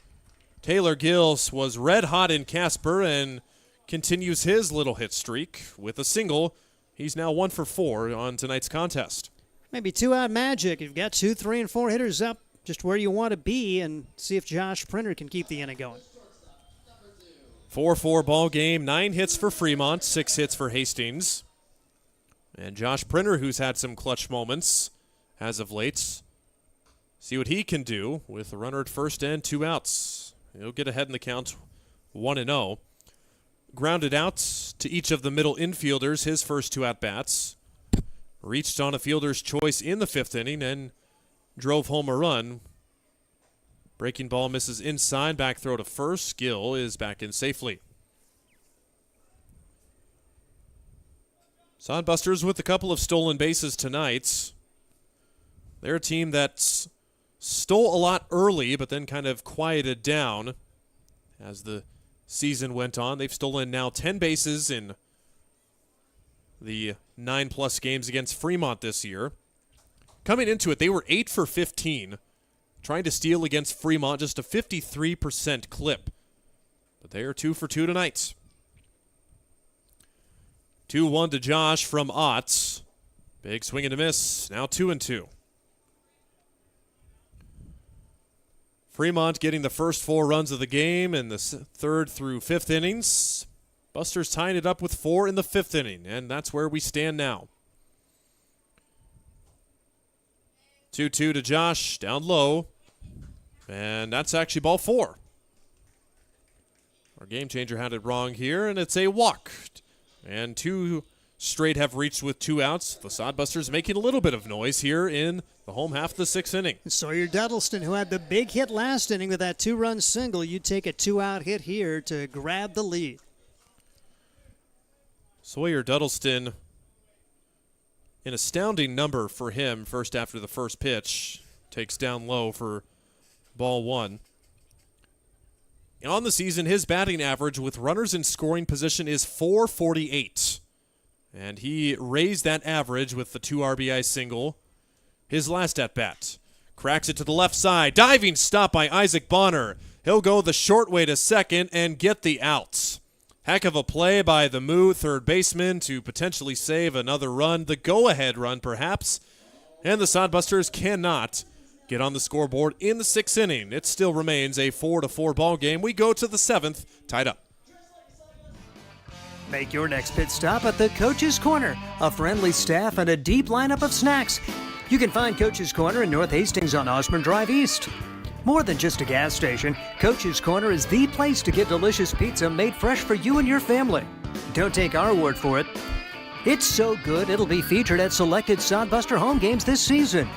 Taylor Gill was red hot in Casper and continues his little hit streak with a single. He's now 1 for 4 on tonight's contest. Maybe 2-out magic. You've got 2, 3, and 4 hitters up just where you want to be, and see if Josh Printer can keep the inning going. 4-4 ball game, 9 hits for Fremont, 6 hits for Hastings. And Josh Printer, who's had some clutch moments as of late. See what he can do with a runner at first and 2 outs. He'll get ahead in the count 1-0. Grounded out to each of the middle infielders his first 2 at-bats. Reached on a fielder's choice in the 5th inning and drove home a run. Breaking ball misses inside, back throw to first. Gill is back in safely. Sodbusters with a couple of stolen bases tonight. They're a team that stole a lot early, but then kind of quieted down as the season went on. They've stolen now 10 bases in the 9+ games against Fremont this year. Coming into it, they were 8 for 15, trying to steal against Fremont, just a 53% clip. But they are 2 for 2 tonight. 2-1 to Josh from Ott. Big swing and a miss, now 2-2. Fremont getting the first 4 runs of the game in the 3rd through 5th innings. Busters tying it up with 4 in the 5th inning, and that's where we stand now. 2-2 to Josh, down low, and that's actually ball 4. Our game changer had it wrong here, and it's a walk. And 2 straight have reached with 2 outs. The Sodbusters making a little bit of noise here in the home half of the 6th inning. Sawyer Duddleston, who had the big hit last inning with that 2-run single, you take a 2-out hit here to grab the lead. Sawyer Duddleston, an astounding number for him first after the first pitch. Takes down low for ball 1. On the season, his batting average with runners in scoring position is .448. And he raised that average with the 2 RBI single. His last at-bat. Cracks it to the left side. Diving stop by Isaac Bonner. He'll go the short way to second and get the outs. Heck of a play by the Moo third baseman to potentially save another run. The go-ahead run, perhaps. And the Sodbusters cannot get on the scoreboard in the 6th inning. It still remains a 4-4 ball game. We go to the 7th, tied up. Make your next pit stop at the Coach's Corner. A friendly staff and a deep lineup of snacks. You can find Coach's Corner in North Hastings on Osborne Drive East. More than just a gas station, Coach's Corner is the place to get delicious pizza made fresh for you and your family. Don't take our word for it. It's so good it'll be featured at selected Sodbuster home games this season.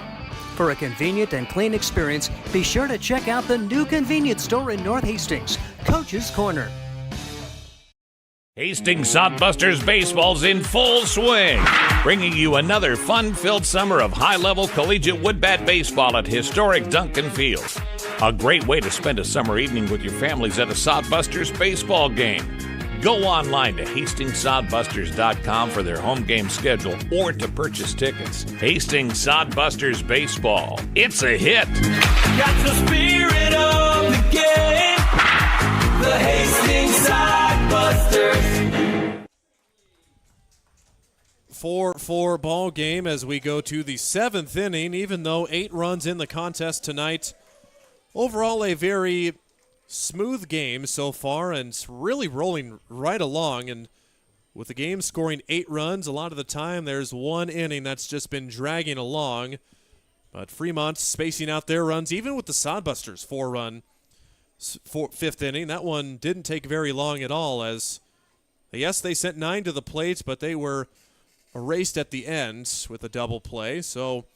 For a convenient and clean experience, be sure to check out the new convenience store in North Hastings, Coach's Corner. Hastings Sodbusters baseball's in full swing, bringing you another fun-filled summer of high-level collegiate wood bat baseball at historic Duncan Field. A great way to spend a summer evening with your families at a Sodbusters baseball game. Go online to HastingsSodbusters.com for their home game schedule or to purchase tickets. Hastings Sodbusters baseball. It's a hit. Got the spirit of the game. The Hastings Sodbusters. 4-4 ball game as we go to the 7th inning, even though 8 runs in the contest tonight. Overall, a very smooth game so far, and it's really rolling right along. And with the game scoring 8 runs, a lot of the time there's one inning that's just been dragging along. But Fremont's spacing out their runs, even with the Sodbusters 4-run 5th inning. That one didn't take very long at all, as, yes, they sent 9 to the plate, but they were erased at the end with a double play. So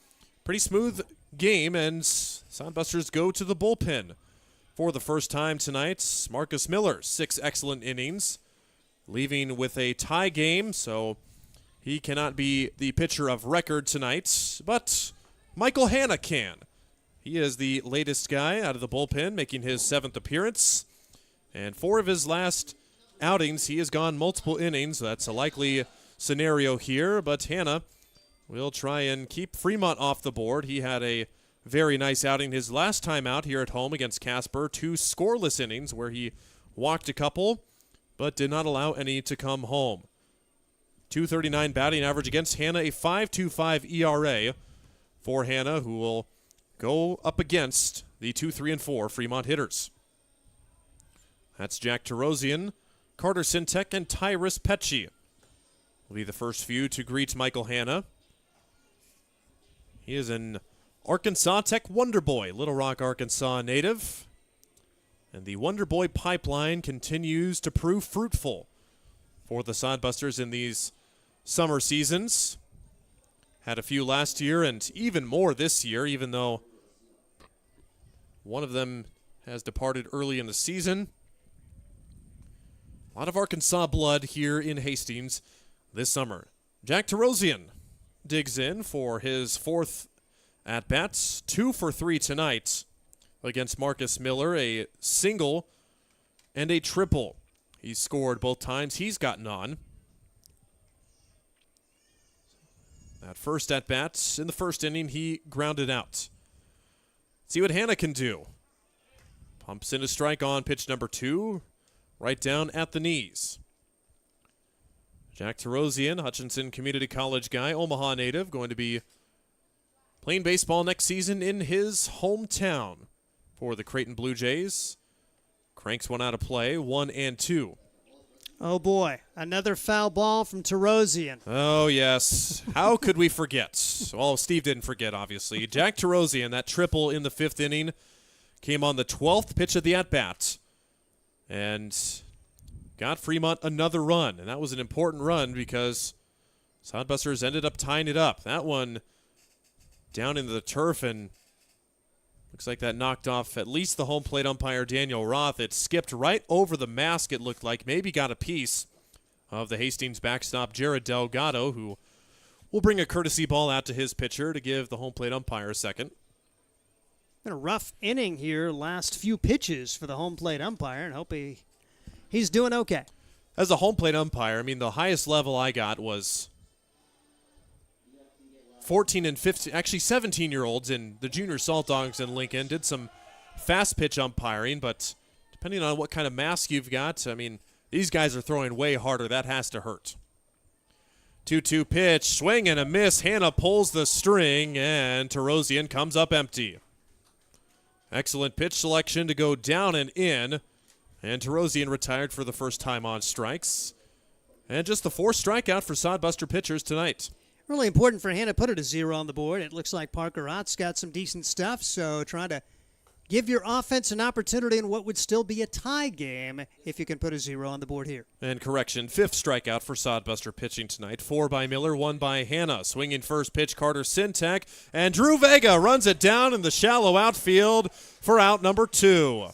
pretty smooth game, and Sodbusters go to the bullpen for the first time tonight. Marcus Miller, 6 excellent innings, leaving with a tie game, so he cannot be the pitcher of record tonight, but Michael Hanna can. He is the latest guy out of the bullpen, making his 7th appearance, and 4 of his last outings, he has gone multiple innings. That's a likely scenario here, but Hanna will try and keep Fremont off the board. He had a very nice outing his last time out here at home against Casper. 2 scoreless innings where he walked a couple, but did not allow any to come home. .239 batting average against Hanna, a 5.25 ERA for Hanna, who will go up against the 2-3-4 Fremont hitters. That's Jack Terosian, Carter Sintek, and Tyrus Petchy will be the first few to greet Michael Hanna. He is an Arkansas Tech Wonder Boy, Little Rock, Arkansas native. And the Wonder Boy pipeline continues to prove fruitful for the Sodbusters in these summer seasons. Had a few last year and even more this year, even though one of them has departed early in the season. A lot of Arkansas blood here in Hastings this summer. Jack Terosian digs in for his 4th at-bats, 2 for 3 tonight against Marcus Miller, a single and a triple. He's scored both times he's gotten on. That first at-bat, in the first inning, he grounded out. See what Hanna can do. Pumps in a strike on pitch number 2, right down at the knees. Jack Terosian, Hutchinson Community College guy, Omaha native, going to be playing baseball next season in his hometown for the Creighton Blue Jays. Cranks one out of play, 1-2. Oh, boy. Another foul ball from Terosian. Oh, yes. How could we forget? Well, Steve didn't forget, obviously. Jack Terosian, that triple in the 5th inning, came on the 12th pitch of the at-bat and got Fremont another run. And that was an important run because Sodbusters ended up tying it up. That one down into the turf, and looks like that knocked off at least the home plate umpire, Daniel Roth. It skipped right over the mask, it looked like. Maybe got a piece of the Hastings backstop, Jared Delgado, who will bring a courtesy ball out to his pitcher to give the home plate umpire a second. Been a rough inning here, last few pitches for the home plate umpire, and hope he's doing okay. As a home plate umpire, I mean, the highest level I got was 14 and 15, actually 17-year-olds in the Junior Salt Dogs in Lincoln. Did some fast pitch umpiring, but depending on what kind of mask you've got, I mean, these guys are throwing way harder. That has to hurt. 2-2 pitch, swing and a miss. Hanna pulls the string, and Terosian comes up empty. Excellent pitch selection to go down and in, and Terosian retired for the first time on strikes. And just the 4th strikeout for Sodbuster pitchers tonight. Really important for Hanna to put it a 0 on the board. It looks like Parker Ott's got some decent stuff, so trying to give your offense an opportunity in what would still be a tie game if you can put a 0 on the board here. And correction, 5th strikeout for Sodbuster pitching tonight. 4 by Miller, 1 by Hanna. Swinging first pitch, Carter Sintek, and Drew Vega runs it down in the shallow outfield for out number 2.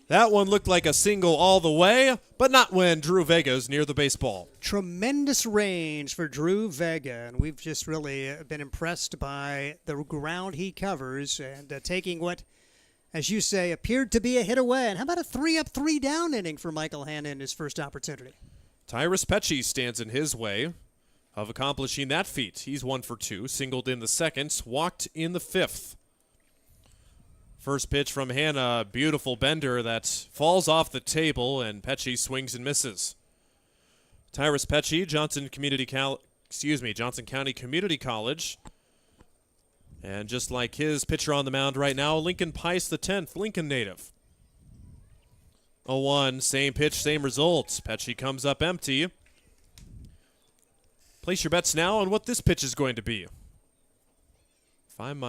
That one looked like a single all the way, but not when Drew Vega's near the baseball. Tremendous range for Drew Vega, and we've just really been impressed by the ground he covers and taking what, as you say, appeared to be a hit away. And how about a 3-up, 3-down inning for Michael Hanna in his first opportunity? Tyrus Petchy stands in his way of accomplishing that feat. He's 1 for 2, singled in the 2nd, walked in the 5th. First pitch from Hanna, beautiful bender that falls off the table, and Petchy swings and misses. Tyrus Petchy, Johnson County Community College. And just like his pitcher on the mound right now, Lincoln Pice the 10th, Lincoln native. 0-1, same pitch, same result. Petchy comes up empty. Place your bets now on what this pitch is going to be. If I'm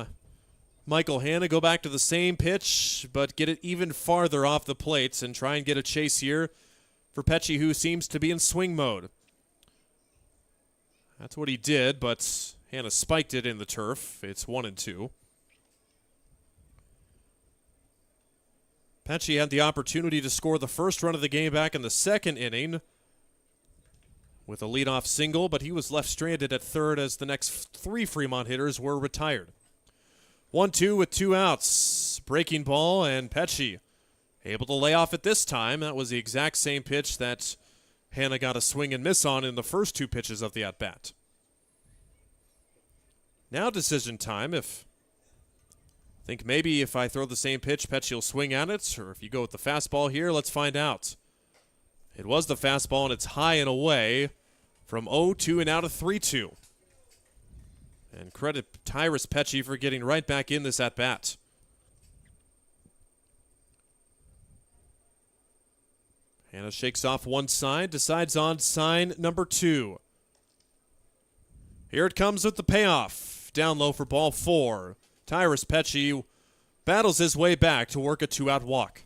Michael Hanna, go back to the same pitch, but get it even farther off the plates and try and get a chase here for Pecci, who seems to be in swing mode. That's what he did, but Hanna spiked it in the turf. It's 1-2. Pecci had the opportunity to score the first run of the game back in the second inning with a leadoff single, but he was left stranded at third as the next 3 Fremont hitters were retired. 1-2 with 2 outs. Breaking ball, and Pecci able to lay off it this time. That was the exact same pitch that Hanna got a swing and miss on in the first 2 pitches of the at-bat. Now decision time. I think maybe if I throw the same pitch, Pecci will swing at it, or if you go with the fastball here, let's find out. It was the fastball, and it's high and away from 0-2 and out of 3-2. And credit Tyrus Pecci for getting right back in this at-bat. Hanna shakes off one side, decides on sign number 2. Here it comes with the payoff. Down low for ball 4. Tyrus Pecci battles his way back to work a 2-out walk.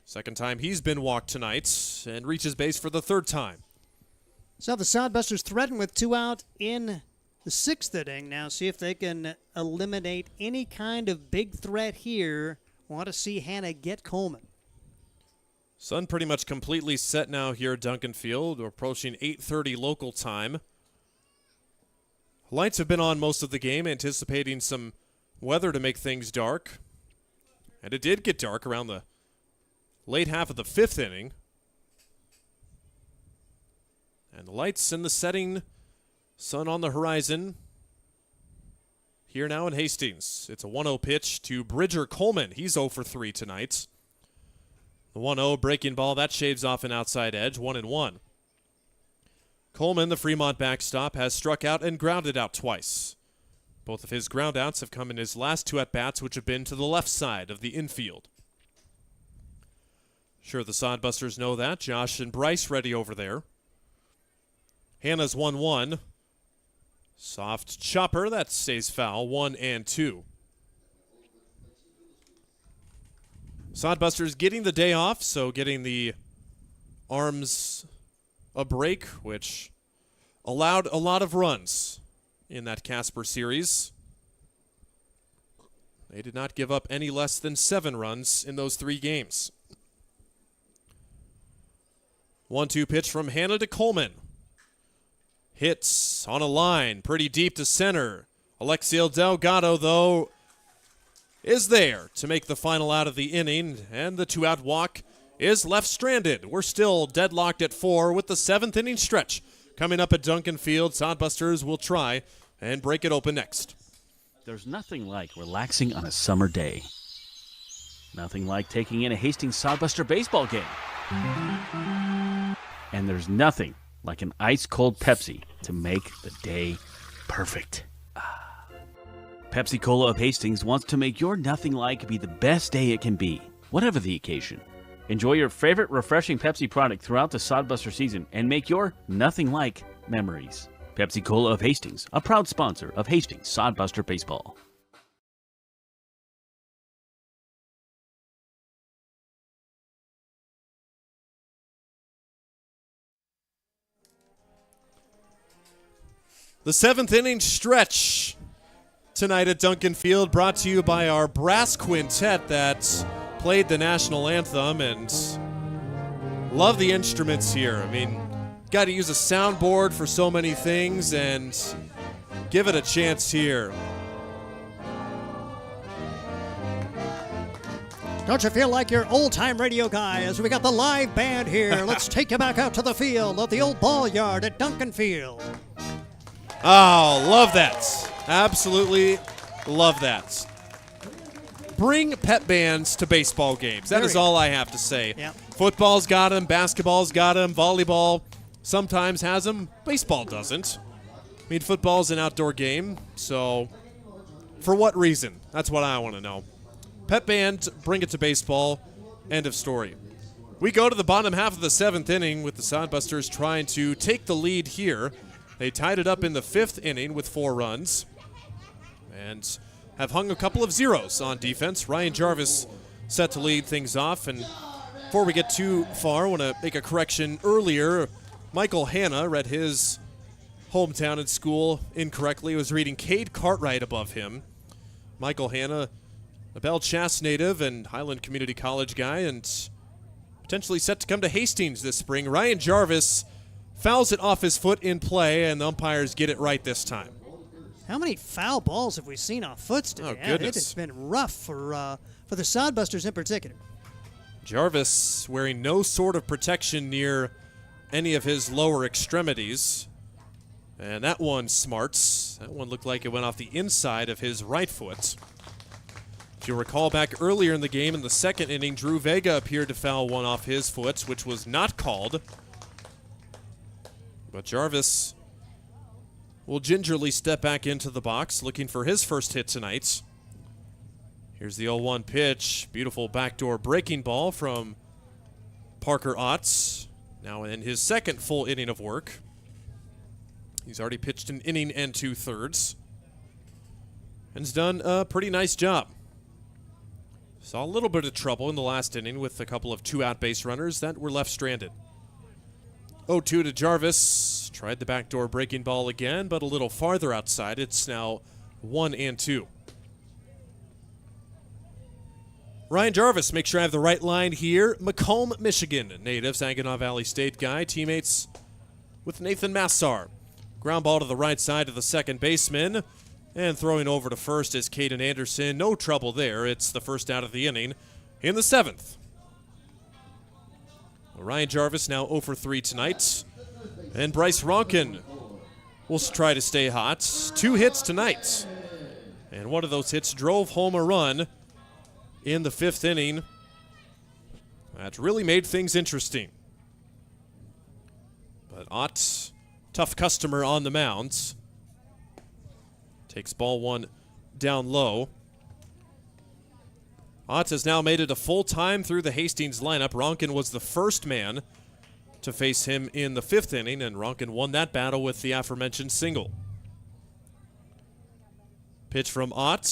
Second time he's been walked tonight, and reaches base for the 3rd time. So the Sodbusters threaten with 2 out in the 6th inning. Now see if they can eliminate any kind of big threat here. Want to see Hanna get Coleman. Sun pretty much completely set now here at Duncan Field. We're approaching 8:30 local time. Lights have been on most of the game, anticipating some weather to make things dark. And it did get dark around the late half of the 5th inning. And the lights in the setting, sun on the horizon. Here now in Hastings. It's a 1-0 pitch to Bridger Coleman. He's 0 for 3 tonight. The 1-0 breaking ball, that shaves off an outside edge, 1-1. Coleman, the Fremont backstop, has struck out and grounded out twice. Both of his ground outs have come in his last 2 at-bats, which have been to the left side of the infield. Sure, the Sodbusters know that. Josh and Bryce ready over there. Hanna's 1-1. Soft chopper, that stays foul, 1-2. Sodbusters getting the day off, so getting the arms a break, which allowed a lot of runs in that Casper series. They did not give up any less than 7 runs in those 3 games. 1-2 pitch from Hanna to Coleman. Hits on a line, pretty deep to center. Alexiel Delgado, though, is there to make the final out of the inning, and the 2-out walk is left stranded. We're still deadlocked at 4 with the 7th inning stretch coming up at Duncan Field. Sodbusters will try and break it open next. There's nothing like relaxing on a summer day. Nothing like taking in a Hastings Sodbuster baseball game. And there's nothing like an ice-cold Pepsi to make the day perfect. Pepsi Cola of Hastings wants to make your nothing like be the best day it can be, whatever the occasion. Enjoy your favorite refreshing Pepsi product throughout the Sodbuster season and make your nothing like memories. Pepsi Cola of Hastings, a proud sponsor of Hastings Sodbuster Baseball. The 7th inning stretch tonight at Duncan Field, brought to you by our brass quintet that played the national anthem, and love the instruments here. I mean, got to use a soundboard for so many things, and give it a chance here. Don't you feel like your old-time radio guy as we got the live band here? Let's take you back out to the field of the old ball yard at Duncan Field. Oh, love that. Absolutely love that. Bring pep bands to baseball games. That is all I have to say. Yep. Football's got them, basketball's got them, volleyball sometimes has them, baseball doesn't. I mean, football's an outdoor game, so for what reason? That's what I want to know. Pep band, bring it to baseball, end of story. We go to the bottom half of the 7th inning with the Sodbusters trying to take the lead here They tied it up in the 5th inning with 4 runs and have hung a couple of zeros on defense. Ryan Jarvis set to lead things off. And before we get too far, I want to make a correction. Earlier, Michael Hanna read his hometown and school incorrectly. He was reading Cade Cartwright above him. Michael Hanna, a Belle Chasse native and Highland Community College guy, and potentially set to come to Hastings this spring. Ryan Jarvis fouls it off his foot in play, and the umpires get it right this time. How many foul balls have we seen off foots today? Oh, goodness. It has been rough for the Sodbusters in particular. Jarvis wearing no sort of protection near any of his lower extremities. And that one smarts. That one looked like it went off the inside of his right foot. If you recall back earlier in the game in the 2nd inning, Drew Vega appeared to foul one off his foot, which was not called. But Jarvis will gingerly step back into the box, looking for his first hit tonight. Here's the 0-1 pitch. Beautiful backdoor breaking ball from Parker Otts. Now in his 2nd full inning of work. He's already pitched an inning and 2/3. And has done a pretty nice job. Saw a little bit of trouble in the last inning with a couple of 2-out base runners that were left stranded. 0-2 to Jarvis. Tried the backdoor breaking ball again, but a little farther outside. It's now 1-2. Ryan Jarvis, make sure I have the right line here. Macomb, Michigan native, Saginaw Valley State guy. Teammates with Nathan Massar. Ground ball to the right side of the second baseman. And throwing over to first is Caden Anderson. No trouble there. It's the first out of the inning in the 7th. Ryan Jarvis now 0 for 3 tonight. And Bryce Ronkin will try to stay hot. 2 hits tonight. And one of those hits drove home a run in the 5th inning. That really made things interesting. But Ott, tough customer on the mound. Takes ball 1 down low. Ott has now made it a full time through the Hastings lineup. Ronkin was the first man to face him in the 5th inning, and Ronkin won that battle with the aforementioned single. Pitch from Ott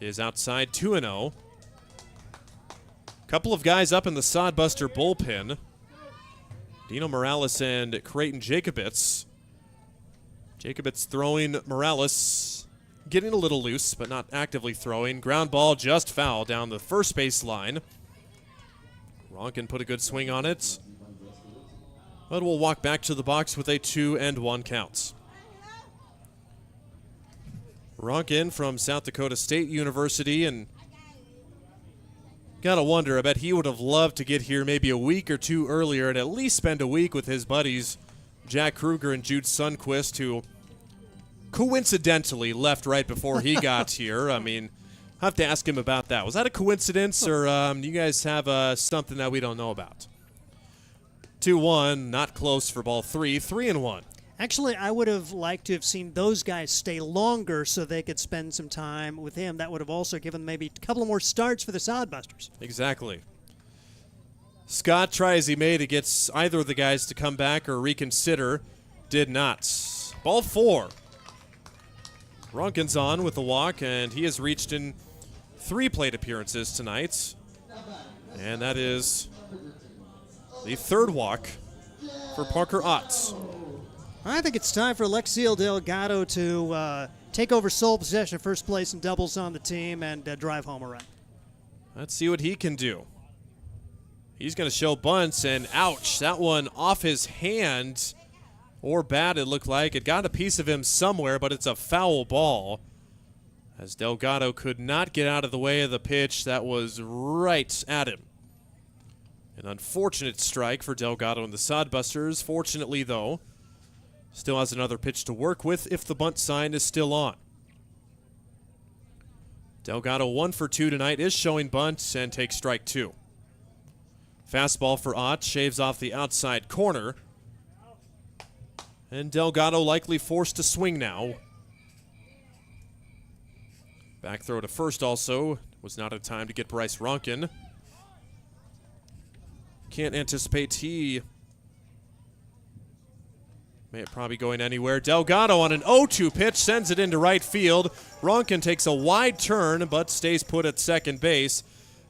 is outside, 2-0. Couple of guys up in the Sodbuster bullpen. Dino Morales and Creighton Jacobitz. Jacobitz throwing, Morales getting a little loose, but not actively throwing. Ground ball just foul down the first base line. Ronkin put a good swing on it, but will walk back to the box with a 2-1 count. Ronkin from South Dakota State University, and gotta wonder, I bet he would have loved to get here maybe a week or 2 earlier and at least spend a week with his buddies Jack Kruger and Jude Sundquist, who coincidentally left right before he got here. I mean, I have to ask him about that. Was that a coincidence, or do you guys have something that we don't know about? 2-1, not close for ball 3, 3-1. Actually, I would have liked to have seen those guys stay longer so they could spend some time with him. That would have also given maybe a couple more starts for the Sodbusters. Exactly. Scott tried as he may to get either of the guys to come back or reconsider. Did not. Ball 4. Ronkin's on with the walk, and he has reached in 3 plate appearances tonight. And that is the 3rd walk for Parker Otts. I think it's time for Alexiel Delgado to take over sole possession of first place and doubles on the team and drive home a run. Let's see what he can do. He's going to show bunts, and ouch, that one off his hand or bat, it looked like. It got a piece of him somewhere, but it's a foul ball, as Delgado could not get out of the way of the pitch that was right at him. An unfortunate strike for Delgado and the Sodbusters. Fortunately, though, still has another pitch to work with if the bunt sign is still on. Delgado 1 for 2 tonight, is showing bunts and takes strike 2. Fastball for Ott, shaves off the outside corner. And Delgado likely forced to swing now. Back throw to first also. Was not a time to get Bryce Ronkin. Can't anticipate he Probably going anywhere. Delgado on an 0-2 pitch sends it into right field. Ronkin takes a wide turn but stays put at second base.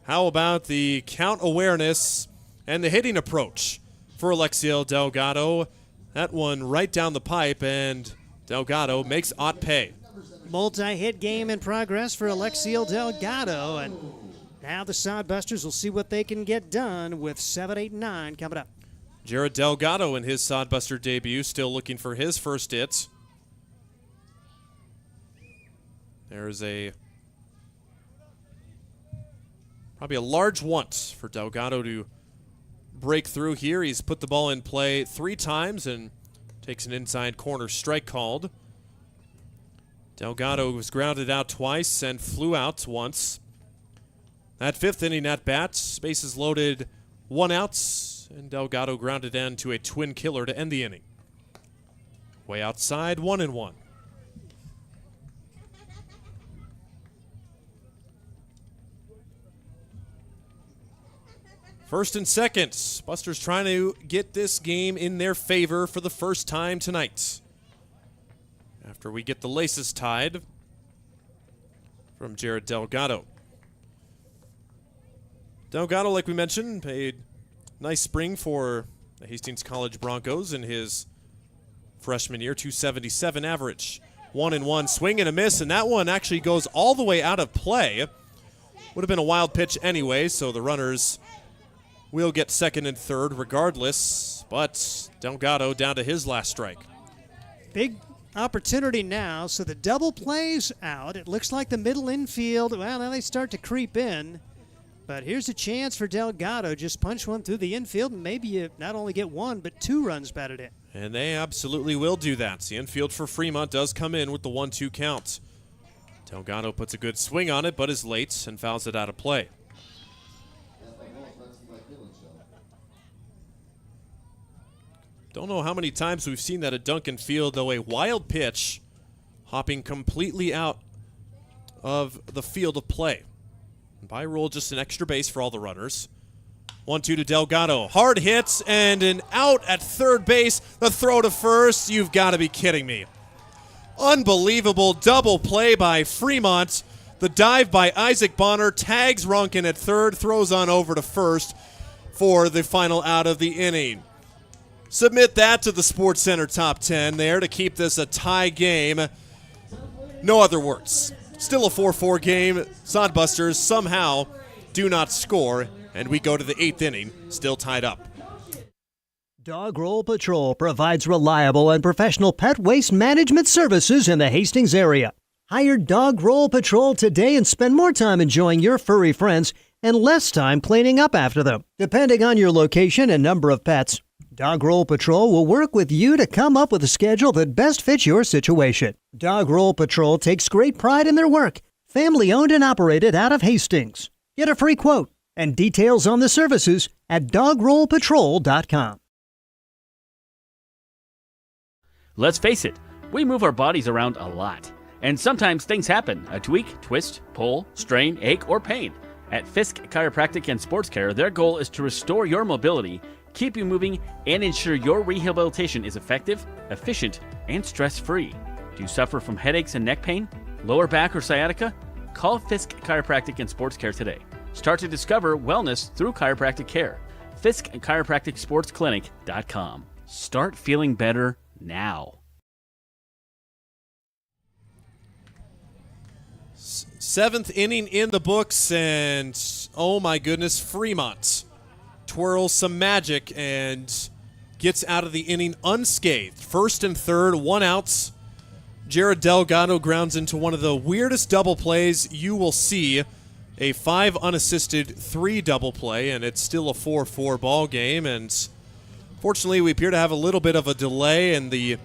How about the count awareness and the hitting approach for Alexiel Delgado? That one right down the pipe, and Delgado makes Ott pay. Multi-hit game in progress for Alexiel Delgado, and now the Sodbusters will see what they can get done with 7, 8, and 9 coming up. Jared Delgado in his Sodbuster debut, still looking for his first hits. There's probably a large want for Delgado to break through here. He's put the ball in play 3 times and takes an inside corner strike called. Delgado was grounded out twice and flew out once. That 5th inning at bat, bases loaded, 1 out, and Delgado grounded in to a twin killer to end the inning. Way outside, 1-1. First and second, Busters trying to get this game in their favor for the first time tonight. After we get the laces tied from Jared Delgado. Delgado, like we mentioned, paid nice spring for the Hastings College Broncos in his freshman year, 277 average. 1-1, swing and a miss, and that one actually goes all the way out of play. Would have been a wild pitch anyway, so the runners will get second and third regardless, but Delgado down to his last strike. Big opportunity now, so the double plays out. It looks like the middle infield, well, now they start to creep in. But here's a chance for Delgado. Just punch one through the infield, and maybe you not only get 1, but 2 runs batted in. And they absolutely will do that. The infield for Fremont does come in with the 1-2 count. Delgado puts a good swing on it, but is late and fouls it out of play. Don't know how many times we've seen that at Duncan Field, though. A wild pitch hopping completely out of the field of play. By rule, just an extra base for all the runners. 1-2 to Delgado. Hard hits and an out at third base. The throw to first. You've got to be kidding me. Unbelievable double play by Fremont. The dive by Isaac Bonner tags Ronkin at third, throws on over to first for the final out of the inning. Submit that to the Sports Center Top 10 there to keep this a tie game. No other words. Still a 4-4 game. Sodbusters somehow do not score, and we go to the 8th inning, still tied up. Dog Roll Patrol provides reliable and professional pet waste management services in the Hastings area. Hire Dog Roll Patrol today and spend more time enjoying your furry friends and less time cleaning up after them. Depending on your location and number of pets, Dog Roll Patrol will work with you to come up with a schedule that best fits your situation. Dog Roll Patrol takes great pride in their work. Family owned and operated out of Hastings. Get a free quote and details on the services at dogrollpatrol.com. Let's face it, we move our bodies around a lot. And sometimes things happen. A tweak, twist, pull, strain, ache, or pain. At Fisk Chiropractic and Sports Care, their goal is to restore your mobility, keep you moving, and ensure your rehabilitation is effective, efficient, and stress-free. Do you suffer from headaches and neck pain, lower back or sciatica? Call Fisk Chiropractic and Sports Care today. Start to discover wellness through chiropractic care. Fisk Chiropractic Sports Clinic.com. Start feeling better now. 7th inning in the books, and oh my goodness, Fremont twirls some magic and gets out of the inning unscathed. First and third, 1 out. Jared Delgado grounds into one of the weirdest double plays you will see. A 5 unassisted 3 double play, and it's still a 4-4 ball game. And fortunately, we appear to have a little bit of a delay, and the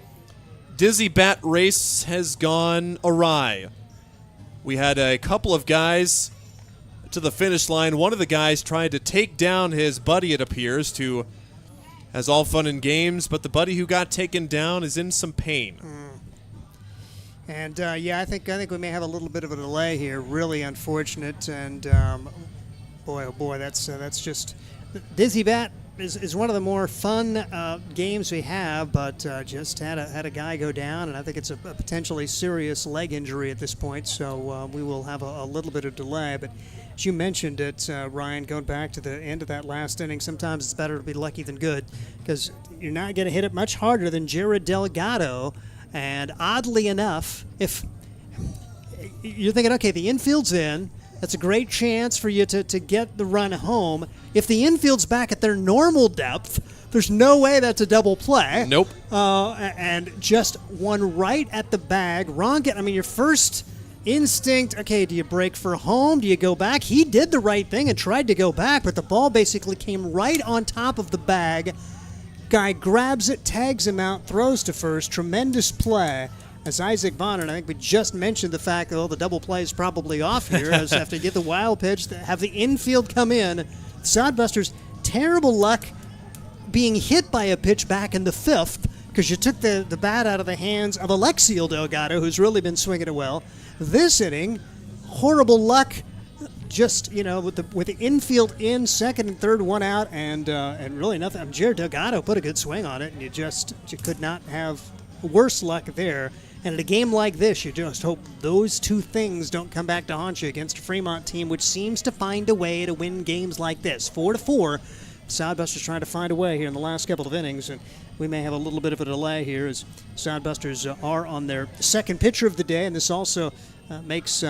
dizzy bat race has gone awry. We had a couple of guys to the finish line. One of the guys tried to take down his buddy, it appears, to has all fun and games, but the buddy who got taken down is in some pain. And yeah, I think we may have a little bit of a delay here. Really unfortunate, and boy, oh boy, that's just dizzy bat. is one of the more fun games we have, but just had a guy go down, and I think it's a potentially serious leg injury at this point, so we will have a little bit of delay. But as you mentioned it, Ryan, going back to the end of that last inning, sometimes it's better to be lucky than good, because you're not going to hit it much harder than Jared Delgado, and oddly enough, if you're thinking, okay, the infield's in, that's a great chance for you to get the run home. If the infield's back at their normal depth, there's no way that's a double play. Nope. And just one right at the bag. Your first instinct, okay, do you break for home? Do you go back? He did the right thing and tried to go back, but the ball basically came right on top of the bag. Guy grabs it, tags him out, throws to first. Tremendous play. As Isaac Bonner, and I think we just mentioned the fact that the double play is probably off here, as have to get the wild pitch, have the infield come in. Sodbusters, terrible luck being hit by a pitch back in the fifth, because you took the bat out of the hands of Alexiel Delgado, who's really been swinging it well. This inning, horrible luck, just with the infield in, second and third, one out, and really nothing. Jared Delgado put a good swing on it, and you could not have worse luck there. And in a game like this, you just hope those two things don't come back to haunt you against a Fremont team which seems to find a way to win games like this. 4-4. Sodbusters trying to find a way here in the last couple of innings, and we may have a little bit of a delay here as Sodbusters are on their second pitcher of the day, and this also makes